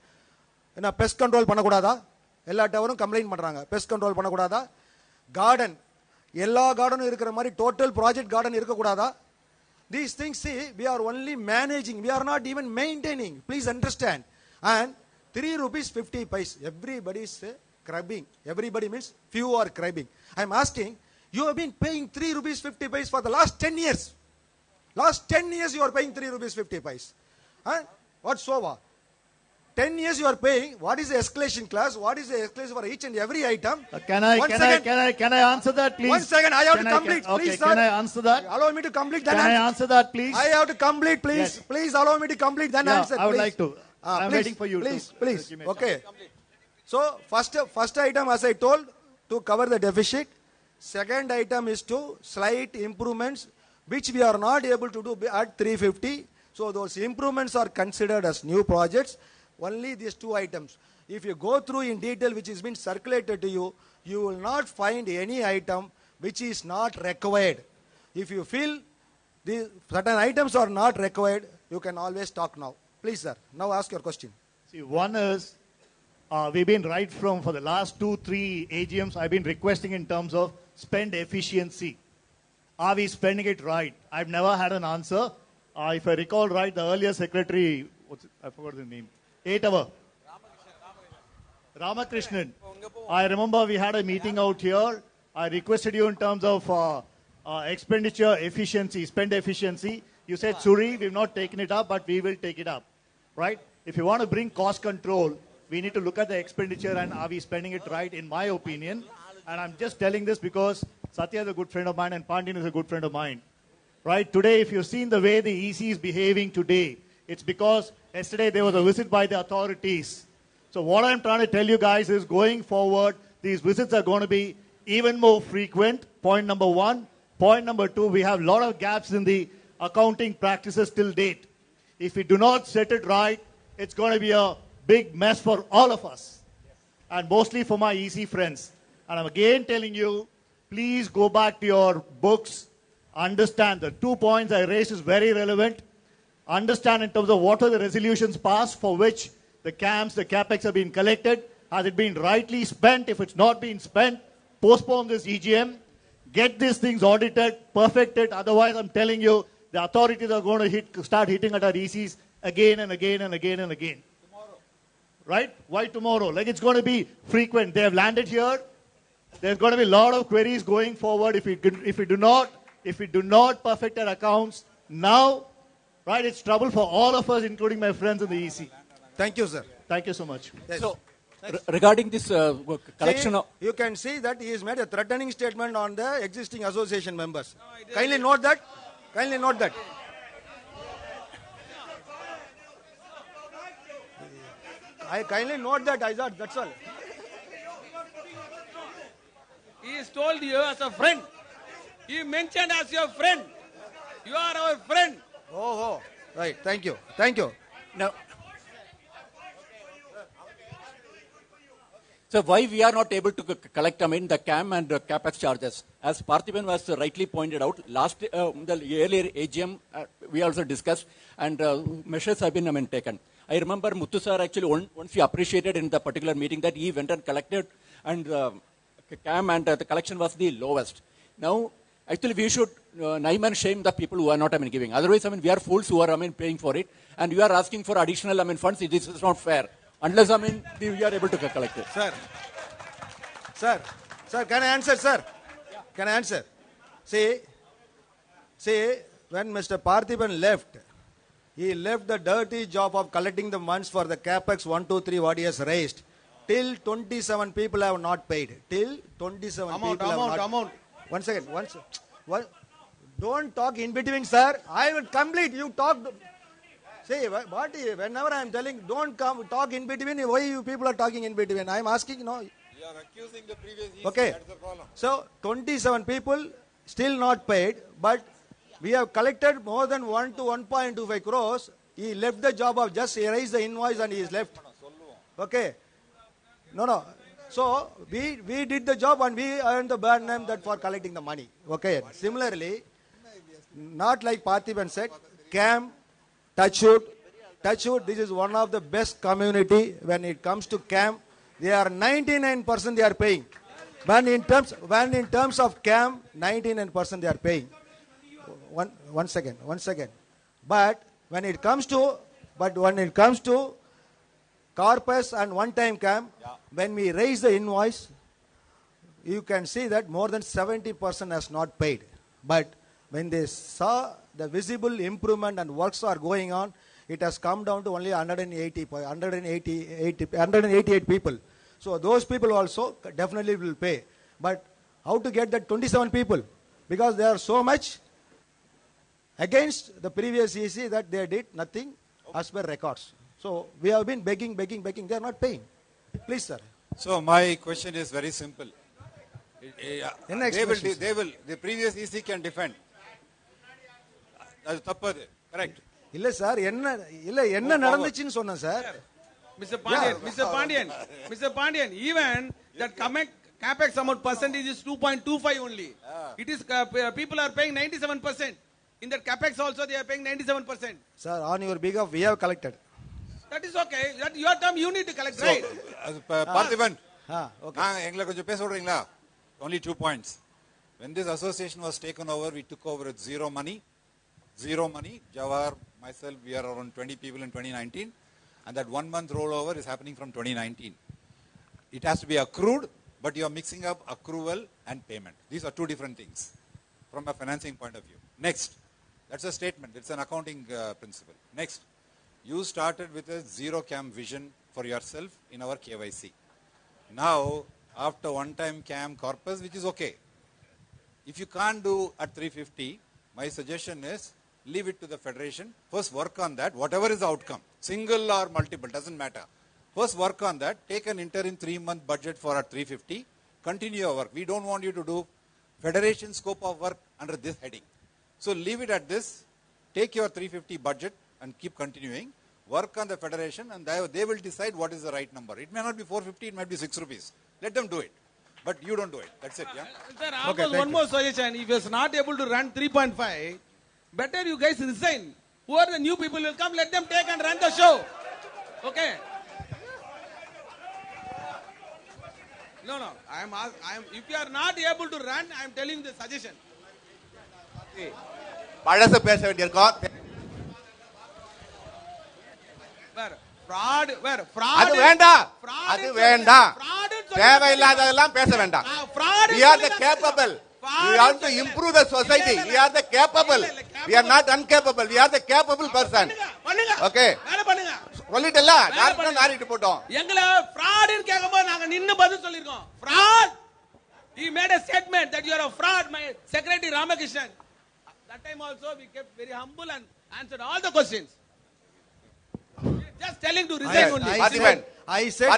என்ன pest control பண்ணக்கூடாதா? எல்லா டவரும் கம்ப்ளைண்ட் பண்றாங்க. pest control பண்ணக்கூடாதா? கார்டன் எல்லா கார்டனும் இருக்கிற மாதிரி total project garden இருக்கக்கூடாதா? These things, see, we are only managing. We are not even maintaining. Please understand. And 3 rupees 50 paise. Everybody is crabbing. Everybody means few are crabbing. I am asking, you have been paying 3 rupees 50 paise for the last 10 years. Last 10 years you are paying 3 rupees 50 paise. What so? 10 years you are paying. What is the escalation class? What is the escalation for each and every item? Can I answer that, please? 1 second, I have to complete, please, sir. Can I answer that? Allow me to complete. Then Can I answer that, please? I have to complete, please. Yes. Please allow me to complete. Then answer. I would please. like to. I'm waiting for you. Please. Okay. So first item, as I told, to cover the deficit. Second item is to slight improvements, which we are not able to do at 350. So those improvements are considered as new projects. Only these 2 items. If you go through in detail, which has been circulated to you, you will not find any item which is not required. If you feel these certain items are not required, you can always talk now. Please, sir. Now ask your question. See, one is, we've been right from for the last 2-3 AGMs, I've been requesting in terms of spend efficiency. Are we spending it right? I've never had an answer. If I recall right, the earlier secretary, I forgot the name, 8 hour. Ramakrishnan. I remember we had a meeting out here. I requested you in terms of expenditure efficiency, spend efficiency. You said, Suri, we've not taken it up, but we will take it up. Right? If you want to bring cost control, we need to look at the expenditure and are we spending it right, in my opinion. And I'm just telling this because Satya is a good friend of mine and Pandyan is a good friend of mine. Right? Today, if you've seen the way the EC is behaving today, it's because yesterday there was a visit by the authorities. So what I'm trying to tell you guys is going forward, these visits are going to be even more frequent, point number one. Point number two, we have a lot of gaps in the accounting practices till date. If we do not set it right, it's going to be a big mess for all of us. And mostly for my EC friends. And I'm again telling you, please go back to your books, understand the 2 points I raised is very relevant. Understand in terms of what are the resolutions passed for which the CAMs, the CAPEX have been collected. Has it been rightly spent? If it's not been spent, postpone this EGM. Get these things audited, perfected. Otherwise, I'm telling you, the authorities are going to start hitting at our ECs again and again and again and again. Tomorrow. Right? Why tomorrow? Like it's going to be frequent. They have landed here. There's going to be a lot of queries going forward if we do not perfect our accounts now. Right? It's trouble for all of us, including my friends in the EC. Thank you, sir. Thank you so much. Yes. So, regarding this collection of... You can see that he has made a threatening statement on the existing association members. Kindly note that. Kindly note that. I kindly note that, Izad, that's all. He has told you as a friend. He mentioned as your friend. You are our friend. Oh, right. Thank you. Thank you. Now, so why we are not able to collect, the CAM and CAPEX charges? As Parthiban was rightly pointed out, the earlier AGM, we also discussed, and measures have been taken. I remember Muthu sir actually, once he appreciated in the particular meeting that he went and collected, and CAM and the collection was the lowest. Now, actually, we should name and shame the people who are not giving. Otherwise, we are fools who are paying for it, and you are asking for additional funds. It is not fair. Unless, we are able to collect it. Sir, can I answer, sir? Can I answer? See, when Mr. Parthiban left, he left the dirty job of collecting the funds for the CAPEX 1, 2, 3, what he has raised. Till 27 people have not paid. Till 27 people have not. One second. What? Don't talk in between, sir. I will complete. You talk. See, whenever I am telling, don't talk in between. Why you people are talking in between? I am asking, no. You are accusing the previous EC. Okay. That's the problem. So, 27 people still not paid, but we have collected more than 1 to 1.25 crores. He left the job of just erase the invoice and he is left. Okay. No. So, we did the job and we earned the bad name that for collecting the money. Okay. Similarly, not like Parthiban said, CAM, Touchwood, this is one of the best community when it comes to CAM. They are 99% they are paying. When in terms of CAM, 99% they are paying. One second. But when it comes to Corpus and one-time CAM, when we raise the invoice, you can see that more than 70% has not paid. But when they saw the visible improvement and works are going on, it has come down to only 188 people. So those people also definitely will pay. But how to get that 27 people? Because they are so much against the previous EC that they did nothing as per records. So we have been begging. They are not paying. Please, sir. So my question is very simple. The previous EC can defend. That's correct. இல்ல sir என்ன நடந்துச்சுன்னு சொன்னேன் sir. Mr. Pandian, even that CAPEX amount percentage is 2.25 only. It is people are paying 97%. In that CAPEX also they are paying 97%. Sir, on your behalf we have collected. That is okay. That your term you need to collect, right? Parthiban, okay. Only 2 points. When this association was taken over, we took over with zero money. Jawahar, myself, we are around 20 people in 2019. And that 1 month rollover is happening from 2019. It has to be accrued, but you are mixing up accrual and payment. These are two different things from a financing point of view. Next, that's a statement. It's an accounting principle. Next, you started with a zero CAM vision for yourself in our KYC. Now, after one-time CAM corpus, which is okay. If you can't do at 350, my suggestion is leave it to the federation. First work on that, whatever is the outcome. Single or multiple, doesn't matter. First work on that. Take an interim 3-month budget for our 350. Continue your work. We don't want you to do federation scope of work under this heading. So leave it at this. Take your 350 budget and keep continuing. Work on the federation and they will decide what is the right number. It may not be 450, it might be 6 rupees. Let them do it. But you don't do it. That's it, yeah? Sir, one more suggestion. If it's not able to run 3.5, better you guys resign. Who are the new people will come, let them take and run the show. Okay? No. If you are not able to run, I am telling the suggestion. பழச பேச வேண்டியிருக்கோம். அது வேண்டாம். அது வேண்டாம். தேவையில்லாததெல்லாம் பேச வேண்டாம். We are the capable. We have to improve the society. We are the capable. We are not incapable. We are the capable person. Okay. சொல்லிட்டல doctor நாரிட்டு போட்டோம். எங்கள fraud ன்னு கேக்கும்போது நாங்க நின்னு பதில் சொல்லிருக்கோம். Fraud. He made a statement that you are a fraud, my secretary Ramakrishnan. That time also we kept very humble and answered all the questions. Just telling to resign only. I said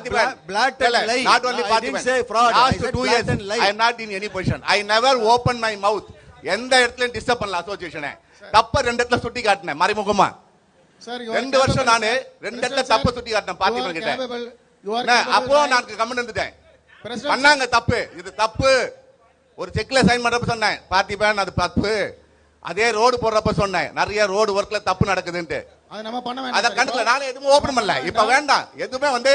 black and lie. Not only I didn't say fraud. Last I said 2 black years, and lie. I am not in any position. I never opened my mouth. எந்த இடத்துலயும் disturb பண்ணல அசோசியேஷனை. தப்ப ரெண்டு இடத்துல சுட்டி காட்டினேன் மறைமுகமா. 2 வருஷம் நானு ரெண்டு இடத்துல தப்பு சுட்டி காட்டினேன் பார்ட்டிமன் கிட்ட. அப்போ நான் கமெண்ட் வந்துட்டேன். பண்ணாங்க தப்பு. இது தப்பு. ஒரு செக்ல சைன் பண்றப்ப சொன்னேன். பார்ட்டிமன் அது தப்பு. அதே ரோடு போடுறப்ப சொன்னேன். நிறைய ரோடு ஒர்க்ல தப்பு நடக்குதுன்னு. அது நம்ம பண்ண வேண்டாம். அத கணக்குல நானே எதுவும் ஓபன் பண்ணல. இப்ப வேண்டாம். எதுமே வந்து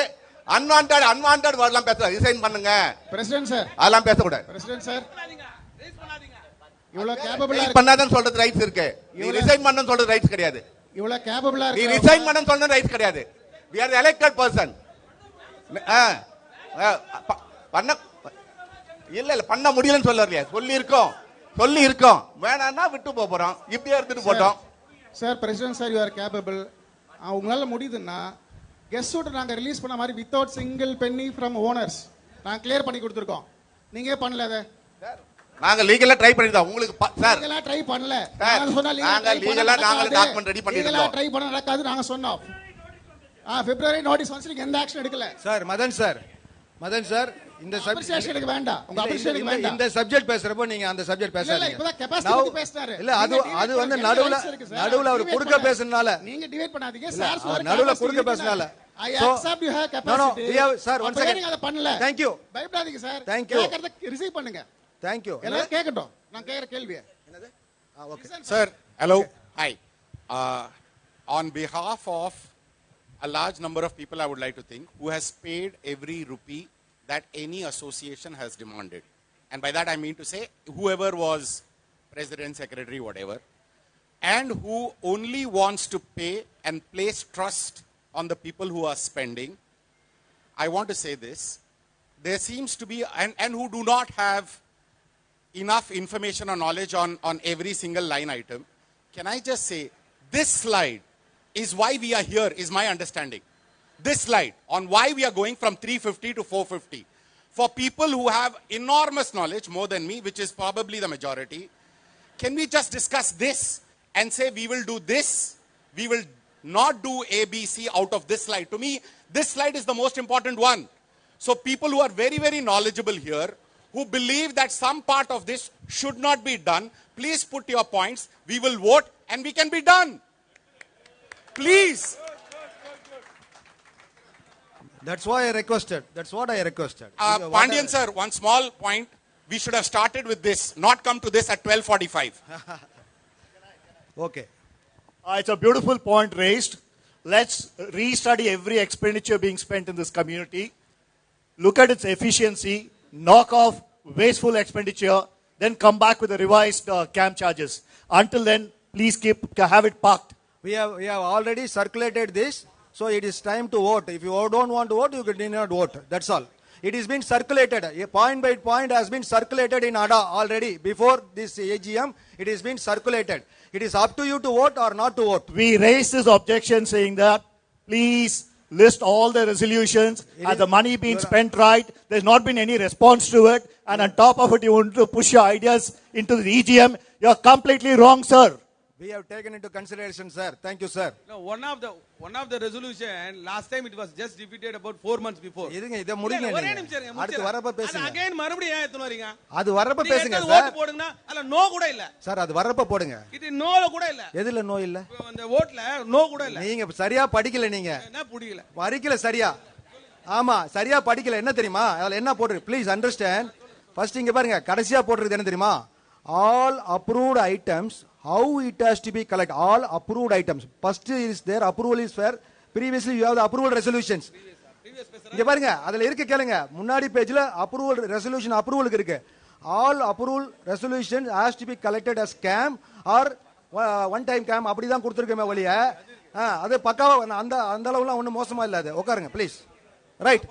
அன்வான்டட் வேர்ட்லாம் பேச ரிசைன் பண்ணுங்க. President sir. அதெல்லாம் பேச கூடாது. President sir. இவ்வளவு கேப்பபிளா பண்ணாதன்னு சொல்றது ரைட்ஸ் இருக்கு. நீ ரிசைன் பண்ணனும் சொல்றது ரைட்ஸ் கிடையாது. இவ்வளவு கேப்பபிளா நீ ரிசைன் பண்ணனும் சொல்றது ரைட்ஸ் கிடையாது. We are the elected person. பண்ண இல்ல பண்ண முடியலன்னு சொல்லலையா? சொல்லி இருக்கோம். வேணாம்னா விட்டு போறோம். இப்படியே எடுத்துட்டு போட்டோம். Sir president sir you are capable. உங்களால முடியுதுன்னா கெஸ்ட் ஷூட் நாங்க ரிலீஸ் பண்ண மாதிரி without single penny from owners நாங்க கிளியர் பண்ணி கொடுத்துருக்கோம். நீங்க பண்ணல அதை. நாங்க லீகலா ட்ரை பண்ணிட்டோம். உங்களுக்கு சார் லீகலா ட்ரை பண்ணல. நாங்க சொன்னா லீகலா நாங்க டாக்குமெண்ட் ரெடி பண்ணிட்டோம். லீகலா ட்ரை பண்ண நடக்காது நாங்க சொன்னோம். பிப்ரவரி நோட்டீஸ் வந்து நீங்க எந்த ஆக்ஷன் எடுக்கல. சார் மதன் சார் இந்த சப்ஜெக்ட் எனக்கு வேண்டாம். உங்க அப்ரிசியேஷன் வேண்டாம். இந்த சப்ஜெக்ட் பேசுறப்போ நீங்க அந்த சப்ஜெக்ட் பேசாதீங்க. இல்ல இப்போதான் கெபாசிட்டி பேசுறாரு. இல்ல அது வந்து நடுவுல அவர் குறுக்க பேசனால நீங்க டிவைட் பண்ணாதீங்க. சார் நடுவுல குறுக்க பேசனால I accept you have capacity. No, sir, one second. நீங்க அத பண்ணல. Thank you. பயப்படாதீங்க சார். Thank you. கேக்குறத ரிசீவ் பண்ணுங்க. Thank you. எல்லாரும் கேக்கட்டும். நான் கேக்குற கேள்வி. என்னது? Okay. Sir, hello. Hi. On behalf of a large number of people, I would like to think, who has paid every rupee that any association has demanded. And by that I mean to say, whoever was president, secretary, whatever, and who only wants to pay and place trust on the people who are spending. I want to say this. There seems to be, and who do not have enough information or knowledge on every single line item. Can I just say, this slide is why we are here, is my understanding. This slide on why we are going from 350 to 450. For people who have enormous knowledge, more than me, which is probably the majority, can we just discuss this and say we will do this? We will not do A, B, C out of this slide. To me, this slide is the most important one. So people who are very, very knowledgeable here, who believe that some part of this should not be done, please put your points. We will vote and we can be done. Please. That's why I requested. That's what I requested. Pandian sir, one small point. We should have started with this, not come to this at 12:45. Okay. It's a beautiful point raised. Let's restudy every expenditure being spent in this community. Look at its efficiency, knock off wasteful expenditure, then come back with the revised camp charges. Until then, please have it parked. We have already circulated this, so it is time to vote. If you don't want to vote, you can not vote. That's all. It is been circulated. A point by point has been circulated in ADA already. Before this AGM, it has been circulated. It is up to you to vote or not to vote. We raised this objection saying that, please list all the resolutions. Has the money been spent right? There's not been any response to it. And on top of it, you want to push your ideas into the EGM. You're completely wrong, sir. We have taken into consideration, sir. Thank you, sir. No, one of the resolution last time it was just defeated about 4 months before. இருங்க இத முடிங்க ஒரே நீங்க. நிமிஷம் இருங்க, அடுத்து வரப்ப பேசுங்க. அகைன் மறுபடியும் ஏன் எத்தனை வரீங்க? அது வரப்ப பேசுங்க சார். சார். ஓட் போடுங்கனா அல்ல நோ கூட இல்ல. சார் அது வரப்ப போடுங்க. இது நோல கூட இல்ல. எதுல நோ இல்ல? அந்த ஓட்ல நோ கூட இல்ல. நீங்க சரியா படிக்கல நீங்க. என்ன புரியல? படிக்கல சரியா. ஆமா சரியா படிக்கல. என்ன தெரியுமா? அதுல என்ன போட்டுருக்கு? Please understand. ஃபர்ஸ்ட் இங்க பாருங்க கடைசியா போட்டுருக்கு என்ன தெரியுமா? All approved items, how it has to be collected. All approved items. First is there, approval is fair. Previously you have the approval resolutions. இங்க பாருங்க அதுல இருக்கு கேளுங்க. முன்னாடி பேஜ்ல approval resolution approval இருக்கு. All approval resolutions has to be collected as CAM or one time CAM அப்படிதான் கொடுத்திருக்கேமே ஒளிய. அது பக்காவா அந்த அந்த அளவுல ஒண்ணு மோசமா இல்ல அது. உட்காருங்க please. Right.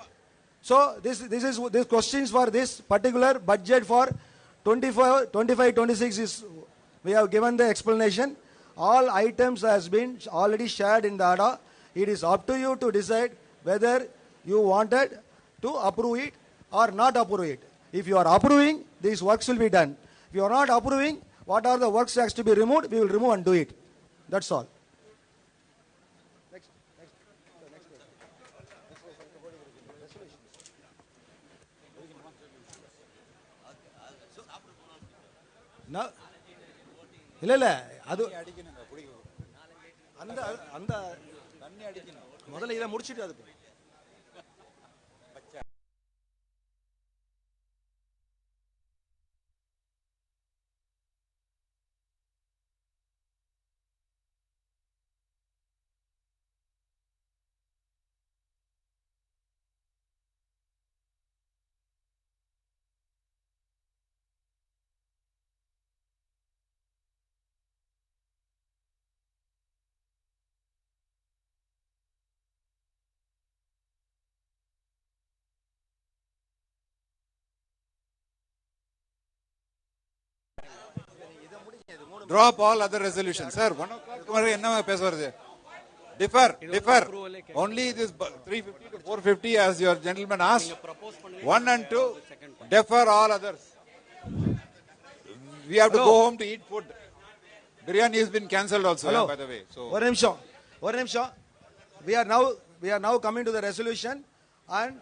So this questions for this particular budget for 25-26 is we have given the explanation. All items has been already shared in the order. It is up to you to decide whether you wanted to approve it or not approve it. If you are approving, these works will be done. If you are not approving, what are the works has to be removed, we will remove and do it. That's all. இல்ல இல்ல அது அந்த அந்த தண்ணி அடிக்கணும் முதல்ல இத முடிச்சிட்டு அது Drop all other resolutions. Sir, 1 o'clock என்ன பேச வருது? Defer. Only this 350 to 450 as your gentleman asked. 1 and 2, defer all others. We have to go home to eat food. Biryani has been cancelled also, by the way. So ஒரு நிமிஷம். We are now coming to the resolution and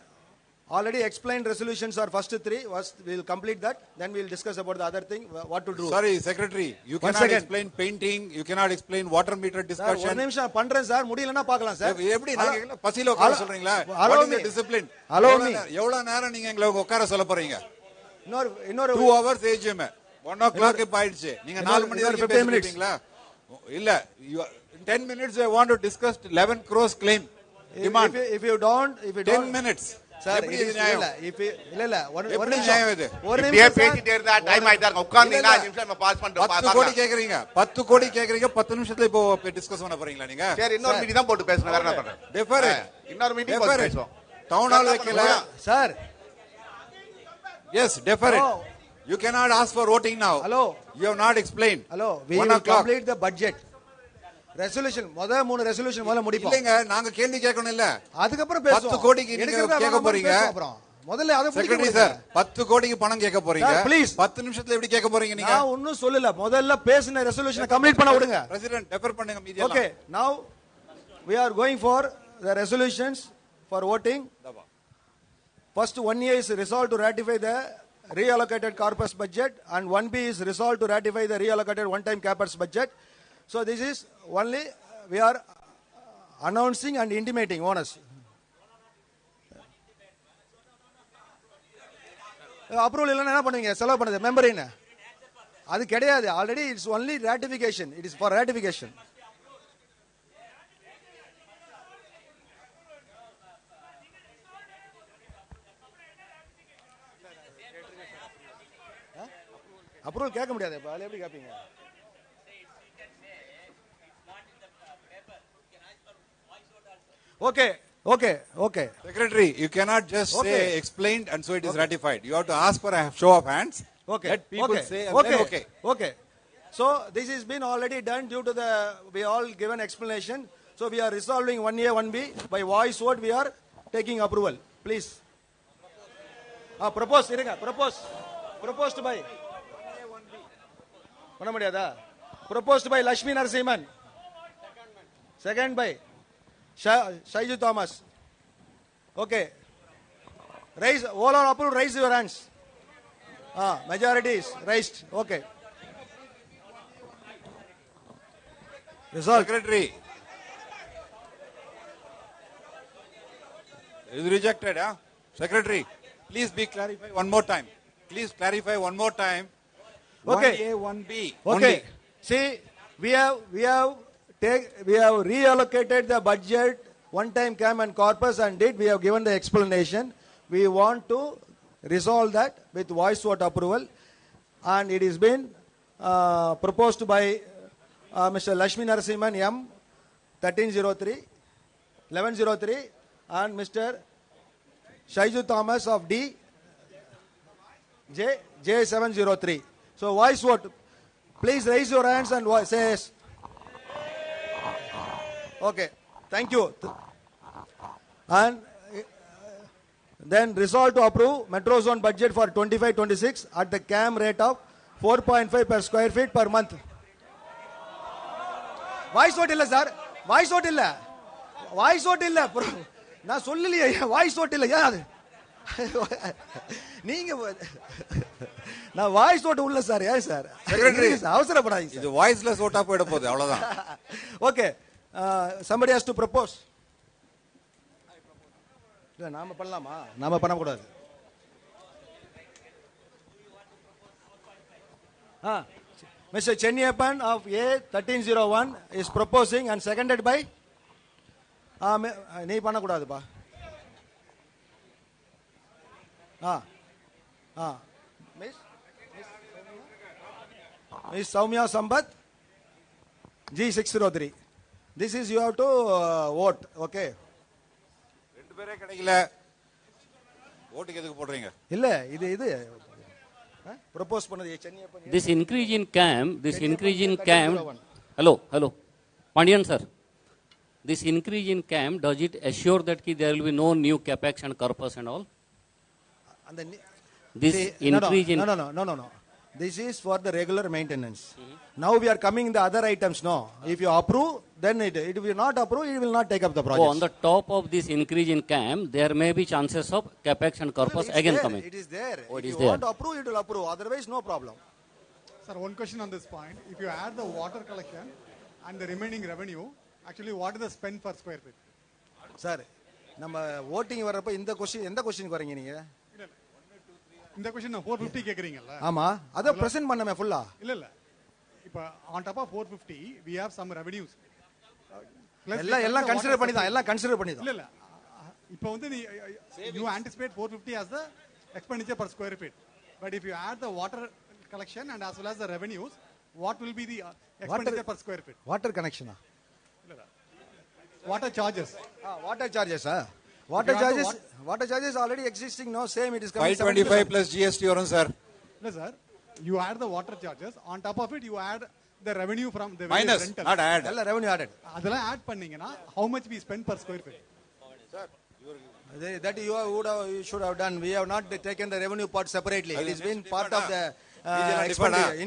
already explained resolutions are first 3. We will complete that. Then we will discuss about the other thing, what to do. Sorry, Secretary. You cannot explain painting. You cannot explain water meter discussion. ஒரு நிமிஷம் பண்றேன் sir. முடியலனா பார்க்கலாம் sir. எப்படி நாங்க பசில உட்கார சொல்றீங்களா? What is the discipline? எவ்வளவு நேரம் நீங்க எங்களை உட்கார சொல்ல போறீங்க? இன்னொரு 2 hours EGM. 1 o'clock இப்ப ஆயிடுச்சு. நீங்க 4 மணி வரைக்கும் பேசுறீங்களா? இல்ல 10 minutes I want to discuss 11 crores claim demand. If you don't 10 minutes. Sir இல்ல ஒரு நிமிஷம் பேசிட்டே இருந்தா டைம் ஆயிட்டா உட்கார்ந்தீங்கன்னா 5 நிமிஷம் நம்ம பாஸ் பண்றோம். 10 கோடி கேக்குறீங்க 10 நிமிஷத்துல இப்போ டிஸ்கஸ் பண்ண போறீங்களா நீங்க? சரி இன்னொரு மீட்டிங் தான் போட்டு பேசணும். வேற என்ன பண்றேன்? டெஃபர் இன்னொரு மீட்டிங் போட்டு பேசுவோம். டவுன் ஹால் வைக்கல sir. Yes, defer it. You cannot ask for voting now. Hello. You have not explained. Hello. We will complete the budget. Resolution முத 3 ரெசல்யூஷன் முதல்ல முடிப்போம். இல்லங்க நாங்க கேள்வி கேட்கணும் இல்ல. அதுக்கு அப்புறம் பேசுவோம். 10 கோடிக்கு நீங்க கேட்க போறீங்க. முதல்ல அத செக்ரட்டரி சார் 10 கோடிக்கு பணம் கேட்க போறீங்க. ப்ளீஸ் 10 நிமிஷத்துல எப்படி கேட்க போறீங்க நீங்க? நான் ஒண்ணும் சொல்லல. முதல்ல பேசின ரெசல்யூஷனை கம்ப்ளீட் பண்ண விடுங்க. பிரசிடென்ட் டெஃபர் பண்ணுங்க media. Okay, now we are going for the resolutions for voting. First 1A is resolved to ratify the reallocated corpus budget and 1B is resolved to ratify the reallocated one time corpus budget. So this is only we are announcing and intimating honors. Approval இல்லனா என்ன பண்ணுவீங்க? செலவு பண்ணது member என்ன? அது கிடையாது. Already it's only ratification. It is for ratification. Approval கேட்க முடியாது. அதுல எப்படி கேட்பீங்க? Okay. Secretary, you cannot just say explained and so it is ratified. You have to ask for a show of hands. Okay. Let people say and then okay. So this has been already done due to the we all given explanation. So we are resolving 1A 1B by voice vote. We are taking approval. Please. Proposed by. பண்ண முடியாதா? Proposed by Lakshmi Narasimhan. Second by Shaiju Thomas. Okay. Raise, all are approved, raise your hands. Majority is raised. Okay. Result. Secretary. It is rejected, huh? Secretary, please be clarified one more time. Please clarify one more time. Okay. 1A, 1B. Okay. Only. See, we have reallocated the budget one time CAM and Corpus and we have given the explanation. We want to resolve that with voice vote approval, and it has been proposed by Mr. Lakshmi Narasimhan M 1103 and Mr. Shaiju Thomas of D J 703. So voice vote. Please raise your hands and say yes. Okay. Thank you. And then resolve to approve Metrozone budget for 25-26 at the CAM rate of 4.5 per square feet per month. Voice vote illa sir. Voice vote illa. Voice vote illa. நான் சொல்லலையே voice vote இல்ல ஏன் அது நீங்க நான் voice vote உள்ள sir ஏன் sir secretary அவசரப்படாதீங்க இது வாய்ஸ்லெஸ் ஓட்டா போயிட போகுது அவ்வளவுதான் okay somebody has to propose இல்ல நாம பண்ணலாமா நாம பண்ண கூடாது Mr. Chenniyappan of A 1301 is proposing and seconded by நீ பண்ணக்கூடாதுப்பா Miss Soumya Sambat G603. This is you have to vote. Okay. ரெண்டு பேரே கிடைக்கல ஓட்டுக்கு எதுக்கு போடுறீங்க இல்ல இது propose பண்ணது Chenniappan. This increase in CAM hello Pandian sir, this increase in CAM, does it assure that there will be no new capex and corpus and all? This increase in no. This is for the regular maintenance. Now we are coming the other items. No, if you approve, then it will not approve, it will not take up the project. On the top of this increase in CAM, there may be chances of capex and corpus again coming. It is there. Oh, if you want to approve, it will approve. Otherwise, no problem. Sir, one question on this point. If you add the water collection and the remaining revenue, actually, what is the spend per square feet? Sir, நம்ம voting வரப்ப இந்த question எந்த கொஸ்டினுக்கு வரீங்க நீங்க? இந்த question 450 கேக்குறீங்கல்ல? ஆமா, அத பிரசன்ட் பண்ணமே ஃபுல்லா. இல்ல. இப்போ on top of 450 we have some revenues. எல்லாம் கன்சிடர் பண்ணி தான் இல்ல. இப்போ வந்து you anticipate 450 as the expenditure per square feet. But if you add the water collection and as well as the revenues, what will be the expenditure per square feet? Water connection. Water charges. Water charges. Water charges already existing. No, same. It is coming. 525 plus GST or sir. No, sir. You add the water charges. On top of it, you add the revenue from the minus, rental. not add. All revenue added. Adala add panningena, how much we spend per square feet? Sir, that you should have done. We have not taken the revenue part separately. It has been part of the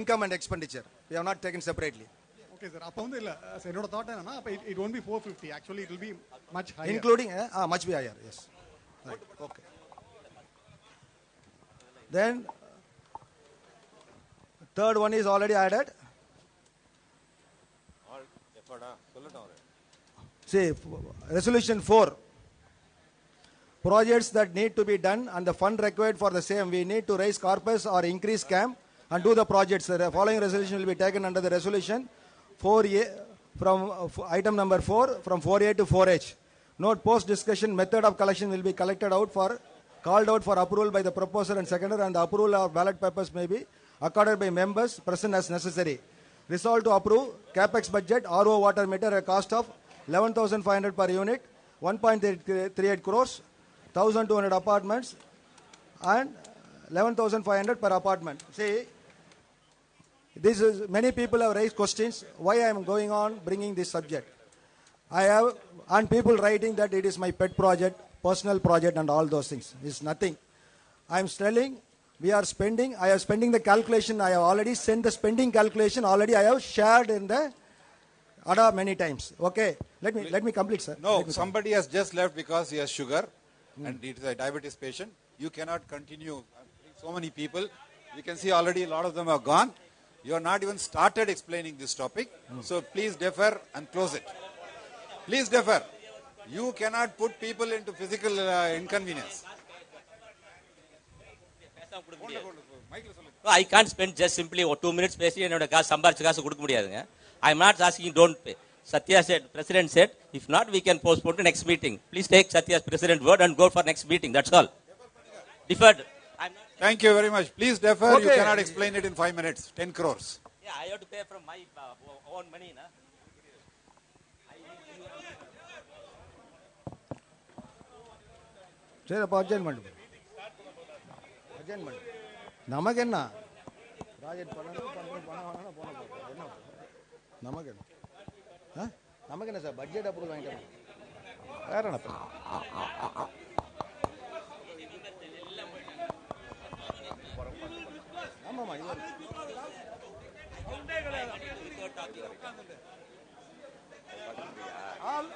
income and expenditure. We have not taken separately. Okay, sir. அப்ப வந்து இல்ல என்னோட thought என்னன்னா அப்ப it won't be 450. Actually, it will be much higher. Including much be higher. Yes. Right. Okay. Then third one is already added. See, resolution 4. Projects that need to be done and the fund required for the same. We need to raise corpus or increase CAM and do the projects. The following resolution will be taken under the resolution 4A from item number 4 from 4A to 4H. Note, post discussion method of collection will be called out for approval by the proposer and seconder, and the approval of ballot papers may be accorded by members present as necessary. Resolve to approve capex budget RO water meter at a cost of 11,500 per unit, 1.38 crores, 1,200 apartments, and 11,500 per apartment. See, this is many people have raised questions why I am going on bringing this subject. I have and people writing that it is my pet project, personal project, and all those things. It's nothing. I am telling we are spending. I am spending the calculation. I have already sent the spending calculation. Already I have shared in the ADA many times. Okay, let me complete, sir. No, somebody has just left because he has sugar and it is a diabetes patient. You cannot continue. So many people. You can see already a lot of them have gone. You have not even started explaining this topic. So please defer and close it. Please defer. You cannot put people into physical inconvenience. I can't spend just simply 2 minutes பேசி என்னோட காசு சம்பாரிச்ச காசு கொடுக்க முடியாதுங்க. I am not asking don't pay. Satya said, President said, if not we can postpone to next meeting. Please take Satya's President word and go for next meeting. That's all. Deferred. Thank you very much. Please defer. Okay. You cannot explain it in 5 minutes. 10 crores. Yeah, I have to pay from my own money. Na? சரி அப்போ அட்ஜென்மெண்ட் நமக்கு என்ன project பண்ணணும் பணம் வாங்கணும் போன என்ன நமக்கு என்ன நமக்கு என்ன சார் பட்ஜெட் அப்ரூவல் வாங்கிட்டோம் வேற என்ன ஆமாம்மா இது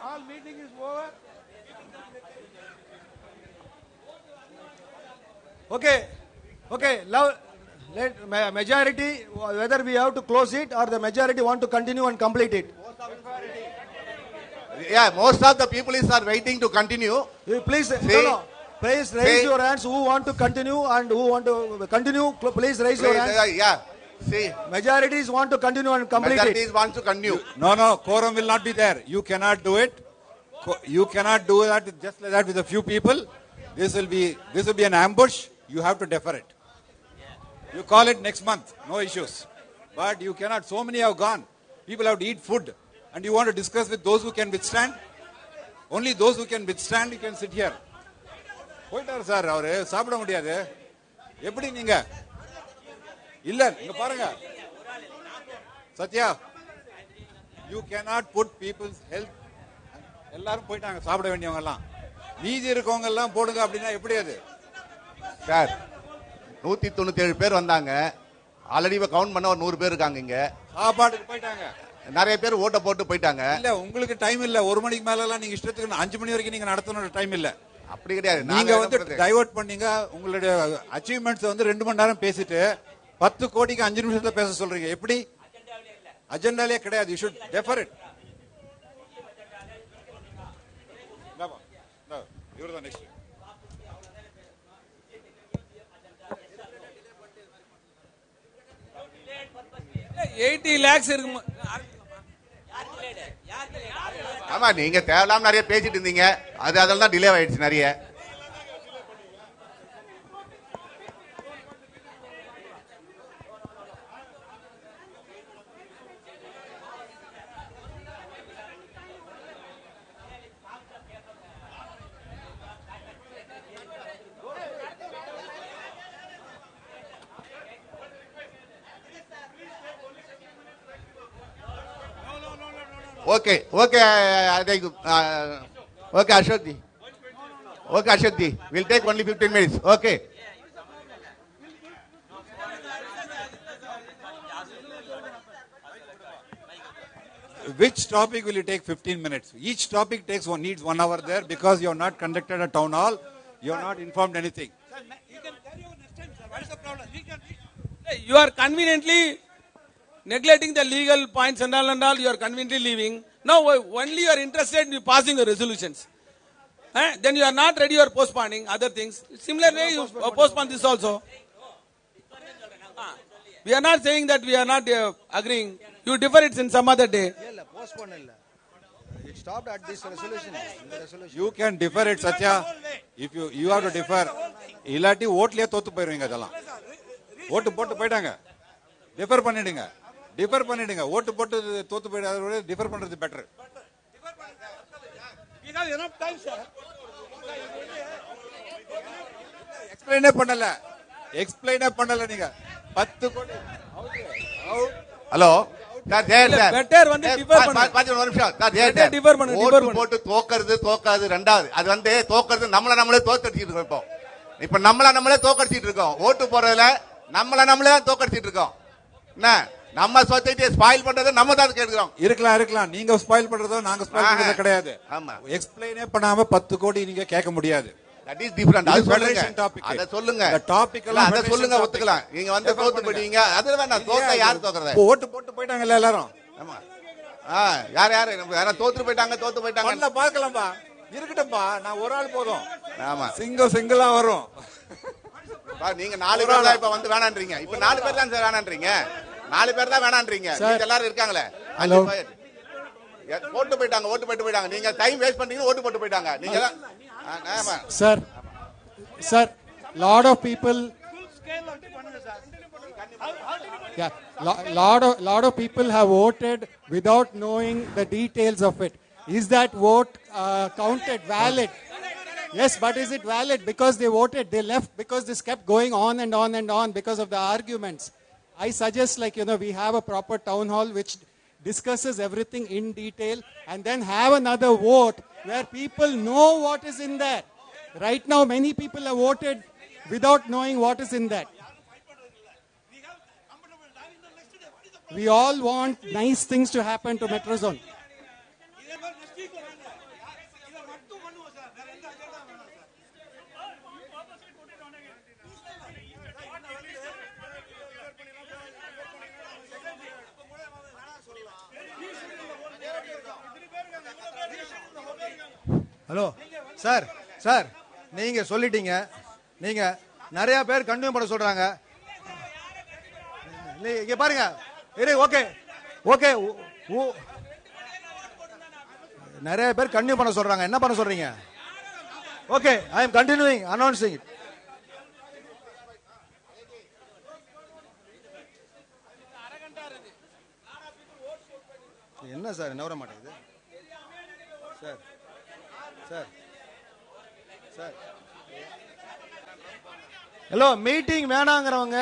all meeting is over. Okay. Now, let majority, whether we have to close it or the majority want to continue and complete it. Yeah, most of the people are waiting to continue. Please, please raise your hands. Who want to continue and who want to continue? Please raise your hands. Yeah. See, majorities want to continue and complete majorities want to continue. No, quorum will not be there. You cannot do it. You cannot do that just like that with a few people. This will be an ambush. You have to defer it. You call it next month. No issues. But you cannot. So many have gone. People have to eat food. And you want to discuss with those who can withstand? Only those who can withstand, you can sit here. போயிட்டாரு sir அவரு சாப்பிட முடியாது எப்படி நீங்க இல்ல இங்க பாருங்க Sathya you cannot put people's health எல்லாரும் போயிட்டாங்க சாப்பிட வேண்டியவங்க எல்லாம் மீதி இருக்கவங்க எல்லாம் போடுங்க அப்படின்னா எப்படி அது சார் 197 பேர் வந்தாங்க ஆல்ரெடி கவுண்ட் பண்ண ஒரு 100 பேர் இருக்காங்க இங்க சாப்பாட்டுக்கு போயிட்டாங்க நிறைய பேர் ஓட்ட போட்டு போயிட்டாங்க இல்ல உங்களுக்கு டைம் இல்ல 1 மணிக்கு மேல எல்லாம் நீங்க இஷ்டத்துக்கு 5 மணி வரைக்கும் நீங்க நடத்தணும் டைம் இல்ல அப்படி கிடையாது நீங்க வந்து டைவர்ட் பண்ணீங்க உங்களுடைய அச்சீவ்மெண்ட்ஸ் வந்து 2 மணி நேரம் பேசிட்டு 10 கோடிக்கு 5 நிமிஷத்துல பேச சொல்றீங்க எப்படி அஜெண்டாலே கிடையாது you should defer it இவர்தான் நெக்ஸ்ட் 80 lakhs இருக்கு ஆமா நீங்க தேவலாம் நிறைய பேசிட்டு இருந்தீங்க அதெல்லாம் தான் டிலே ஆயிடுச்சு நிறைய Okay, I think, okay, Ashok ji, we'll take only 15 minutes, okay. Which topic will you take 15 minutes? Each topic needs 1 hour there because you have not conducted a town hall, you have not informed anything. You can carry over next time, sir. What is the problem? You are conveniently neglecting the legal points and all, you are conveniently leaving. Now, only you are interested in passing your resolutions. Then you are not ready, you are postponing other things. Similar way, you postpone this also. We are not saying that we are not agreeing. You defer it in some other day. It stopped at this resolution. You can defer it, Satya. If you have to defer. Illati vote தோத்து போயிடுவீங்க அதெல்லாம் ஓட்டு போட்டு போயிட்டாங்க differ பண்ணிடுங்க ஓட்டு போட்டு தோத்து போயிடாத டிஃபர் பண்றது பெட்டர் எக்ஸ்பிளைனே பண்ணல நீங்க 10 கோடி ஹலோ சார் ஜெயர் சார் பெட்டர் வந்து டிஃபர் பண்ணு ஒரு நிமிஷம் சார் ஜெயர் சார் டிஃபர் பண்ணு போட்டு தோக்கிறது ரெண்டாவது அது வந்து தோக்கிறது நம்மளே தோத்தடிச்சிட்டு இருக்கோம் இப்போ இப்ப நம்மளே தோக்கடிச்சிட்டு இருக்கோம். ஓட்டு போறதுல நம்மளே தான் தோக்கடிச்சிட்டு இருக்கோம். என்ன நம்ம சொசைட்டியை ஸ்பாயில் பண்றது நம்ம தான் கேட்கிறோம். இருக்கலாம். நீங்க ஸ்பாயில் பண்றதோ நாங்க ஸ்பாயில் பண்றதோ கிடையாது. ஆமா. எக்ஸ்பிளைனே பண்ணாம 10 கோடி நீங்க கேட்க முடியாது. That is different. அது சொல்லுங்க. அத சொல்லுங்க. இந்த டாபிக் எல்லாம் அத சொல்லுங்க ஒத்துக்கலாம். நீங்க வந்து தோத்து போயிட்டீங்க. அதுல வேணா தோக்க யார் தோக்குறது? ஓட்டு போட்டு போயிட்டாங்கல எல்லாரும். ஆமா. யார தோத்து போயிட்டாங்க. பண்ணல பார்க்கலாம்பா. இருக்கட்டும்பா. நான் ஒரு ஆள் போதும். ஆமா. சிங்கிளா வரும். நீங்க 4 பேர் தான் இப்ப வந்து வேணான்றீங்க. இப்ப 4 பேர் தான் சார் வேணான்றீங்க. 4 பேர் தான் வேணான்றீங்க. நீங்க எல்லாரும் இருக்காங்களே. ஹலோ. ஓட்டு போயிட்டாங்க. நீங்க டைம் வேஸ்ட் பண்ணீங்க. ஓட்டு போட்டு போயிட்டாங்க. நீங்க Sir, lot of people. Yeah, lot of people have voted without knowing the details of it. Is that vote counted valid? Yes, but is it valid? Because they voted, they left because this kept going on and on and on because of the arguments. I suggest, we have a proper town hall which discusses everything in detail, and then have another vote where people know what is in there. Right now, many people have voted without knowing what is in that. We all want nice things to happen to Metrozone. Hello sir நீங்க சொல்லிட்டீங்க. நீங்க நிறைய பேர் continue பண்ண சொல்றாங்க. இங்க பாருங்க. Okay நிறைய பேர் கண்டினியூ பண்ண சொல்றாங்க. என்ன பண்ண சொல்றீங்க? Okay, I am continuing announcing it. என்ன சார் என்ன வர மாட்டேங்குது? சார் ஹலோ, மீட்டிங் வேணாங்கிறவங்க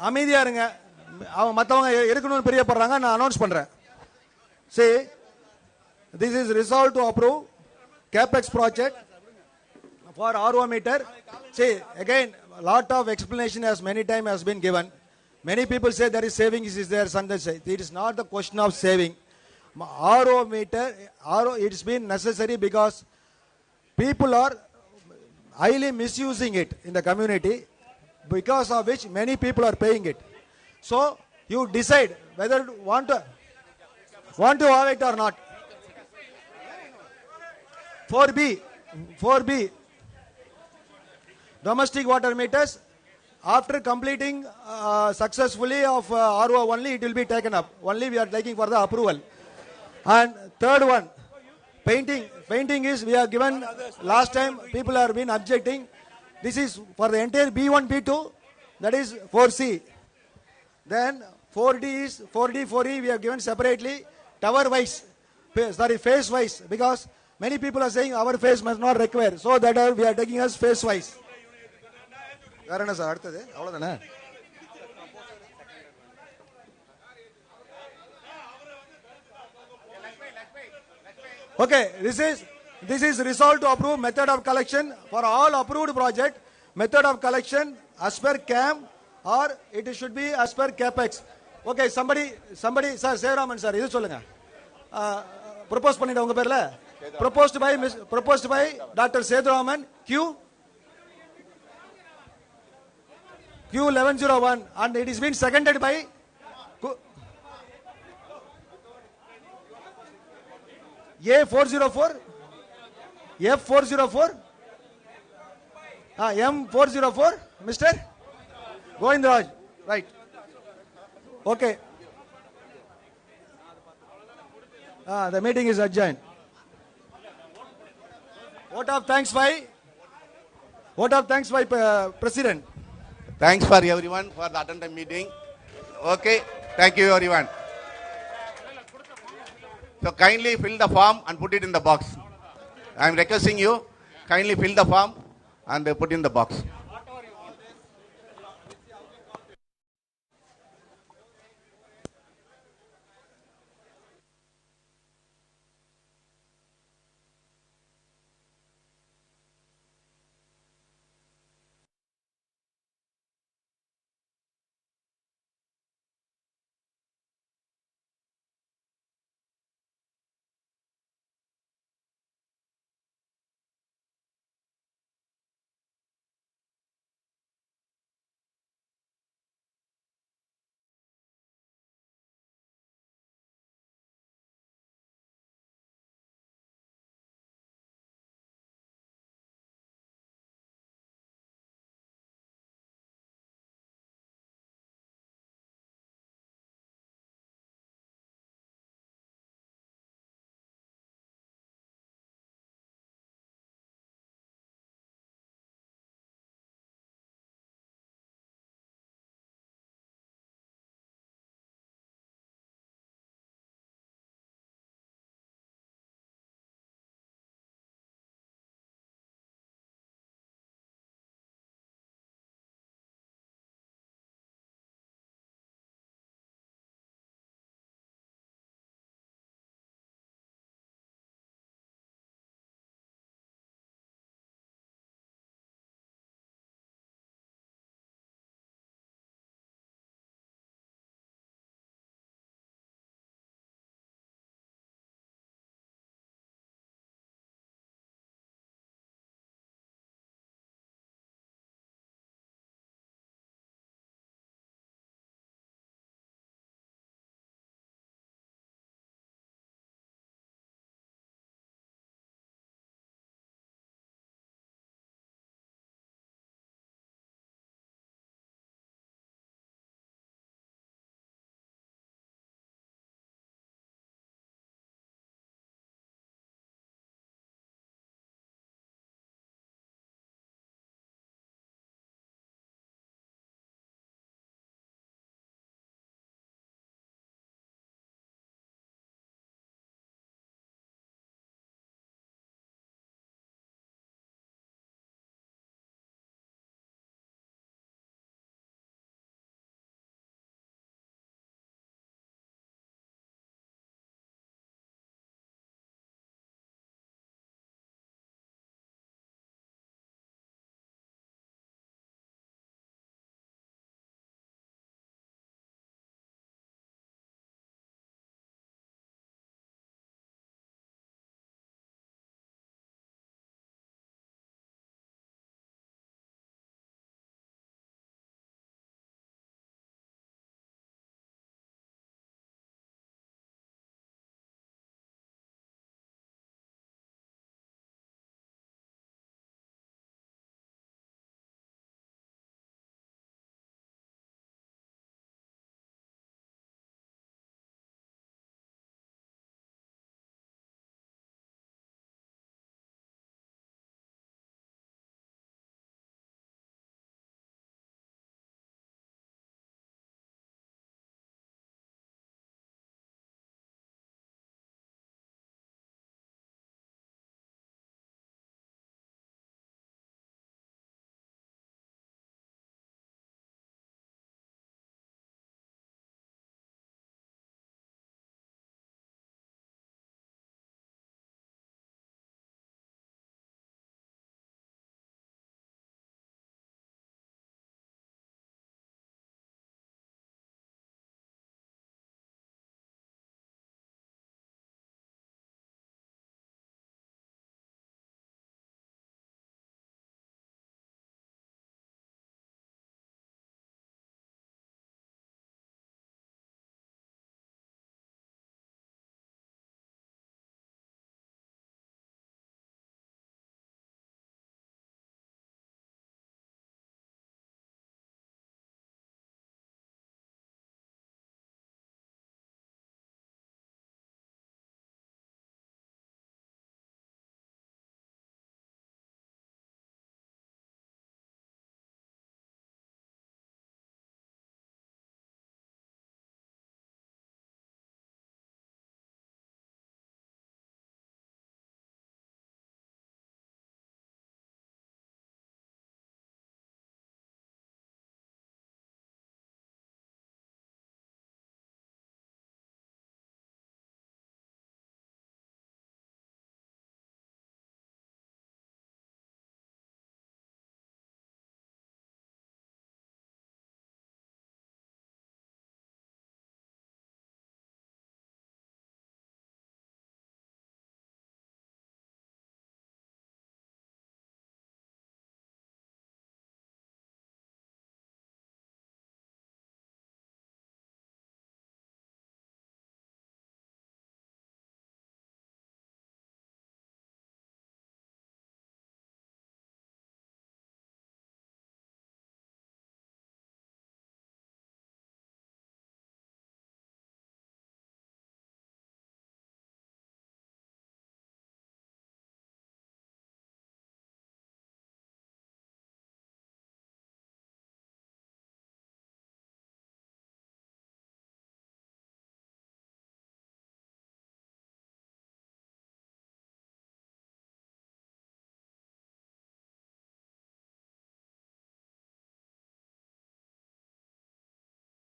அமைதியா இருங்க. அவங்க மற்றவங்க இருக்கணும்னு பிரியப்படுறாங்க. நான் அனௌன்ஸ் பண்றேன். See, this is resolved to approve capex project for RO meter. See, again, lot of explanation many time has been given. Many people say there is savings is there. Some say it is not the question of saving. RO meter, it's been necessary because people are highly misusing it in the community, because of which many people are paying it. So you decide whether you want to have it or not. 4B domestic water meters, after completing successfully of RO only it will be taken up. Only we are taking for the approval. And third one, painting is we have given last time. People have been objecting. This is for the entire B1 B2, that is 4C. Then 4D is 4D 4E we have given separately, tower wise, phase wise, because many people are saying our phase must not require, so that we are taking us phase wise. வேற என்ன sir அடுத்தது? அவ்வளவுதானே? Okay, this is resolved to approve method of collection for all approved project. Method of collection as per CAM, or it should be as per CAPEX. Okay, somebody sir, Sevraman sir, idu solunga. Propose பண்ணிட்ட உங்க பேர்ல? Proposed by Dr. Sevraman, Q1101, and it is been seconded by A404, F404, M404, Mr. Govindraj, right? Okay. The meeting is adjourned. Vote of thanks by President. Thanks for everyone for the attended meeting. Okay, thank you everyone. So kindly fill the form and put it in the box. I am requesting you, kindly fill the form and put in the box.